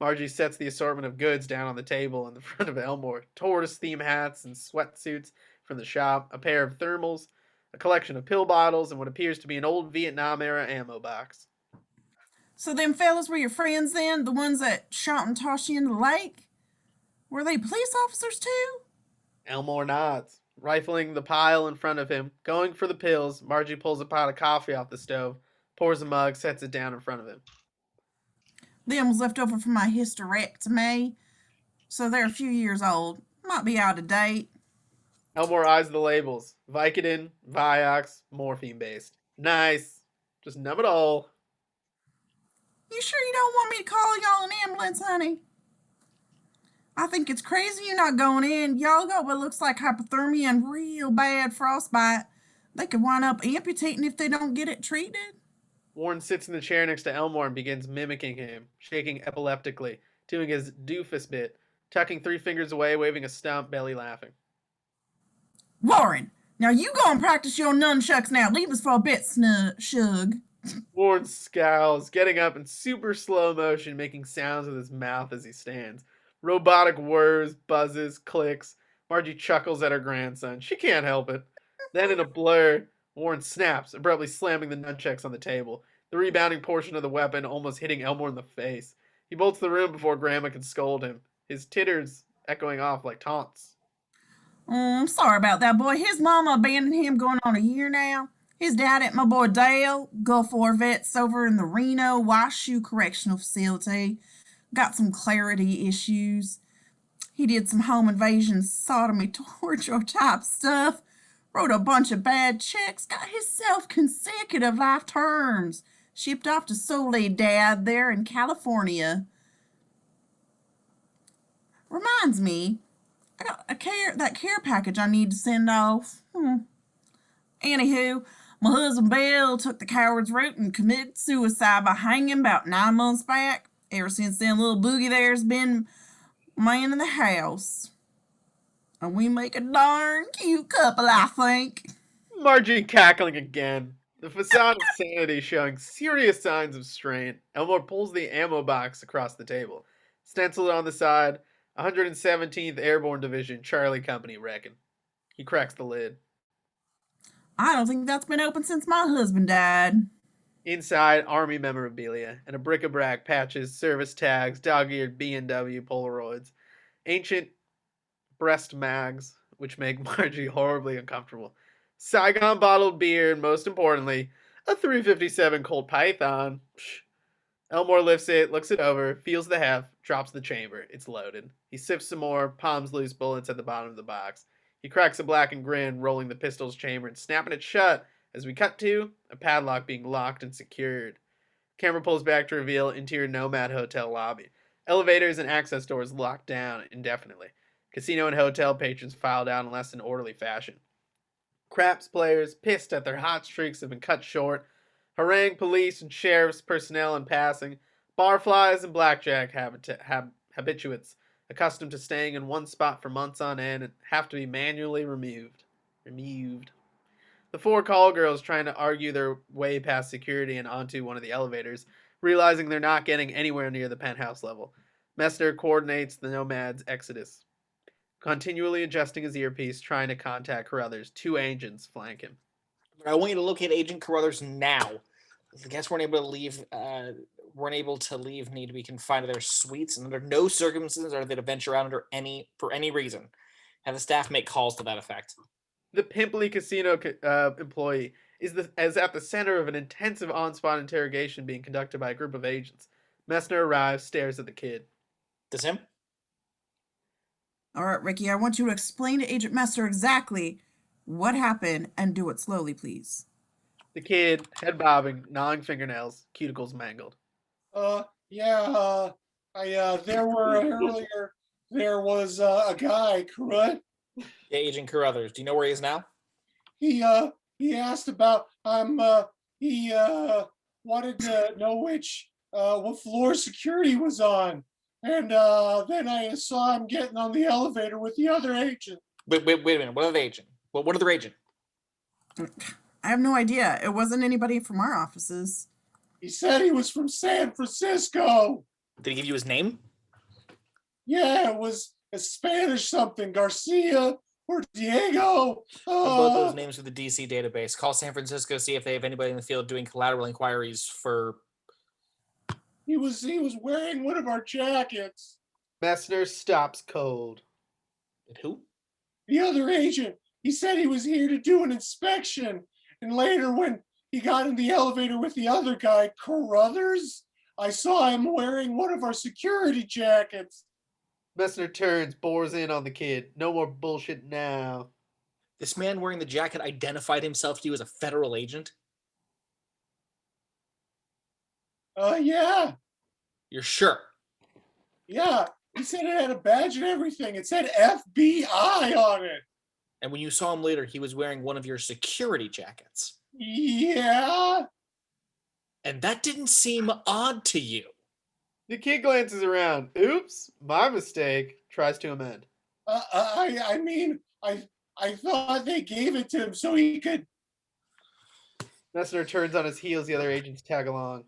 Margie sets the assortment of goods down on the table in the front of Elmore. Tortoise theme hats and sweatsuits from the shop, a pair of thermals, a collection of pill bottles, and what appears to be an old Vietnam-era ammo box. So them fellas were your friends then? The ones that shot and tossed you in the lake? Were they police officers too? Elmore nods, rifling the pile in front of him. Going for the pills, Margie pulls a pot of coffee off the stove, pours a mug, sets it down in front of him. Them was left over from my hysterectomy, so they're a few years old. Might be out of date. Elmore eyes the labels. Vicodin, Vioxx, morphine-based. Nice. Just numb it all. You sure you don't want me to call y'all an ambulance, honey? I think it's crazy you're not going in. Y'all got what looks like hypothermia and real bad frostbite. They could wind up amputating if they don't get it treated. Warren sits in the chair next to Elmore and begins mimicking him, shaking epileptically, doing his doofus bit, tucking 3 fingers away, waving a stump, belly laughing. Warren, now you go and practice your nunchucks now. Leave us for a bit, Shug. Warren scowls, getting up in super slow motion, making sounds with his mouth as he stands. Robotic whirs, buzzes, clicks. Margie chuckles at her grandson. She can't help it. Then in a blur, Warren snaps, abruptly slamming the nunchucks on the table, the rebounding portion of the weapon almost hitting Elmore in the face. He bolts the room before Grandma can scold him, his titters echoing off like taunts. I'm sorry about that boy. His mama abandoned him going on a year now. His dad and my boy Dale, Gulf War vets over in the Reno Washoe Correctional Facility. Got some clarity issues. He did some home invasion, sodomy, torture type stuff. Wrote a bunch of bad checks. Got himself consecutive life terms. Shipped off to Soledad there in California. Reminds me, I got that care package I need to send off. Anywho, my husband Bill took the coward's route and committed suicide by hanging about 9 months back. Ever since then, little Boogie there's been man in the house. And we make a darn cute couple, I think. Margie cackling again. The facade of sanity showing serious signs of strain. Elmore pulls the ammo box across the table. Stenciled on the side, 117th Airborne Division, Charlie Company, reckon. He cracks the lid. I don't think that's been open since my husband died. Inside, Army memorabilia and a bric-a-brac, patches, service tags, dog-eared B&W Polaroids, ancient breast mags, which make Margie horribly uncomfortable, Saigon bottled beer, and most importantly, a 357 Colt Python. Psh. Elmore lifts it, looks it over, feels the heft, drops the chamber. It's loaded. He sifts some more, palms loose bullets at the bottom of the box. He cracks a blackened grin, rolling the pistol's chamber and snapping it shut as we cut to a padlock being locked and secured. Camera pulls back to reveal interior Nomad Hotel lobby. Elevators and access doors locked down indefinitely. Casino and hotel patrons filed out in less than orderly fashion. Craps players, pissed at their hot streaks, have been cut short. Harangue police and sheriff's personnel in passing. Barflies and blackjack habituates, accustomed to staying in one spot for months on end, and have to be manually removed. The 4 call girls trying to argue their way past security and onto one of the elevators, realizing they're not getting anywhere near the penthouse level. Messner coordinates the Nomad's exodus. continually adjusting his earpiece, trying to contact Carruthers. 2 agents flank him. I want you to locate Agent Carruthers now. The guests weren't able to leave. Need to be confined to their suites, and under no circumstances are they to venture out for any reason. Have the staff make calls to that effect. The pimply casino employee is at the center of an intensive on-spot interrogation being conducted by a group of agents. Messner arrives, stares at the kid. This him? All right, Ricky, I want you to explain to Agent Messner exactly what happened and do it slowly, please. The kid, head bobbing, gnawing fingernails, cuticles mangled. There was a guy, Carruthers. Yeah, Agent Carruthers. Do you know where he is now? He asked about he wanted to know what floor security was on, and then I saw him getting on the elevator with the other agent. Wait a minute. What other agent? What other agent? I have no idea. It wasn't anybody from our offices. He said he was from San Francisco. Did he give you his name? Yeah, it was a Spanish something, Garcia or Diego. Both those names for the DC database. Call San Francisco, see if they have anybody in the field doing collateral inquiries for... He was wearing one of our jackets. Messner stops cold. And who? The other agent. He said he was here to do an inspection. And later when he got in the elevator with the other guy, Carruthers, I saw him wearing one of our security jackets. Messner turns, bores in on the kid. No more bullshit now. This man wearing the jacket identified himself to you as a federal agent? Yeah. You're sure? Yeah. He said it had a badge and everything. It said FBI on it. And when you saw him later, he was wearing one of your security jackets? Yeah. And that didn't seem odd to you? The kid glances around. Oops, my mistake. Tries to amend. I thought they gave it to him so he could... Messner turns on his heels. The other agents tag along.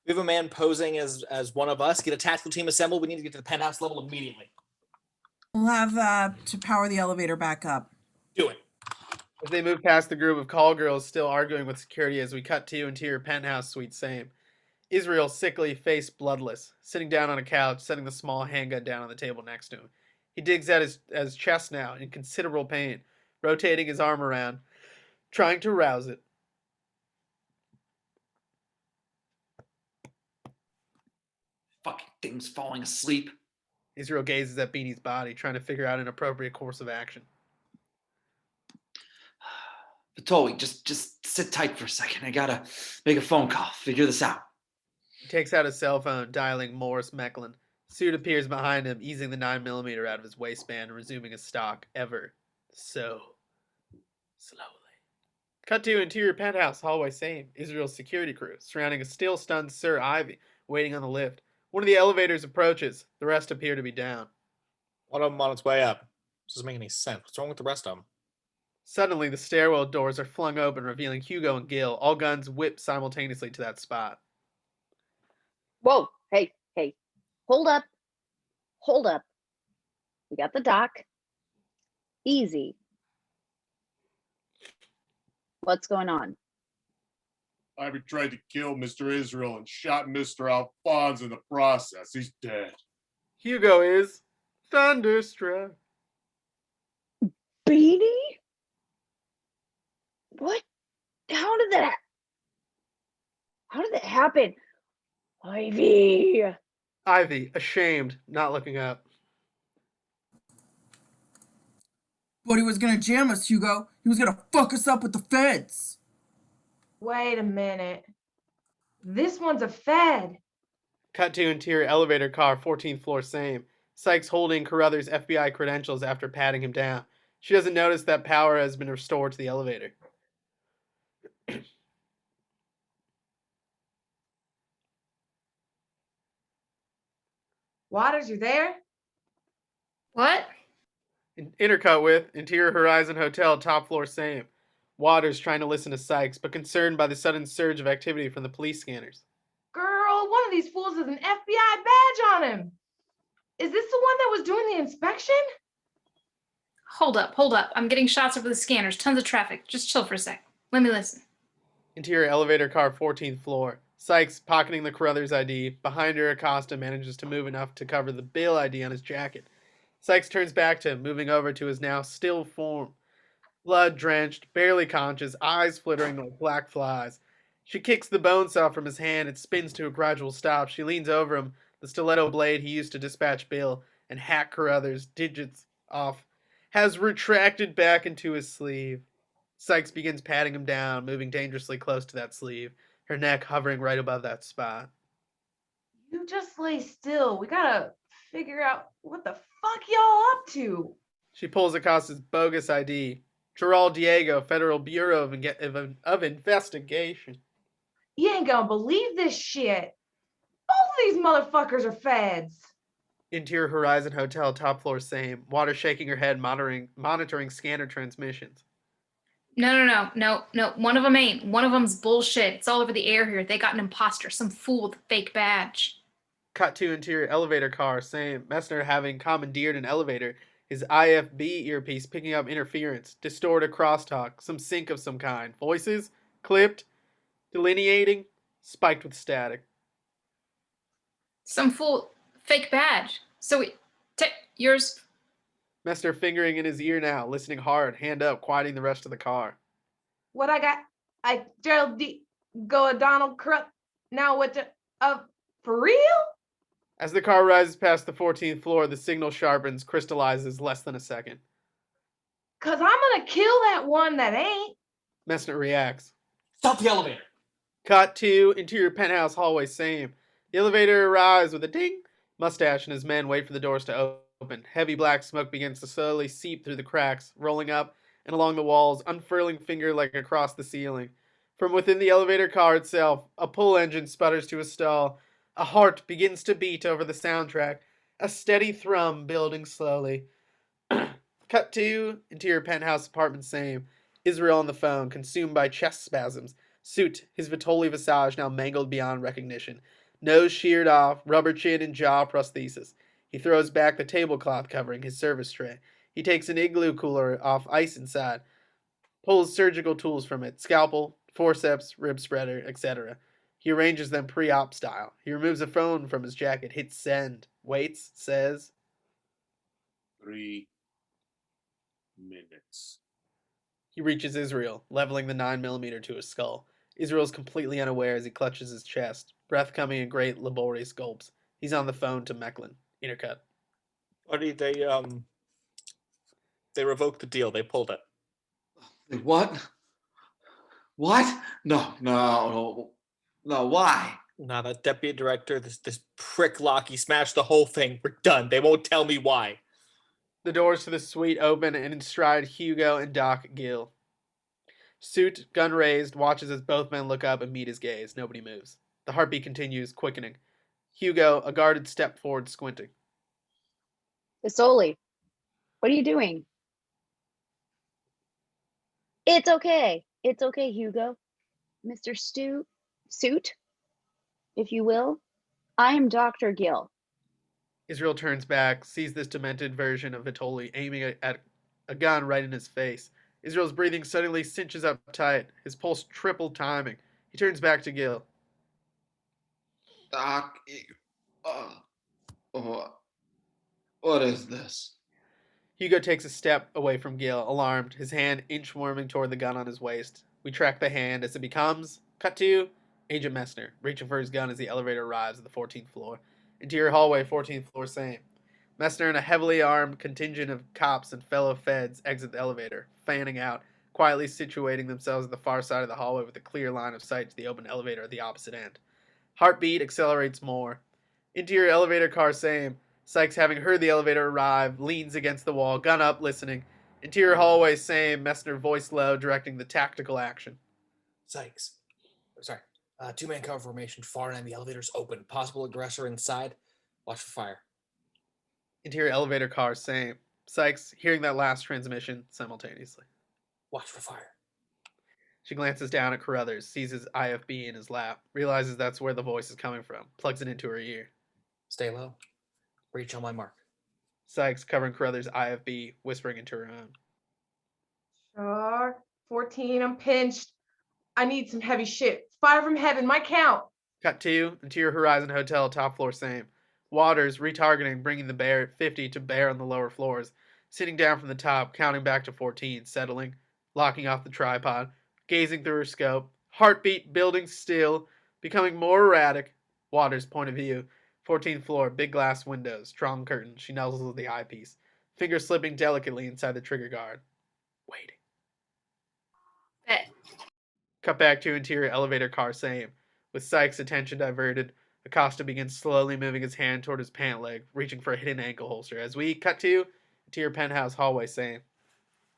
We have a man posing as one of us. Get a tactical team assembled. We need to get to the penthouse level immediately. We'll have to power the elevator back up. Do it. As they move past the group of call girls still arguing with security, as we cut to interior penthouse suite, same. Isreal, sickly, face bloodless, sitting down on a couch, setting the small handgun down on the table next to him. He digs at his chest now, in considerable pain, rotating his arm around, trying to rouse it. Fucking thing's falling asleep. Isreal gazes at Beanie's body, trying to figure out an appropriate course of action. Vitoli, just sit tight for a second. I gotta make a phone call. Figure this out. He takes out his cell phone, dialing Morris Mecklen. Soot appears behind him, easing the 9mm out of his waistband and resuming his stock ever so slowly. Cut to interior penthouse hallway, same. Israel's security crew, surrounding a still stunned Sir Ivy, waiting on the lift. One of the elevators approaches. The rest appear to be down. One of them on its way up. This doesn't make any sense. What's wrong with the rest of them? Suddenly, the stairwell doors are flung open, revealing Hugo and Gil. All guns whip simultaneously to that spot. Whoa, hey. Hold up. We got the doc. Easy. What's going on? Ivy tried to kill Mr. Isreal and shot Mr. Alphonse in the process. He's dead. Hugo is thunderstruck. Beanie? What? How did that happen? Ivy, ashamed, not looking up. But he was gonna jam us, Hugo. He was gonna fuck us up with the feds. Wait a minute. This one's a Fed. Cut to interior elevator car, 14th floor, same. Sykes holding Carruthers' FBI credentials after patting him down. She doesn't notice that power has been restored to the elevator. Waters, you there? What? Intercut with Interior Horizon Hotel, top floor, same. Waters trying to listen to Sykes, but concerned by the sudden surge of activity from the police scanners. Girl, one of these fools has an FBI badge on him. Is this the one that was doing the inspection? Hold up. I'm getting shots over the scanners. Tons of traffic. Just chill for a sec. Let me listen. Interior elevator car, 14th floor. Sykes pocketing the Carruthers ID. Behind her, Acosta manages to move enough to cover the Bill ID on his jacket. Sykes turns back to him, moving over to his now still form. Blood-drenched, barely conscious, eyes flittering like black flies. She kicks the bone saw from his hand and spins to a gradual stop. She leans over him, the stiletto blade he used to dispatch Bill and hack Carruthers' digits off has retracted back into his sleeve. Sykes begins patting him down, moving dangerously close to that sleeve, her neck hovering right above that spot. You just lay still. We gotta figure out what the fuck y'all up to. She pulls Acosta's bogus ID. Gerald Diego, Federal Bureau of Investigation. You ain't gonna believe this shit. Both of these motherfuckers are feds. Interior Horizon Hotel, top floor, same. Water shaking her head, monitoring scanner transmissions. No. One of them ain't. One of them's bullshit. It's all over the air here. They got an imposter, some fool with a fake badge. Cut to interior elevator car, same. Messner having commandeered an elevator. His IFB earpiece picking up interference, distorted crosstalk, some sync of some kind. Voices, clipped, delineating, spiked with static. Some fool, fake badge. So yours. Messner fingering in his ear now, listening hard, hand up, quieting the rest of the car. What I got? I Gerald D. Go Donald Crut. Now what the? For real? As the car rises past the 14th floor, the signal sharpens, crystallizes less than a second. Cause I'm gonna kill that one that ain't. Messner reacts. Stop the elevator. Cut to interior penthouse hallway, same. The elevator arrives with a ding. Mustache and his men wait for the doors to open. Heavy black smoke begins to slowly seep through the cracks, rolling up and along the walls, unfurling finger-like across the ceiling. From within the elevator car itself, a pull engine sputters to a stall. A heart begins to beat over the soundtrack, a steady thrum building slowly. Cut to interior penthouse apartment, same. Isreal on the phone, consumed by chest spasms. Soot, his Vitoli visage now mangled beyond recognition. Nose sheared off, rubber chin and jaw prosthesis. He throws back the tablecloth covering his service tray. He takes an igloo cooler off ice inside, pulls surgical tools from it, scalpel, forceps, rib spreader, etc. He arranges them pre-op style. He removes a phone from his jacket, hits send, waits, says, 3 minutes. He reaches Isreal, leveling the 9mm to his skull. Israel's completely unaware as he clutches his chest, breath coming in great, laborious gulps. He's on the phone to Mecklen. Intercut. Buddy, they revoked the deal. They pulled it. What? What? No. Why? Nah, that deputy director, this prick Lockie smashed the whole thing. We're done. They won't tell me why. The doors to the suite open, and in stride Hugo and Doc Gill. Soot, gun raised, watches as both men look up and meet his gaze. Nobody moves. The heartbeat continues, quickening. Hugo, a guarded step forward, squinting. Vitoli, what are you doing? It's okay. It's okay, Hugo. Mr. Soot, if you will. I am Dr. Gill. Isreal turns back, sees this demented version of Vitoli aiming at a gun right in his face. Israel's breathing suddenly cinches up tight, his pulse triple timing. He turns back to Gill. Doc, what is this? Hugo takes a step away from Gill, alarmed, his hand inchworming toward the gun on his waist. We track the hand as it becomes, cut to, Agent Messner, reaching for his gun as the elevator arrives at the 14th floor. Interior hallway, 14th floor, same. Messner and a heavily armed contingent of cops and fellow feds exit the elevator, fanning out, quietly situating themselves at the far side of the hallway with a clear line of sight to the open elevator at the opposite end. Heartbeat accelerates more. Interior elevator car, same. Sykes, having heard the elevator arrive, leans against the wall, gun up, listening. Interior hallway, same. Messner, voice low, directing the tactical action. Sykes. Sorry. Two-man cover formation, far end. The elevator's open. Possible aggressor inside. Watch for fire. Interior elevator car, same. Sykes, hearing that last transmission simultaneously. Watch for fire. She glances down at Carruthers, sees his IFB in his lap, realizes that's where the voice is coming from, plugs it into her ear. Stay low. Reach on my mark. Sykes covering Carruthers' IFB, whispering into her own. Sure. 14, I'm pinched. I need some heavy shit. Fire from heaven, my count. Cut 2, Interior Horizon Hotel, top floor same. Waters, retargeting, bringing the bear at 50 to bear on the lower floors. Sitting down from the top, counting back to 14, settling, locking off the tripod, gazing through her scope. Heartbeat building still, becoming more erratic. Waters' point of view. 14th floor, big glass windows, strong curtains. She nuzzles the eyepiece. Fingers slipping delicately inside the trigger guard. Waiting. Bet. Cut back to interior elevator car same. With Sykes' attention diverted, Acosta begins slowly moving his hand toward his pant leg, reaching for a hidden ankle holster. As we cut to interior penthouse hallway same.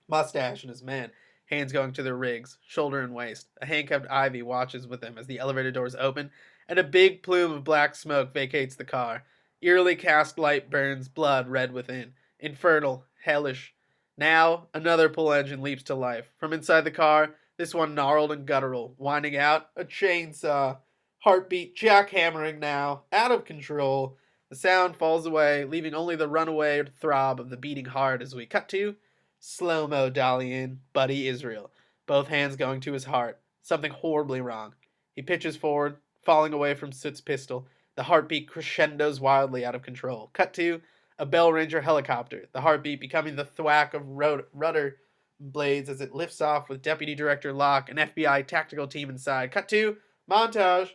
Mustache and his men, hands going to their rigs, shoulder and waist. A handcuffed Ivy watches with them as the elevator doors open, and a big plume of black smoke vacates the car. Eerily cast light burns blood red within. Infernal, hellish. Now, another pull engine leaps to life. From inside the car, this one gnarled and guttural, winding out a chainsaw. Heartbeat jackhammering now, out of control. The sound falls away, leaving only the runaway throb of the beating heart as we cut to slow-mo dolly-in, Buddy Isreal, both hands going to his heart. Something horribly wrong. He pitches forward, falling away from Soot's pistol. The heartbeat crescendos wildly out of control. Cut to a Bell Ranger helicopter, the heartbeat becoming the thwack of rudder blades as it lifts off with Deputy Director Locke and FBI tactical team inside. Cut to montage.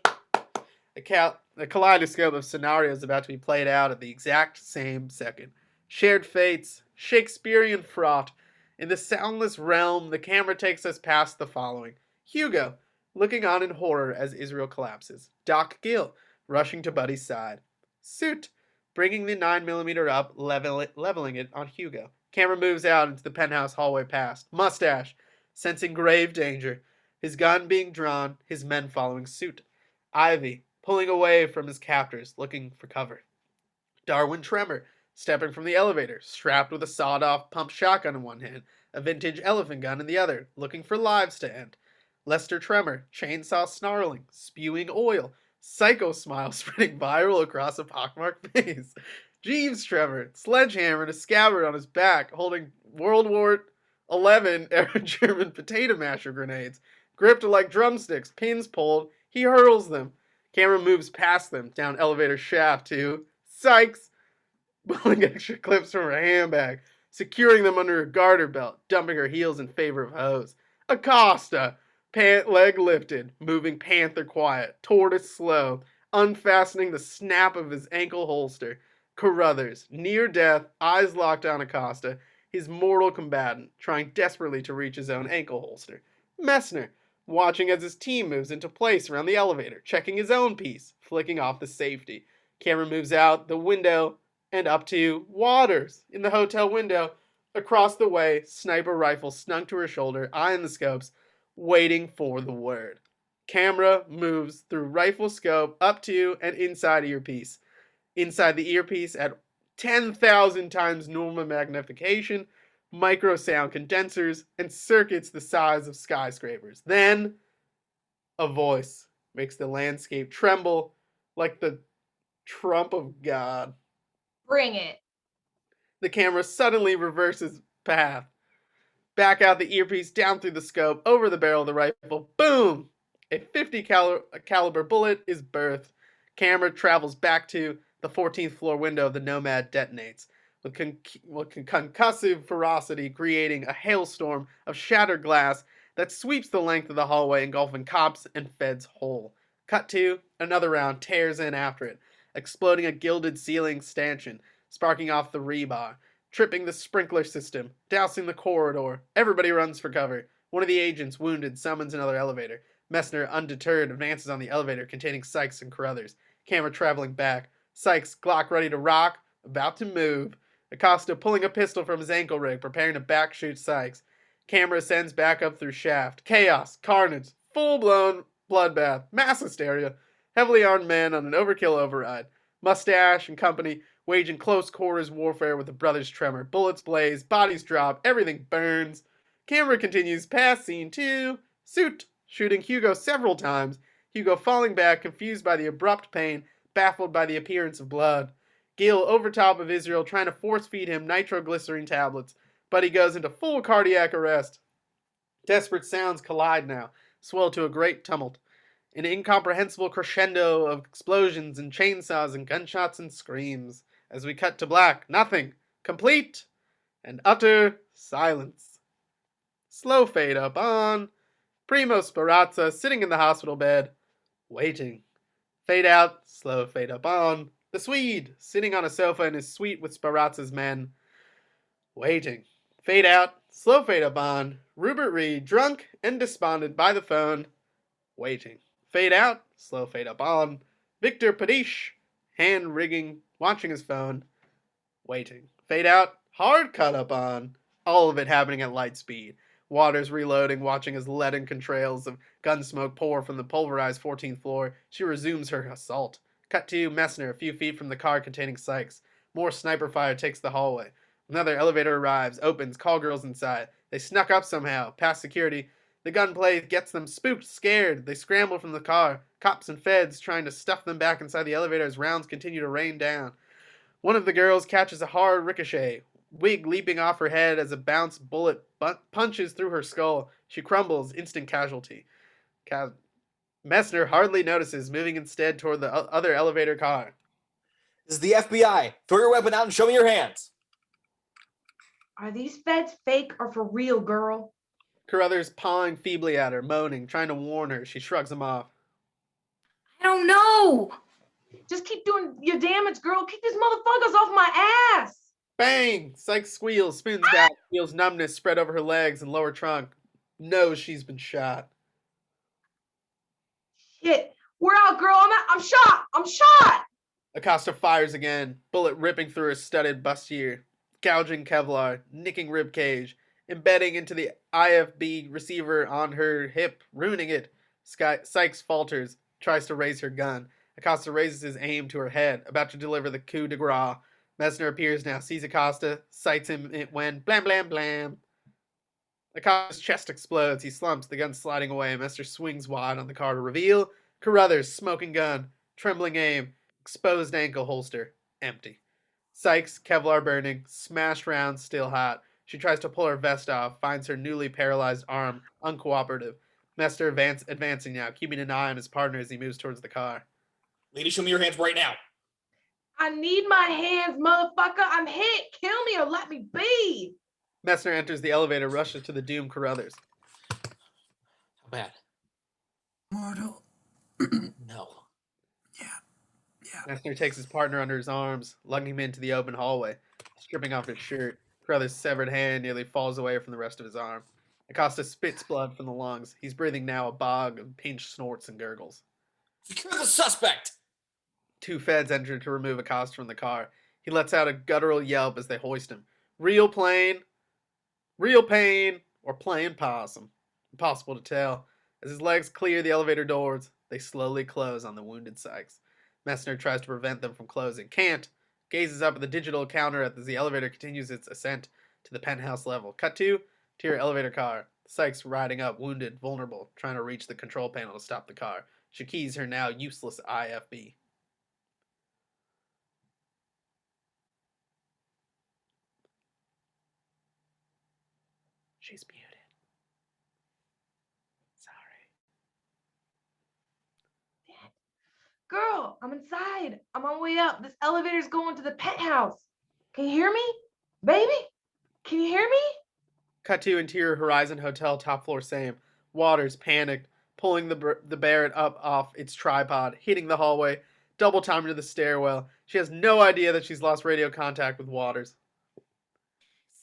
A kaleidoscope of scenarios about to be played out at the exact same second. Shared fates, Shakespearean fraught. In the soundless realm, the camera takes us past the following. Hugo, looking on in horror as Isreal collapses. Doc Gill, rushing to Buddy's side. Soot, bringing the 9mm up, leveling it on Hugo. Camera moves out into the penthouse hallway past. Mustache, sensing grave danger. His gun being drawn, his men following suit. Ivy, pulling away from his captors, looking for cover. Darwin Tremor, stepping from the elevator, strapped with a sawed-off pump shotgun in one hand, a vintage elephant gun in the other, looking for lives to end. Lester Tremor, chainsaw snarling, spewing oil, psycho smile spreading viral across a pockmarked face. Jeeves Tremor, sledgehammer and a scabbard on his back, holding World War XI era German potato masher grenades. Gripped like drumsticks, pins pulled, he hurls them. Camera moves past them, down elevator shaft to Sykes, pulling extra clips from her handbag, securing them under her garter belt, dumping her heels in favor of hose. Acosta, pant leg lifted, moving panther quiet, tortoise slow, unfastening the snap of his ankle holster. Carruthers, near death, eyes locked on Acosta, his mortal combatant, trying desperately to reach his own ankle holster. Messner, watching as his team moves into place around the elevator, checking his own piece, flicking off the safety. Camera moves out the window and up to Waters in the hotel window. Across the way, sniper rifle snug to her shoulder, eye in the scopes, waiting for the word. Camera moves through rifle scope up to and inside earpiece. Inside the earpiece at 10,000 times normal magnification, micro sound condensers, and circuits the size of skyscrapers. Then, a voice makes the landscape tremble like the trump of God. Bring it. The camera suddenly reverses path. Back out the earpiece, down through the scope, over the barrel of the rifle. Boom! A 50 caliber bullet is birthed. Camera travels back to the 14th floor window of the Nomad detonates, with concussive ferocity creating a hailstorm of shattered glass that sweeps the length of the hallway, engulfing cops and feds whole. Cut to, another round tears in after it, exploding a gilded ceiling stanchion, sparking off the rebar, tripping the sprinkler system, dousing the corridor. Everybody runs for cover. One of the agents, wounded, summons another elevator. Messner, undeterred, advances on the elevator containing Sykes and Carruthers. Camera traveling back. Sykes, Glock ready to rock, about to move. Acosta pulling a pistol from his ankle rig, preparing to backshoot Sykes. Camera sends back up through shaft. Chaos, carnage, full-blown bloodbath, mass hysteria. Heavily armed men on an overkill override. Mustache and company waging close quarters warfare with the brothers Tremor. Bullets blaze, bodies drop, everything burns. Camera continues past scene 2. Soot shooting Hugo several times. Hugo falling back, confused by the abrupt pain, baffled by the appearance of blood. Gil over top of Isreal trying to force feed him nitroglycerine tablets, but he goes into full cardiac arrest. Desperate sounds collide now, swell to a great tumult. An incomprehensible crescendo of explosions and chainsaws and gunshots and screams. As we cut to black, nothing. Complete and utter silence. Slow fade up on Primo Speranza sitting in the hospital bed, waiting. Fade out, slow fade up on the Swede sitting on a sofa in his suite with Speranza's men, waiting. Fade out, slow fade up on Rupert Reed, drunk and despondent by the phone, waiting. Fade out, slow fade up on Victor Padiche, hand rigging, watching his phone, waiting. Fade out, hard cut up on all of it happening at light speed. Waters reloading, watching as leaden contrails of gun smoke pour from the pulverized 14th floor. She resumes her assault. Cut to Messner, a few feet from the car containing Sykes. More sniper fire takes the hallway. Another elevator arrives, opens, call girls inside. They snuck up somehow, past security. The gunplay gets them spooked, scared. They scramble from the car. Cops and feds trying to stuff them back inside the elevator as rounds continue to rain down. One of the girls catches a hard ricochet, wig leaping off her head as a bounce bullet punches through her skull. She crumbles, instant casualty. Messner hardly notices, moving instead toward the other elevator car. This is the FBI. Throw your weapon out and show me your hands. Are these feds fake or for real, girl? Carruthers pawing feebly at her, moaning, trying to warn her. She shrugs him off. I don't know. Just keep doing your damage, girl. Kick these motherfuckers off my ass. Bang! Sykes squeals, spins back, feels numbness spread over her legs and lower trunk. Knows she's been shot. Shit. We're out, girl. I'm shot. I'm shot. Acosta fires again, bullet ripping through her studded bustier, gouging Kevlar, nicking rib cage, embedding into the IFB receiver on her hip, ruining it. Sykes falters, tries to raise her gun. Acosta raises his aim to her head, about to deliver the coup de grace. Messner appears now, sees Acosta, sights him when blam blam blam. Acosta's chest explodes. He slumps, the gun sliding away. Messner swings wide on the car to reveal Carruthers, smoking gun, trembling aim, exposed ankle holster, empty. Sykes, Kevlar burning, smashed round, still hot. She tries to pull her vest off, finds her newly paralyzed arm uncooperative. Messner advancing now, keeping an eye on his partner as he moves towards the car. Lady, show me your hands right now. I need my hands, motherfucker. I'm hit. Kill me or let me be. Messner enters the elevator, rushes to the doomed Carruthers. How bad? Mortal. No. Yeah. Messner takes his partner under his arms, lugging him into the open hallway, stripping off his shirt. Carruthers' severed hand nearly falls away from the rest of his arm. Acosta spits blood from the lungs. He's breathing now a bog of pinched snorts and gurgles. Secure the suspect! Two feds enter to remove Acosta from the car. He lets out a guttural yelp as they hoist him. Real pain, or plain possum. Impossible to tell. As his legs clear the elevator doors, they slowly close on the wounded Sykes. Messner tries to prevent them from closing. Can't. Gazes up at the digital counter as the elevator continues its ascent to the penthouse level. Cut to your elevator car. Sykes riding up, wounded, vulnerable, trying to reach the control panel to stop the car. She keys her now useless IFB. She's muted. Sorry. Girl, I'm inside. I'm on my way up. This elevator's going to the penthouse. Can you hear me? Baby? Can you hear me? Cut to interior Horizon Hotel, top floor same. Waters, panicked, pulling the Barrett up off its tripod, hitting the hallway, double timing to the stairwell. She has no idea that she's lost radio contact with Waters.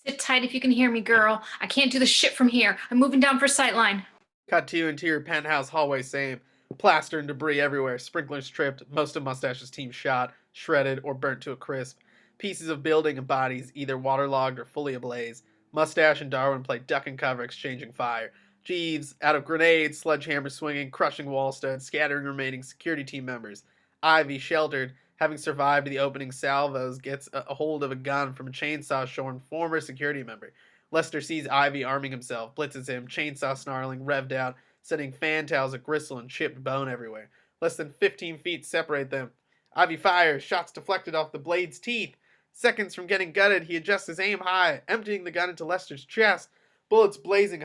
Sit tight if you can hear me, girl. I can't do the shit from here. I'm moving down for sightline. Cut to interior penthouse hallway same. Plaster and debris everywhere. Sprinklers tripped. Most of Mustache's team shot, shredded, or burnt to a crisp. Pieces of building and bodies either waterlogged or fully ablaze. Mustache and Darwin play duck and cover, exchanging fire. Jeeves, out of grenades, sledgehammer swinging, crushing wall studs, scattering remaining security team members. Ivy, sheltered, having survived the opening salvos, gets a hold of a gun from a chainsaw shorn former security member. Lester sees Ivy arming himself, blitzes him, chainsaw snarling, revved out, sending fan tails of gristle and chipped bone everywhere. Less than 15 feet separate them. Ivy fires, shots deflected off the blade's teeth. Seconds from getting gutted, he adjusts his aim high, emptying the gun into Lester's chest. Bullets blazing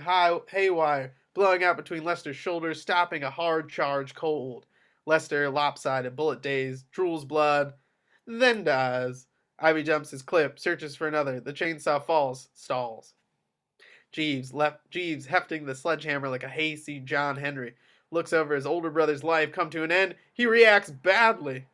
haywire, blowing out between Lester's shoulders, stopping a hard charge cold. Lester, lopsided, bullet dazed, drools blood, then dies. Ivy jumps his clip, searches for another. The chainsaw falls, stalls. Jeeves, hefting the sledgehammer like a hayseed John Henry, looks over his older brother's life come to an end. He reacts badly.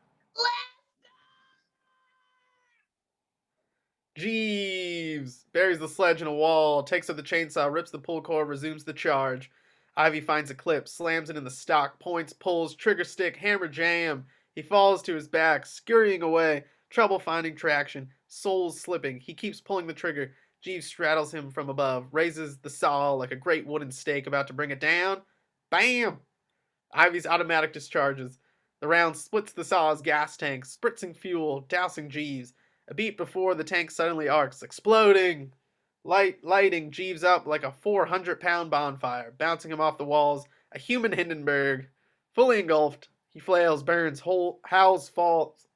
Jeeves buries the sledge in a wall, takes up the chainsaw, rips the pull cord, resumes the charge. Ivy finds a clip, slams it in the stock, points, pulls, trigger stick, hammer jam. He falls to his back, scurrying away, trouble finding traction, soles slipping. He keeps pulling the trigger. Jeeves straddles him from above, raises the saw like a great wooden stake about to bring it down. Bam! Ivy's automatic discharges. The round splits the saw's gas tank, spritzing fuel, dousing Jeeves. A beat before the tank suddenly arcs, exploding, lighting Jeeves up like a 400-pound bonfire, bouncing him off the walls. A human Hindenburg, fully engulfed. He flails, burns, howls, falls.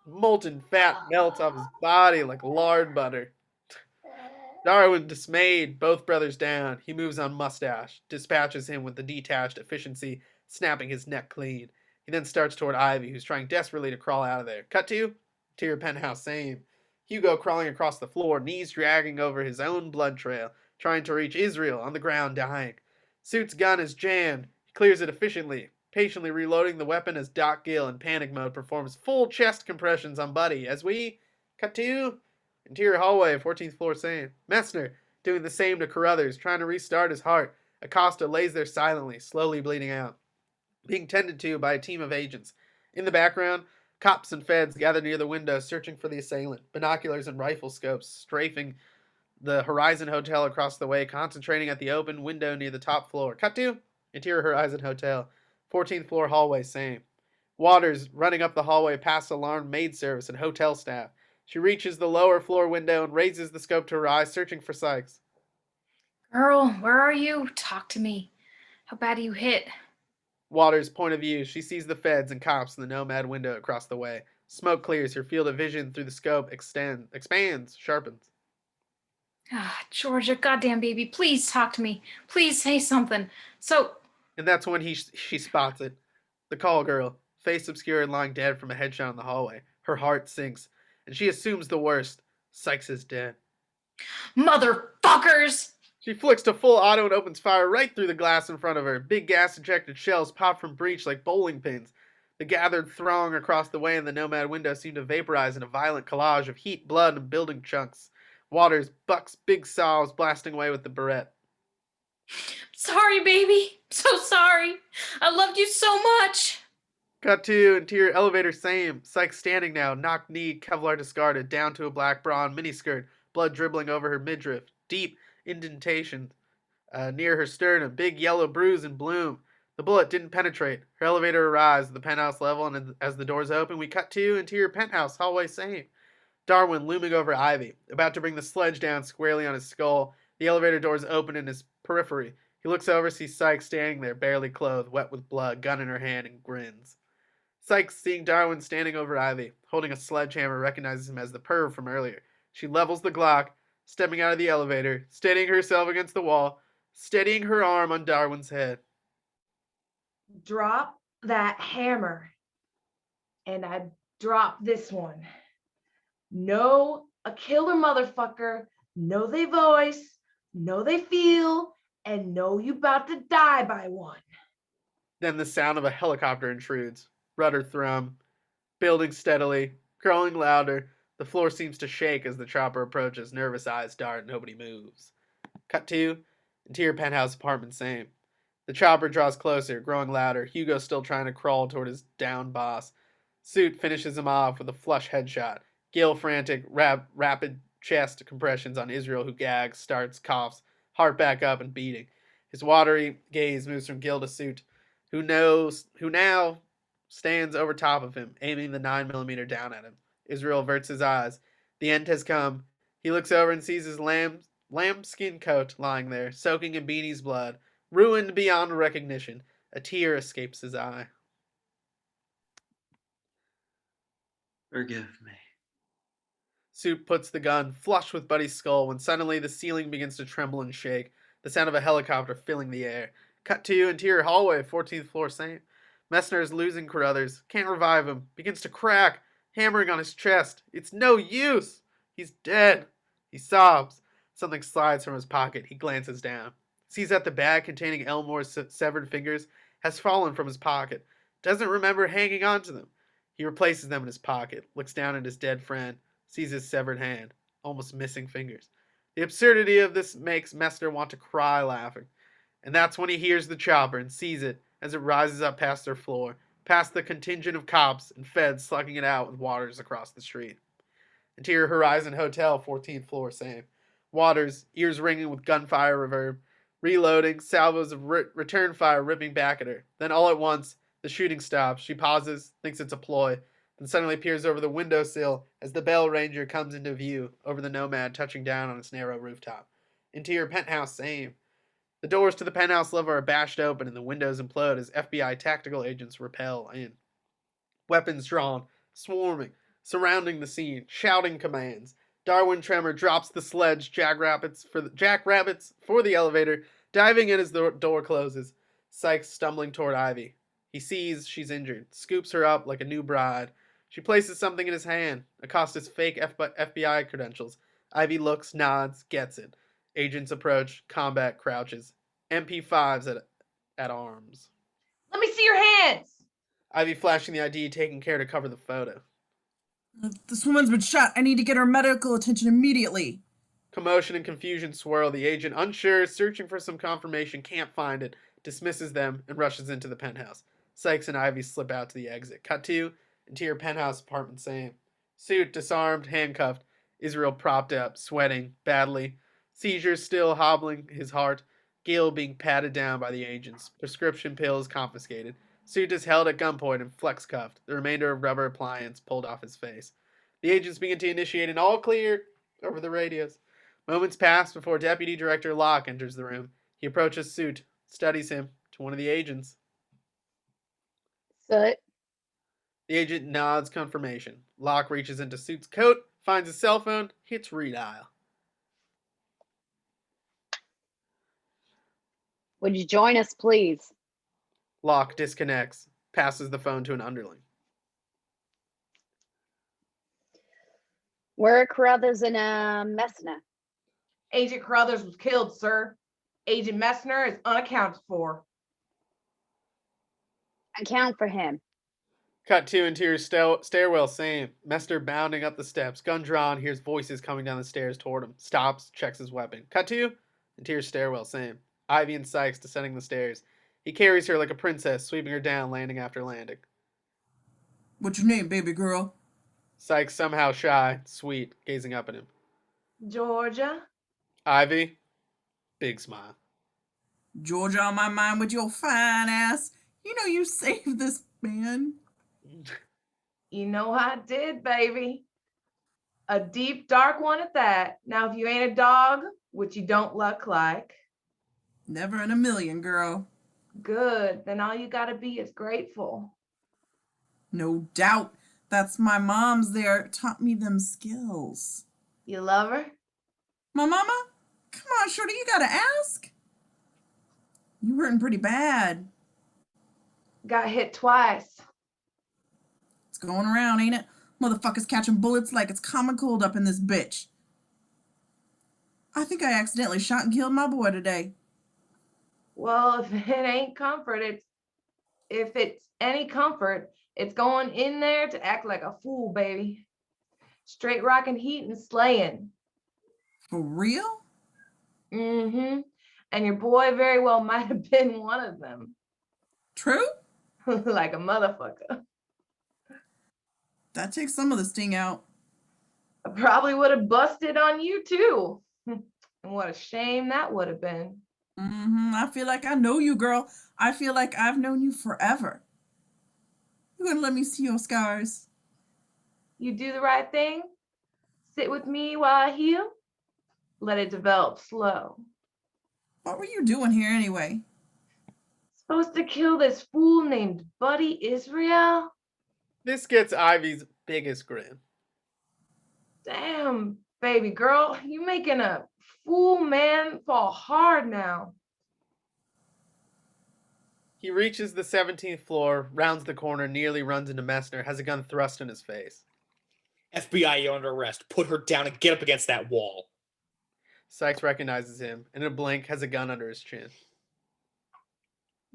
Molten fat melts off his body like lard butter. Darwin, dismayed, both brothers down. He moves on Mustache, dispatches him with the detached efficiency, snapping his neck clean. He then starts toward Ivy, who's trying desperately to crawl out of there. Cut to your penthouse, same. Hugo crawling across the floor, knees dragging over his own blood trail, trying to reach Isreal on the ground, dying. Soot's gun is jammed. He clears it efficiently, patiently reloading the weapon as Doc Gill in panic mode performs full chest compressions on Buddy as we cut to interior hallway, 14th floor, same. Messner doing the same to Carruthers, trying to restart his heart. Acosta lays there silently, slowly bleeding out, being tended to by a team of agents. In the background, cops and feds gather near the window, searching for the assailant. Binoculars and rifle scopes strafing the Horizon Hotel across the way, concentrating at the open window near the top floor. Cut to interior Horizon Hotel, 14th floor hallway, same. Waters running up the hallway past alarmed maid service and hotel staff. She reaches the lower floor window and raises the scope to her eyes, searching for Sykes. Girl, where are you? Talk to me. How bad are you hit? Waters' point of view, she sees the feds and cops in the Nomad window across the way. Smoke clears, her field of vision through the scope expands, sharpens. Ah, Georgia, goddamn baby, please talk to me. Please say something. And that's when she spots it. The call girl, face obscured, lying dead from a headshot in the hallway. Her heart sinks, and she assumes the worst. Sykes is dead. Motherfuckers! She flicks to full auto and opens fire right through the glass in front of her. Big gas-ejected shells pop from breech like bowling pins. The gathered throng across the way in the Nomad window seem to vaporize in a violent collage of heat, blood, and building chunks. Waters bucks big saws, blasting away with the barrette. Sorry, baby. So sorry. I loved you so much. Cut to interior elevator, same. Sykes standing now, knock-kneed, Kevlar discarded, down to a black bra and miniskirt, blood dribbling over her midriff. Deep indentation near her sternum, big yellow bruise and bloom. The bullet didn't penetrate. Her elevator arrives at the penthouse level, and as the doors open, we cut to interior penthouse, hallway, same. Darwin looming over Ivy, about to bring the sledge down squarely on his skull. The elevator doors open in his periphery. He looks over, sees Sykes standing there, barely clothed, wet with blood, gun in her hand, and grins. Sykes, seeing Darwin standing over Ivy, holding a sledgehammer, recognizes him as the perv from earlier. She levels the Glock, stepping out of the elevator, steadying herself against the wall, steadying her arm on Darwin's head. Drop that hammer. And I drop this one. Know a killer motherfucker. Know they voice. Know they feel. And know you about to die by one. Then the sound of a helicopter intrudes. Rudder thrum. Building steadily. Growing louder. The floor seems to shake as the chopper approaches. Nervous eyes dart. Nobody moves. Cut to interior penthouse apartment, same. The chopper draws closer, growing louder. Hugo still trying to crawl toward his down boss. Soot finishes him off with a flush headshot. Gil frantic, rapid chest compressions on Isreal, who gags, starts, coughs, heart back up and beating. His watery gaze moves from Gil to Soot, who now stands over top of him, aiming the 9mm down at him. Isreal averts his eyes. The end has come. He looks over and sees his lambskin coat lying there, soaking in Beanie's blood, ruined beyond recognition. A tear escapes his eye. Forgive me. Soot puts the gun flush with Buddy's skull when suddenly the ceiling begins to tremble and shake, the sound of a helicopter filling the air. Cut to interior hallway, 14th floor same. Messner is losing Carruthers, can't revive him, begins to crack, hammering on his chest. It's no use! He's dead. He sobs. Something slides from his pocket. He glances down. Sees that the bag containing Elmore's severed fingers has fallen from his pocket. Doesn't remember hanging on to them. He replaces them in his pocket, looks down at his dead friend, sees his severed hand, almost missing fingers. The absurdity of this makes Messner want to cry laughing. And that's when he hears the chopper and sees it as it rises up past their floor, past the contingent of cops and feds slugging it out with Waters across the street. Interior Horizon Hotel, 14th floor, same. Waters, ears ringing with gunfire reverb, reloading, salvos of return fire ripping back at her. Then all at once, the shooting stops. She pauses, thinks it's a ploy, then suddenly peers over the windowsill as the Bell Ranger comes into view over the Nomad, touching down on its narrow rooftop. Interior penthouse, same. The doors to the penthouse level are bashed open and the windows implode as FBI tactical agents rappel in. Weapons drawn, swarming, surrounding the scene, shouting commands. Darwin Tremor drops the sledge jackrabbits for the elevator, diving in as the door closes. Sykes stumbling toward Ivy. He sees she's injured, scoops her up like a new bride. She places something in his hand, Acosta's fake FBI credentials. Ivy looks, nods, gets it. Agents approach, combat crouches. MP5s at arms. Let me see your hands. Ivy flashing the ID, taking care to cover the photo. This woman's been shot. I need to get her medical attention immediately. Commotion and confusion swirl. The agent, unsure, searching for some confirmation, can't find it, dismisses them, and rushes into the penthouse. Sykes and Ivy slip out to the exit. Cut to interior penthouse apartment, same. Soot, disarmed, handcuffed. Isreal propped up, sweating, badly. Seizures still hobbling his heart. Gil being patted down by the agents. Prescription pills confiscated. Soot is held at gunpoint and flex cuffed, the remainder of rubber appliance pulled off his face. The agents begin to initiate an all clear over the radios. Moments pass before Deputy Director Locke enters the room. He approaches Soot, studies him to one of the agents. Soot. The agent nods confirmation. Locke reaches into Soot's coat, finds his cell phone, hits redial. Would you join us, please? Locke disconnects, passes the phone to an underling. Where are Carruthers and Messner? Agent Carruthers was killed, sir. Agent Messner is unaccounted for. Account for him. Cut to interior stairwell, same. Messner bounding up the steps, gun drawn, hears voices coming down the stairs toward him. Stops, checks his weapon. Cut to interior stairwell, same. Ivy and Sykes descending the stairs. He carries her like a princess, sweeping her down, landing after landing. What's your name, baby girl? Sykes somehow shy, sweet, gazing up at him. Georgia. Ivy, big smile. Georgia on my mind with your fine ass. You know you saved this man. You know I did, baby. A deep, dark one at that. Now, if you ain't a dog, which you don't look like. Never in a million, girl. Good. Then all you gotta be is grateful. No doubt. That's my mom's there. Taught me them skills. You love her? My mama? Come on, shorty, you gotta ask. You hurting pretty bad. Got hit twice. It's going around, ain't it? Motherfuckers catching bullets like it's common cold up in this bitch. I think I accidentally shot and killed my boy today. Well, if it ain't comfort, if it's any comfort, it's going in there to act like a fool, baby. Straight rocking heat and slaying. For real? Mm-hmm. And your boy very well might have been one of them. True? Like a motherfucker. That takes some of the sting out. I probably would have busted on you too. And what a shame that would have been. I feel like I know you, girl. I feel like I've known you forever. You gonna let me see your scars? You do the right thing. Sit with me while I heal. Let it develop slow. What were you doing here anyway? Supposed to kill this fool named Buddy Isreal? This gets Ivy's biggest grin. Damn, baby girl, you making a fool man fall hard now. He reaches the 17th floor, rounds the corner, nearly runs into Messner, has a gun thrust in his face. FBI, you're under arrest. Put her down and get up against that wall. Sykes recognizes him, and in a blink has a gun under his chin.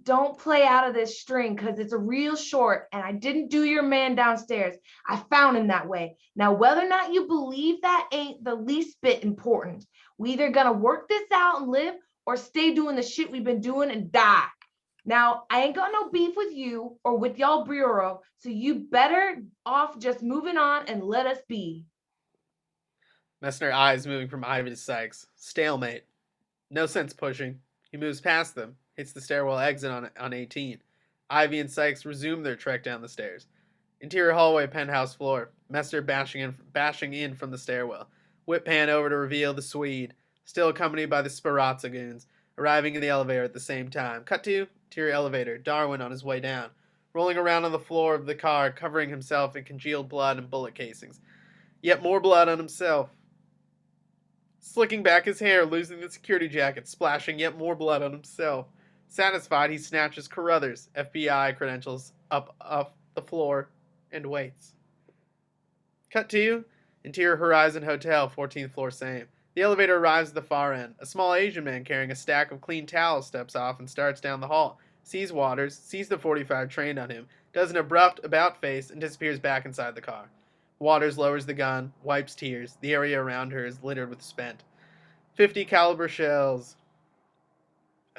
Don't play out of this string because it's a real short, and I didn't do your man downstairs. I found him that way. Now, whether or not you believe that ain't the least bit important. We either gonna work this out and live or stay doing the shit we've been doing and die. Now, I ain't got no beef with you or with y'all bureau, so you better off just moving on and let us be. Messner eyes moving from Ivy to Sykes. Stalemate. No sense pushing. He moves past them, hits the stairwell exit on 18. Ivy and Sykes resume their trek down the stairs. Interior hallway, penthouse floor. Messner bashing in from the stairwell. Whip pan over to reveal the Swede, still accompanied by the Sparazza goons, arriving in the elevator at the same time. Cut to interior elevator. Darwin on his way down, rolling around on the floor of the car, covering himself in congealed blood and bullet casings. Yet more blood on himself. Slicking back his hair, losing the security jacket, splashing yet more blood on himself. Satisfied, he snatches Carruthers' FBI credentials up off the floor and waits. Cut to interior Horizon Hotel, 14th floor same. The elevator arrives at the far end. A small Asian man carrying a stack of clean towels steps off and starts down the hall. Sees Waters, sees the 45 trained on him, does an abrupt about-face, and disappears back inside the car. Waters lowers the gun, wipes tears. The area around her is littered with spent 50 caliber shells.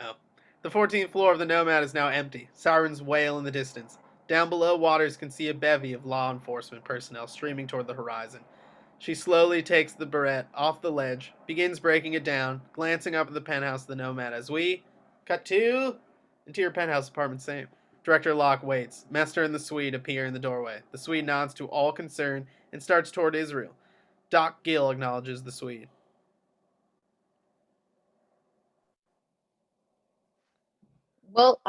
Oh. The 14th floor of the Nomad is now empty. Sirens wail in the distance. Down below, Waters can see a bevy of law enforcement personnel streaming toward the horizon. She slowly takes the barrette off the ledge, begins breaking it down, glancing up at the penthouse of the Nomad as we cut to interior penthouse apartment same. Director Locke waits. Messner and the Swede appear in the doorway. The Swede nods to all concerned and starts toward Isreal. Doc Gill acknowledges the Swede. Well,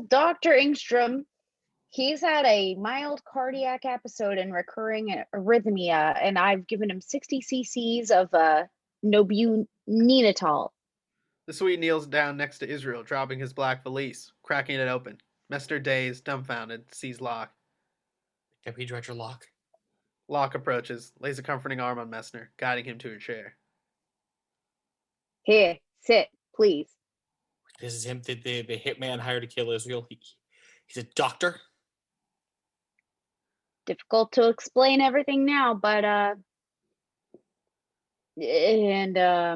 Dr. Engstrom, he's had a mild cardiac episode and recurring arrhythmia, and I've given him 60 cc's of nobunetal. The Swede kneels down next to Isreal, dropping his black valise, cracking it open. Messner, dazed, dumbfounded, sees Locke. Deputy Director Locke. Locke approaches, lays a comforting arm on Messner, guiding him to a chair. Here, sit, please. This is him, the hitman hired to kill Israel. He's a doctor? Difficult to explain everything now, but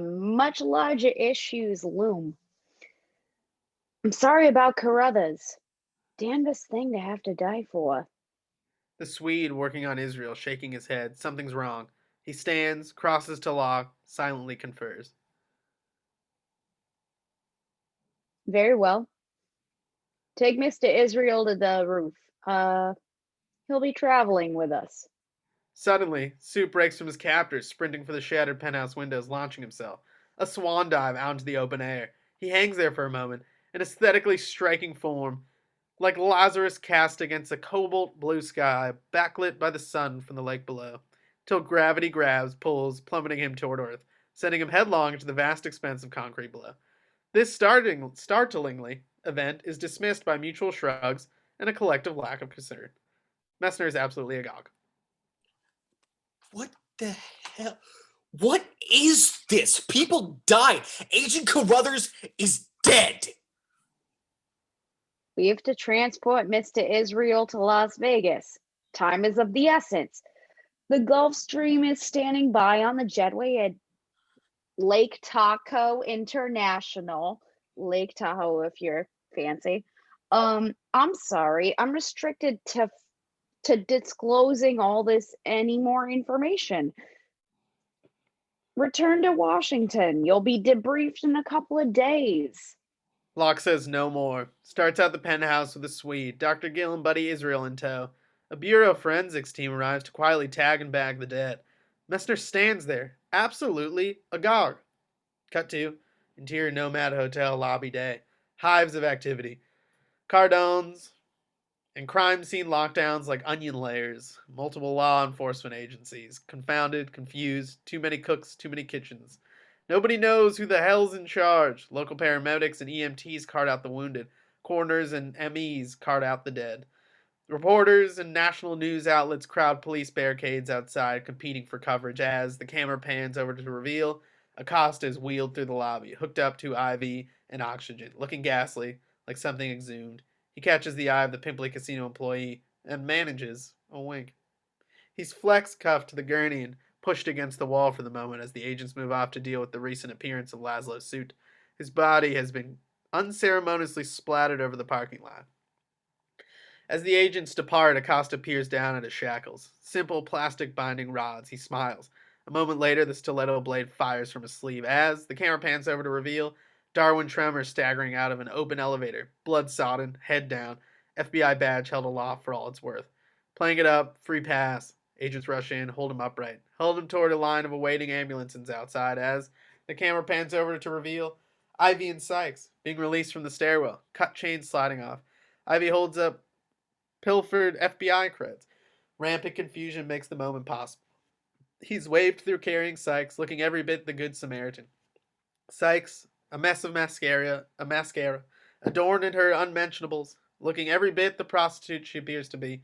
much larger issues loom. I'm sorry about Carruthers. Damnedest thing to have to die for. The Swede, working on Isreal, shaking his head. Something's wrong. He stands, crosses to Locke, silently confers. Very well. Take Mr. Isreal to the roof. He'll be traveling with us. Suddenly, Soot breaks from his captors, sprinting for the shattered penthouse windows, launching himself. A swan dive out into the open air. He hangs there for a moment, an aesthetically striking form, like Lazarus cast against a cobalt blue sky, backlit by the sun from the lake below, till gravity grabs, pulls, plummeting him toward Earth, sending him headlong into the vast expanse of concrete below. This startlingly event is dismissed by mutual shrugs and a collective lack of concern. Messner is absolutely agog. What the hell? What is this? People died. Agent Carruthers is dead. We have to transport Mr. Isreal to Las Vegas. Time is of the essence. The Gulf Stream is standing by on the jetway at Lake Tahoe International. Lake Tahoe, if you're fancy. I'm sorry. I'm restricted to disclosing all this any more information. Return to Washington. You'll be debriefed in a couple of days. Locke says no more. Starts out the penthouse with a Swede, Dr. Gill and Buddy Isreal in tow. A Bureau forensics team arrives to quietly tag and bag the dead. Messner stands there, absolutely agog. Cut to interior Nomad Hotel lobby day. Hives of activity. Cardones and crime scene lockdowns like onion layers, multiple law enforcement agencies, confounded, confused, too many cooks, too many kitchens. Nobody knows who the hell's in charge. Local paramedics and EMTs cart out the wounded. Coroners and MEs cart out the dead. Reporters and national news outlets crowd police barricades outside, competing for coverage as the camera pans over to reveal Acosta is wheeled through the lobby, hooked up to IV and oxygen, looking ghastly, like something exhumed. He catches the eye of the pimply casino employee and manages a wink. He's flex cuffed to the gurney and pushed against the wall for the moment as the agents move off to deal with the recent appearance of Lazlo's suit. His body has been unceremoniously splattered over the parking lot. As the agents depart, Acosta peers down at his shackles. Simple plastic binding rods. He smiles. A moment later, the stiletto blade fires from his sleeve as the camera pans over to reveal Darwin Tremor staggering out of an open elevator, blood-sodden, head down, FBI badge held aloft for all it's worth. Playing it up, free pass. Agents rush in, hold him upright, hold him toward a line of awaiting ambulances outside as the camera pans over to reveal Ivy and Sykes being released from the stairwell, cut chains sliding off. Ivy holds up pilfered FBI creds. Rampant confusion makes the moment possible. He's waved through carrying Sykes, looking every bit the Good Samaritan. Sykes, a mess of mascara, adorned in her unmentionables, looking every bit the prostitute she appears to be.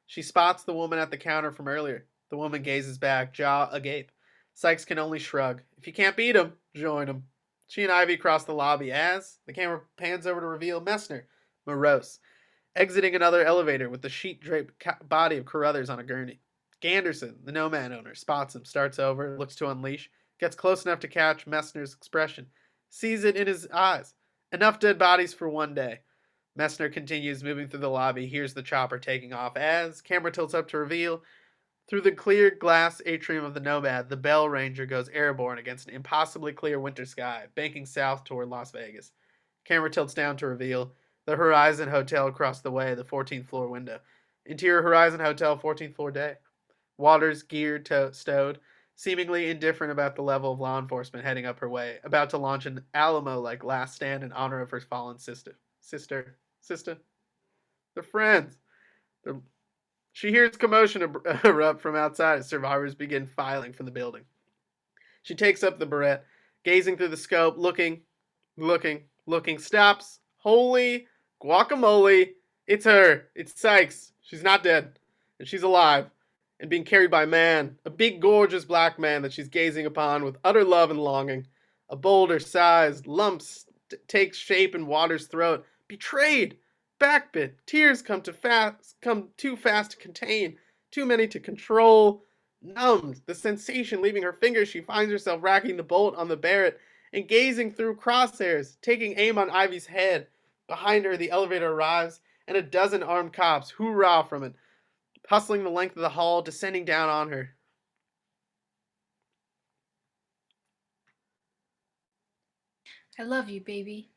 She spots the woman at the counter from earlier. The woman gazes back, jaw agape. Sykes can only shrug. If you can't beat him, join him. She and Ivy cross the lobby as the camera pans over to reveal Messner, morose, exiting another elevator with the sheet-draped body of Carruthers on a gurney. Ganderson, the nomad owner, spots him, starts over, looks to unleash, gets close enough to catch Messner's expression, sees it in his eyes. Enough dead bodies for one day. Messner continues moving through the lobby, hears the chopper taking off as camera tilts up to reveal through the clear glass atrium of the Nomad, the Bell Ranger goes airborne against an impossibly clear winter sky, banking south toward Las Vegas. Camera tilts down to reveal the Horizon Hotel across the way, the 14th floor window. Interior Horizon Hotel, 14th floor day. Waters, gear stowed, seemingly indifferent about the level of law enforcement heading up her way, about to launch an Alamo-like last stand in honor of her fallen sister. They're friends. She hears commotion erupt from outside as survivors begin filing from the building. She takes up the barrette, gazing through the scope, looking, stops. Holy guacamole. It's her. It's Sykes. She's not dead. And she's alive. And being carried by a man. A big, gorgeous black man that she's gazing upon with utter love and longing. A boulder-sized lump takes shape in Water's throat. Betrayed. Backbit. Tears come too fast to contain. Too many to control. Numbed. The sensation leaving her fingers, she finds herself racking the bolt on the Barrett and gazing through crosshairs, taking aim on Ivy's head. Behind her, the elevator arrives, and a dozen armed cops hoorah from it, hustling the length of the hall, descending down on her. I love you, baby.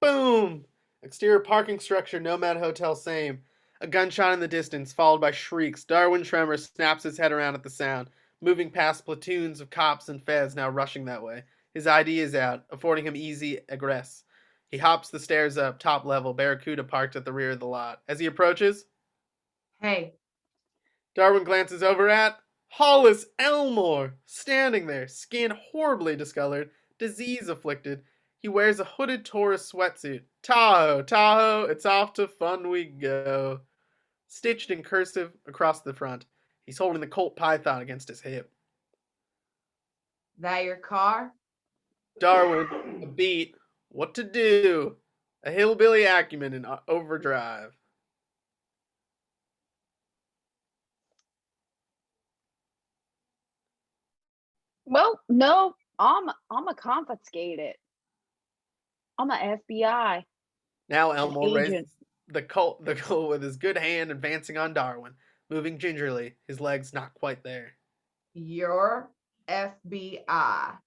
Boom! Exterior parking structure, Nomad Hotel, same. A gunshot in the distance, followed by shrieks. Darwin Tremor snaps his head around at the sound, moving past platoons of cops and feds now rushing that way. His ID is out, affording him easy egress. He hops the stairs up, top level, Barracuda parked at the rear of the lot. As he approaches, Hey. Darwin glances over at Hollis Elmore, standing there, skin horribly discolored, disease afflicted. He wears a hooded Taurus sweatsuit. Tahoe, it's off to fun we go. Stitched in cursive across the front. He's holding the Colt Python against his hip. That your car? Darwin, a beat. What to do? A hillbilly acumen in overdrive. Well, no, I'm a confiscated. I'm a FBI. Now Elmore agent. raises the Colt with his good hand, advancing on Darwin, moving gingerly, his legs not quite there. Your FBI.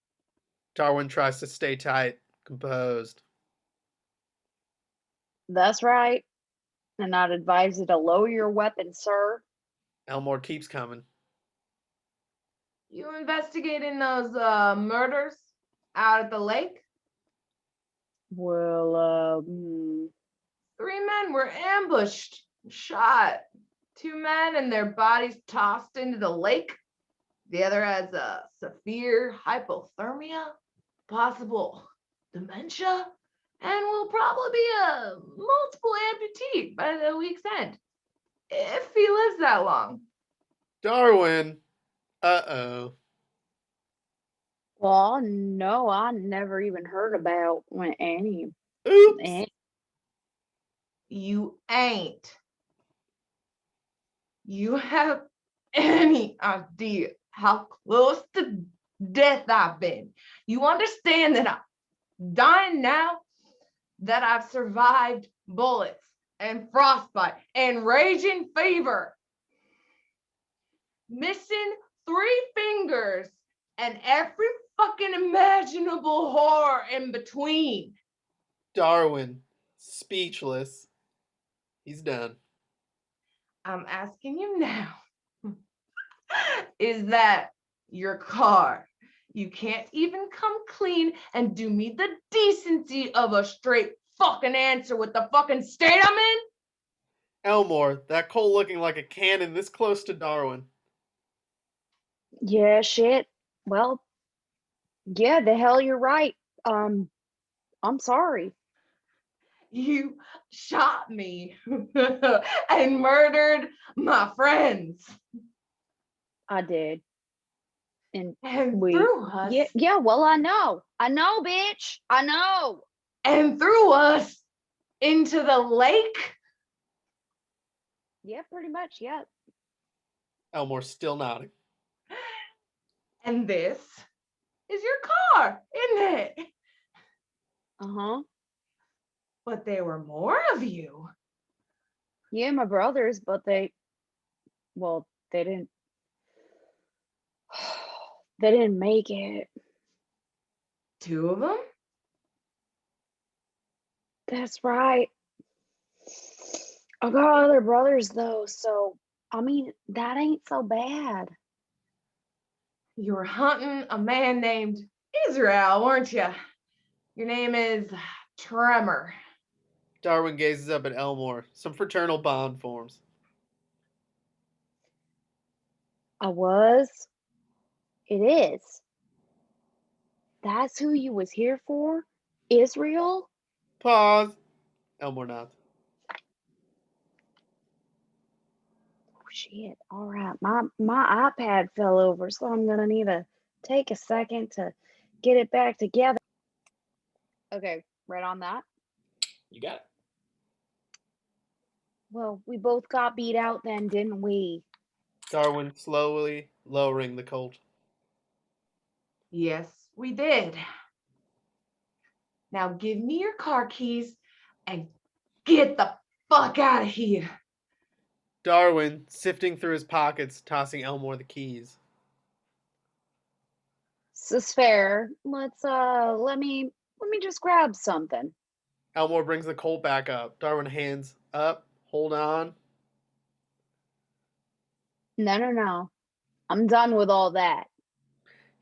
Darwin tries to stay tight, composed. That's right. And I'd advise you to lower your weapon, sir. Elmore keeps coming. You investigating those murders out at the lake? Well, 3 men were ambushed shot. 2 men and their bodies tossed into the lake. The other has a severe hypothermia, possible dementia, and will probably be a multiple amputee by the week's end, if he lives that long. Darwin. Uh-oh. Well, no, I never even heard about when any. Oops. You ain't. You have any idea how close to death I've been? You understand that I'm dying now, that I've survived bullets and frostbite and raging fever, missing 3 fingers and every fucking imaginable horror in between. Darwin. Speechless. He's done. I'm asking you now, is that your car? You can't even come clean and do me the decency of a straight fucking answer with the fucking state I'm in? Elmore, that Colt looking like a cannon this close to Darwin. Yeah, shit. Well, yeah, the hell you're right. I'm sorry. You shot me and murdered my friends. I did. And And threw us. Yeah, well, I know, bitch. I know. And threw us into the lake. Yeah, pretty much, yeah. Elmore still nodding. And this is your car, isn't it? Uh-huh. But there were more of you. Yeah, my brothers, but they didn't they didn't make it. 2 of them? That's right. I got other brothers though, so I mean that ain't so bad. You were hunting a man named Isreal, weren't you? Your name is Tremor. Darwin gazes up at Elmore. Some fraternal bond forms. I was. It is. That's who you was here for? Isreal? Pause. Elmore nods. Oh shit. All right. My iPad fell over, so I'm gonna need to take a second to get it back together. Okay, right on that. You got it. Well, we both got beat out then, didn't we? Darwin slowly lowering the Colt. Yes, we did. Now give me your car keys and get the fuck out of here. Darwin sifting through his pockets, tossing Elmore the keys. This is fair. Let's let me just grab something. Elmore brings the Colt back up. Darwin hands up. Hold on. No. I'm done with all that.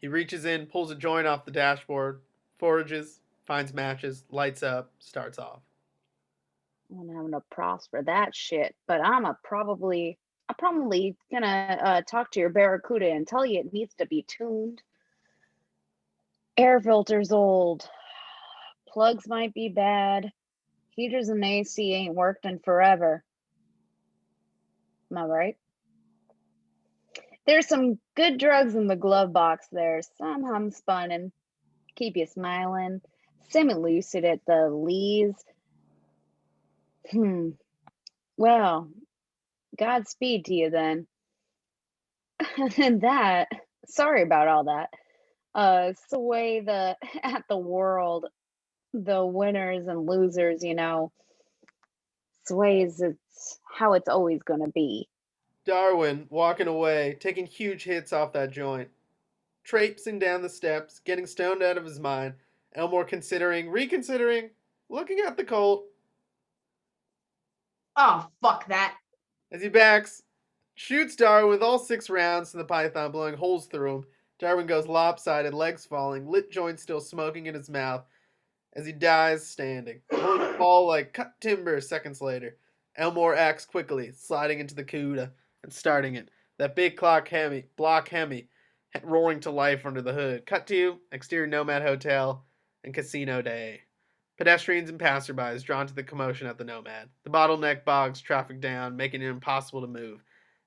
He reaches in, pulls a joint off the dashboard, forages, finds matches, lights up, starts off. I'm having a props for that shit, but I'm probably gonna talk to your Barracuda and tell you it needs to be tuned. Air filter's old. Plugs might be bad. Heaters and AC ain't worked in forever. Am I right? There's some good drugs in the glove box there. Some homespun and keep you smiling. Semi-lucid at the least. Well, Godspeed to you then. And that, sorry about all that. Sway at the world, the winners and losers, sways it's how it's always gonna be. Darwin walking away, taking huge hits off that joint. Traipsing down the steps, getting stoned out of his mind. Elmore reconsidering, looking at the Colt. Oh, fuck that. As he backs, shoots Darwin with all 6 rounds to the python, blowing holes through him. Darwin goes lopsided, legs falling, lit joint still smoking in his mouth as he dies standing, only to fall like cut timber seconds later. Elmore acts quickly, sliding into the Cuda and starting it. That big block Hemi roaring to life under the hood. Cut to exterior Nomad Hotel and Casino Day. Pedestrians and passerbys drawn to the commotion at the Nomad. The bottleneck bogs traffic down, making it impossible to move.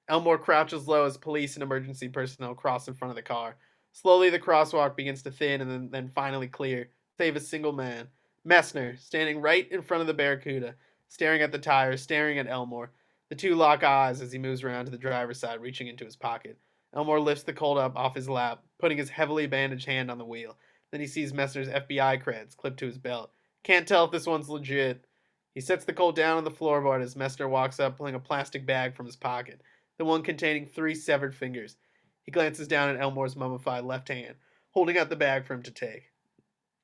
Elmore crouches low as police and emergency personnel cross in front of the car. Slowly, the crosswalk begins to thin and then finally clear, save a single man. Messner, standing right in front of the Barracuda, staring at the tires, staring at Elmore. The two lock eyes as he moves around to the driver's side, reaching into his pocket. Elmore lifts the Colt up off his lap, putting his heavily bandaged hand on the wheel. Then he sees Messner's FBI creds clipped to his belt. Can't tell if this one's legit. He sets the Colt down on the floorboard as Messner walks up, pulling a plastic bag from his pocket, the one containing 3 severed fingers. He glances down at Elmore's mummified left hand, holding out the bag for him to take.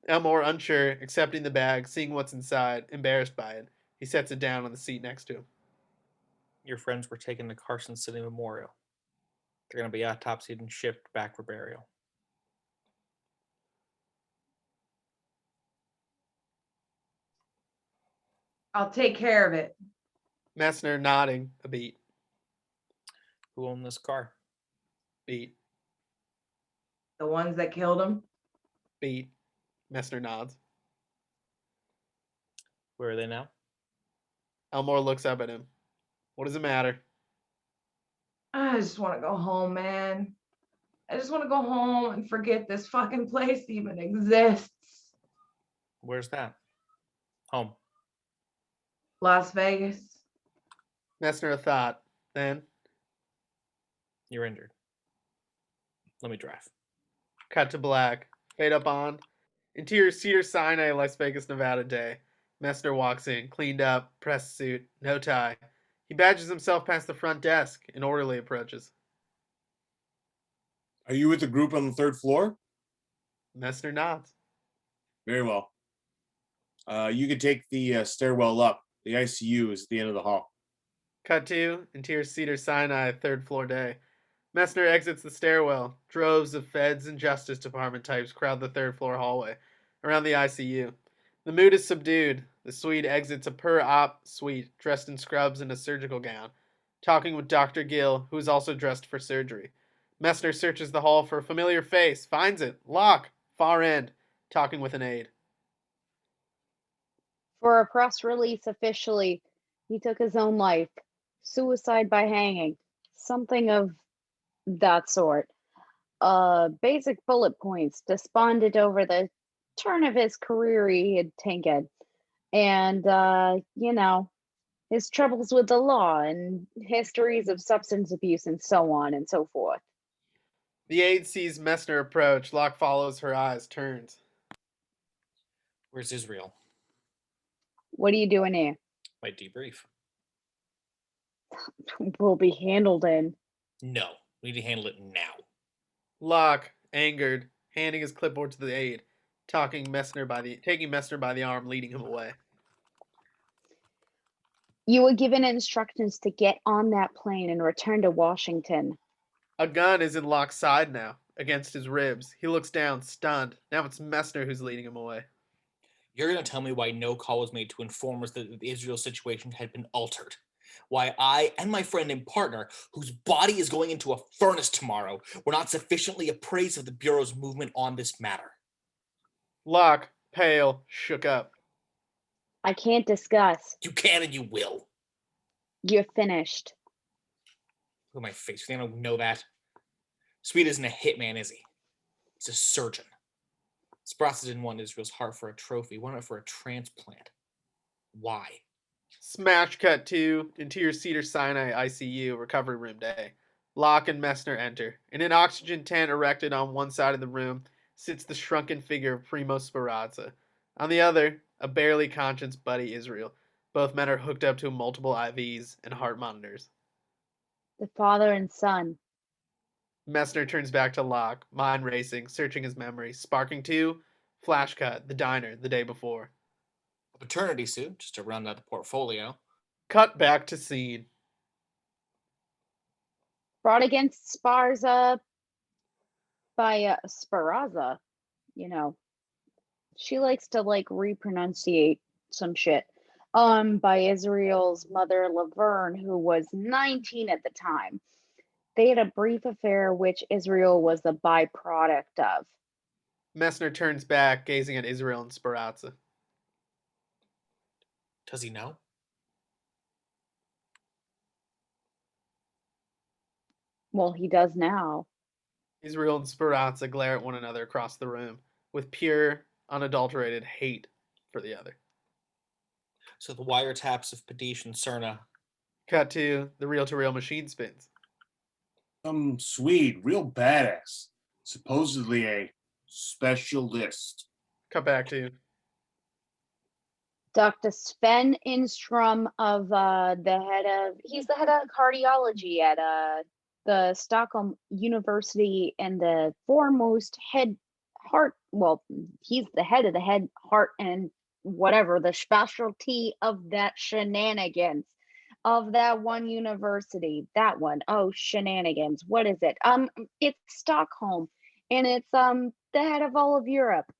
Elmore, unsure, accepting the bag, seeing what's inside, embarrassed by it. He sets it down on the seat next to him. Your friends were taken to Carson City Memorial. They're going to be autopsied and shipped back for burial. I'll take care of it. Messner nodding a beat. Who owned this car? Beat. The ones that killed him. Beat. Messner nods. Where are they now? Elmore looks up at him. What does it matter? I just want to go home, man. I just want to go home and forget this fucking place even exists. Where's that? Home. Las Vegas. Messner a thought. Then You're injured. Let me drive. cut to black. Fade up on. Interior Cedar Sinai, Las Vegas, Nevada day. Messner walks in, cleaned up, pressed suit, no tie. He badges himself past the front desk. An orderly approaches. Are you with the group on the 3rd floor? Messner nods. Very well. You can take the stairwell up. The ICU is at the end of the hall. Cut to Interior Cedar Sinai, 3rd floor day. Messner exits the stairwell. Droves of feds and Justice Department types crowd the 3rd floor hallway, around the ICU. The mood is subdued. The Swede exits a per-op suite, dressed in scrubs and a surgical gown, talking with Dr. Gill, who is also dressed for surgery. Messner searches the hall for a familiar face, finds it. Locke, far end, talking with an aide. For a press release officially, he took his own life. Suicide by hanging. Something of that sort. Basic bullet points. Despondent over the turn of his career he had taken. And, his troubles with the law and histories of substance abuse and so on and so forth. The aide sees Messner approach. Locke follows her eyes, turns. Where's Isreal? What are you doing here? My debrief. Will be handled in. No, we need to handle it now. Locke, angered, handing his clipboard to the aide, taking Messner by the arm, leading him away. You were given instructions to get on that plane and return to Washington. A gun is in Locke's side now, against his ribs. He looks down, stunned. Now it's Messner who's leading him away. You're going to tell me why no call was made to inform us that the Israel situation had been altered. Why I and my friend and partner, whose body is going into a furnace tomorrow, were not sufficiently appraised of the Bureau's movement on this matter. Locke, pale, shook up. I can't discuss. You can and you will. You're finished. Look at my face. You think I don't know that? Speed isn't a hitman, is he? He's a surgeon. Sprouse didn't want Israel's heart for a trophy. He wanted it for a transplant. Why? Smash cut to Interior Cedar Sinai ICU recovery room day. Locke and Messner enter. In an oxygen tent erected on one side of the room sits the shrunken figure of Primo Speranza. On the other, a barely conscious Buddy Isreal. Both men are hooked up to multiple IVs and heart monitors. The father and son. Messner turns back to Locke, mind racing, searching his memory. Sparking to flash cut, the diner, the day before. A paternity suit, just to round out the portfolio. Cut back to scene. Brought against Sparza by Sparaza. She likes to repronunciate some shit. by Isreal's mother, Laverne, who was 19 at the time. They had a brief affair, which Isreal was the byproduct of. Messner turns back, gazing at Isreal and Speranza. Does he know? Well, he does now. Isreal and Speranza glare at one another across the room with pure, unadulterated hate for the other. So the wiretaps of Padiche and Serna. Cut to the reel-to-reel machine spins. Some Swede, real badass. Supposedly a specialist. Cut back to Dr. Sven Instrom of he's the head of cardiology at the Stockholm University and the foremost he's the head of the head heart and whatever the specialty of that shenanigans of that one university. That one, oh, shenanigans. What is it? It's Stockholm, and it's the head of all of Europe.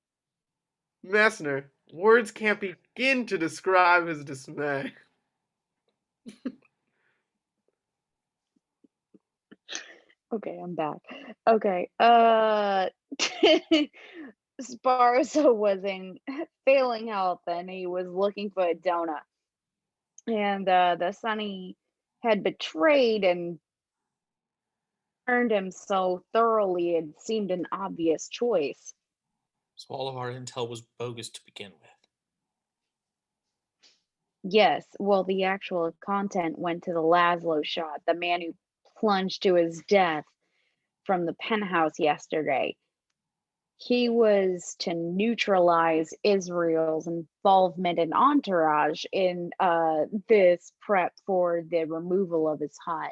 Messner. Words can't begin to describe his dismay. Okay, I'm back. Okay. Sparso was in failing health and he was looking for a donut. And the Sonny had betrayed and turned him so thoroughly it seemed an obvious choice. So all of our intel was bogus to begin with. Yes, well, the actual content went to the Lazlo shot, the man who plunged to his death from the penthouse yesterday. He was to neutralize Israel's involvement and entourage in this prep for the removal of his hut.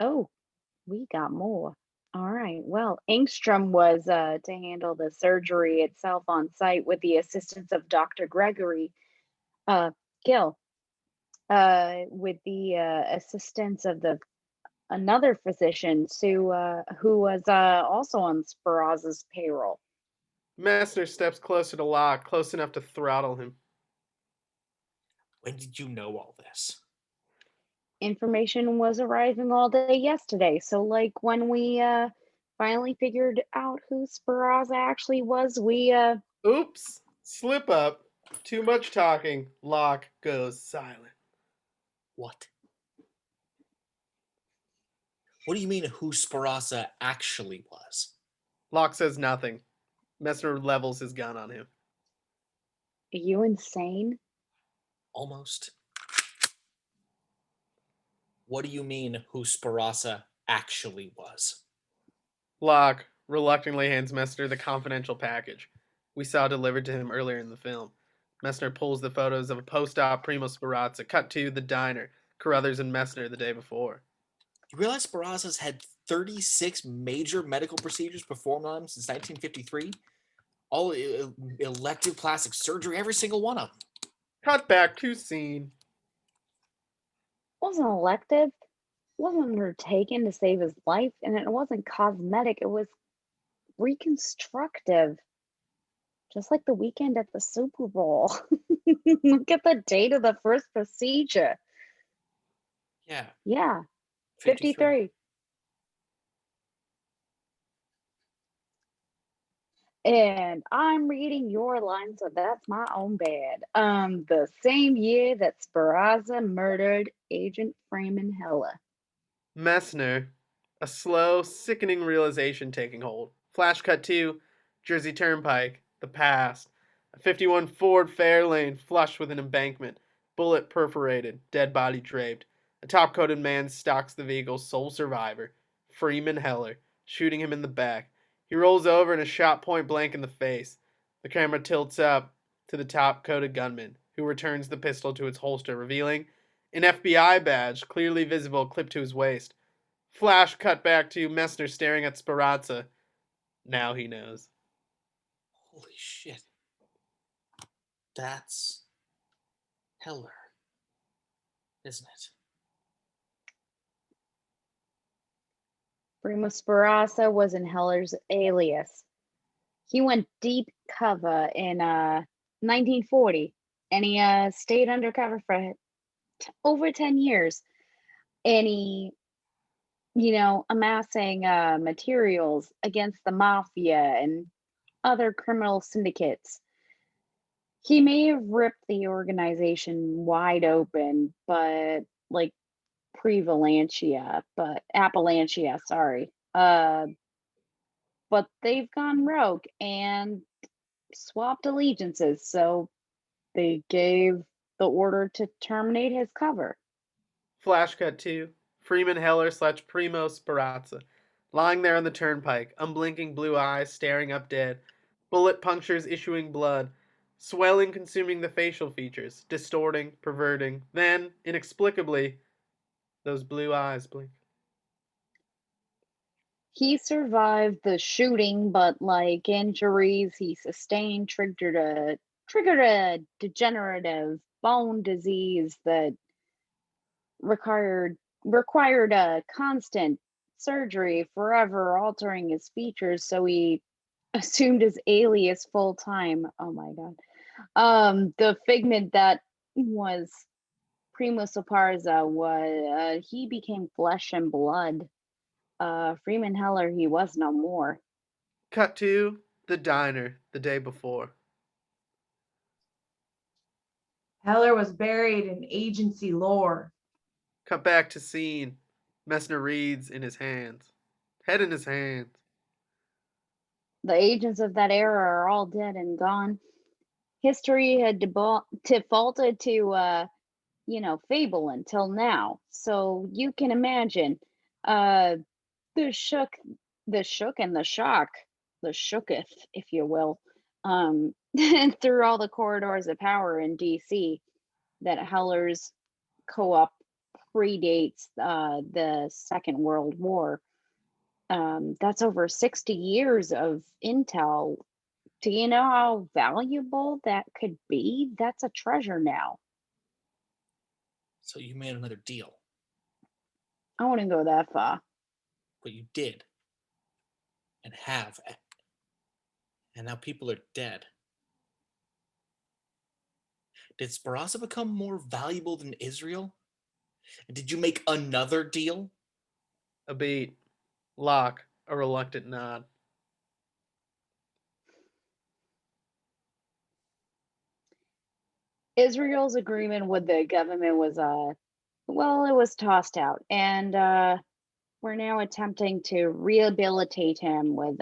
Oh, we got more. All right. Well, Engstrom was to handle the surgery itself on site with the assistance of Dr. Gregory Gill, with the assistance of another physician who was also on Speranza's payroll. Messner steps closer to Locke, close enough to throttle him. When did you know all this? Information was arriving all day yesterday. So like when we finally figured out who Speranza actually was, we Oops. Slip up. Too much talking. Locke goes silent. What? What do you mean who Speranza actually was? Locke says nothing. Messner levels his gun on him. Are you insane? Almost. What do you mean who Speranza actually was? Locke reluctantly hands Messner the confidential package we saw delivered to him earlier in the film. Messner pulls the photos of a post-op Primo Speranza cut to the diner, Carruthers and Messner the day before. You realize Speranza's had 36 major medical procedures performed on him since 1953? All elective plastic surgery, every single one of them. Cut back to scene. Wasn't elective, wasn't undertaken to save his life, and it wasn't cosmetic, it was reconstructive. Just like the weekend at the Super Bowl. Look at the date of the first procedure. Yeah. 53. And I'm reading your line, so that's my own bad. The same year that Speranza murdered Agent Freeman Heller. Messner, a slow, sickening realization taking hold. Flash cut to Jersey Turnpike, the past. A 51 Ford Fairlane flush with an embankment, bullet perforated, dead body draped. A top-coated man stalks the vehicle's sole survivor, Freeman Heller, shooting him in the back. He rolls over and is shot point blank in the face. The camera tilts up to the top-coated gunman, who returns the pistol to its holster, revealing an FBI badge, clearly visible, clipped to his waist. Flash cut back to Messner staring at Speranza. Now he knows. Holy shit. That's Heller, isn't it? Primo Speranza was in Heller's alias. He went deep cover in 1940 and he stayed undercover for over 10 years. And he, amassing materials against the mafia and other criminal syndicates. He may have ripped the organization wide open, but like Appalachia, sorry. But they've gone rogue and swapped allegiances, so they gave the order to terminate his cover. Flash cut 2. Freeman Heller / Primo Speranza, lying there on the turnpike, unblinking blue eyes staring up dead, bullet punctures issuing blood, swelling consuming the facial features, distorting, perverting. Then, inexplicably, those blue eyes blink. He survived the shooting, but like injuries he sustained triggered a degenerative bone disease that required a constant surgery, forever altering his features, so he assumed his alias full time. Oh my god. The figment that was Primo Soparza was he became flesh and blood. Freeman Heller, he was no more. Cut 2. The diner the day before. Heller was buried in agency lore. Cut back to scene. Messner reads in his hands. Head in his hands. The agents of that era are all dead and gone. History had defaulted to, fable until now. So you can imagine the shooketh, if you will, through all the corridors of power in DC, that Heller's co-op predates the Second World War. That's over 60 years of intel. Do you know how valuable that could be? That's a treasure now. So you made another deal. I wouldn't go that far. But you did. And have. And now people are dead. Did Speranza become more valuable than Isreal? And did you make another deal? A beat. Lock. A reluctant nod. Israel's agreement with the government was it was tossed out, and we're now attempting to rehabilitate him with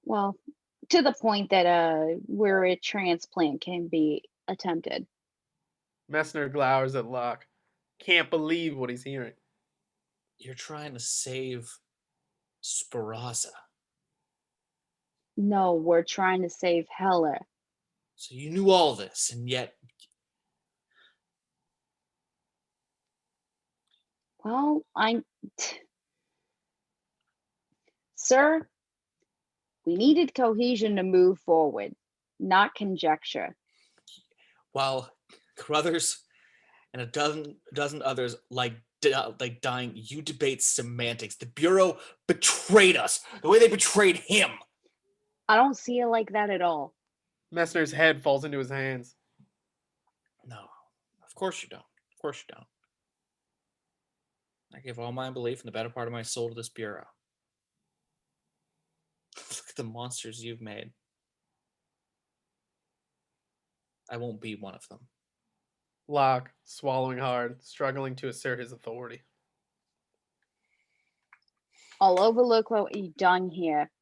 to the point that where a transplant can be attempted. Messner glowers at Locke. Can't believe what he's hearing. You're trying to save Speranza. No, we're trying to save Heller. So you knew all this, and yet... Well, Sir, we needed cohesion to move forward, not conjecture. While Carruthers and a dozen others like dying, you debate semantics. The Bureau betrayed us the way they betrayed him. I don't see it like that at all. Messner's head falls into his hands. No, of course you don't. Of course you don't. I give all my belief and the better part of my soul to this Bureau. Look at the monsters you've made. I won't be one of them. Locke, swallowing hard, struggling to assert his authority. I'll overlook what you've done here.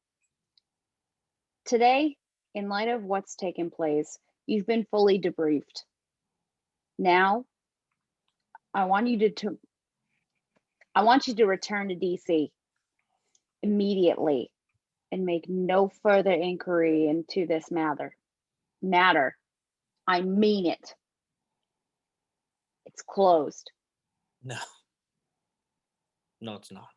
Today, in light of what's taken place, you've been fully debriefed. Now, I want you to return to DC immediately and make no further inquiry into this matter. I mean it. It's closed. No. No, it's not.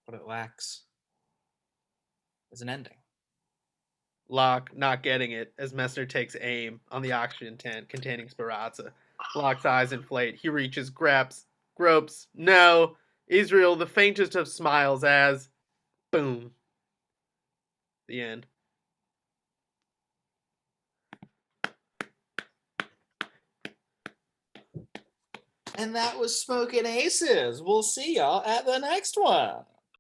What it lacks is an ending. Locke not getting it as Messner takes aim on the oxygen tent containing Speranza. Locke's eyes inflate. He reaches, grabs, gropes. No! Isreal, the faintest of smiles as... Boom. The end. And that was Smokin' Aces. We'll see y'all at the next one.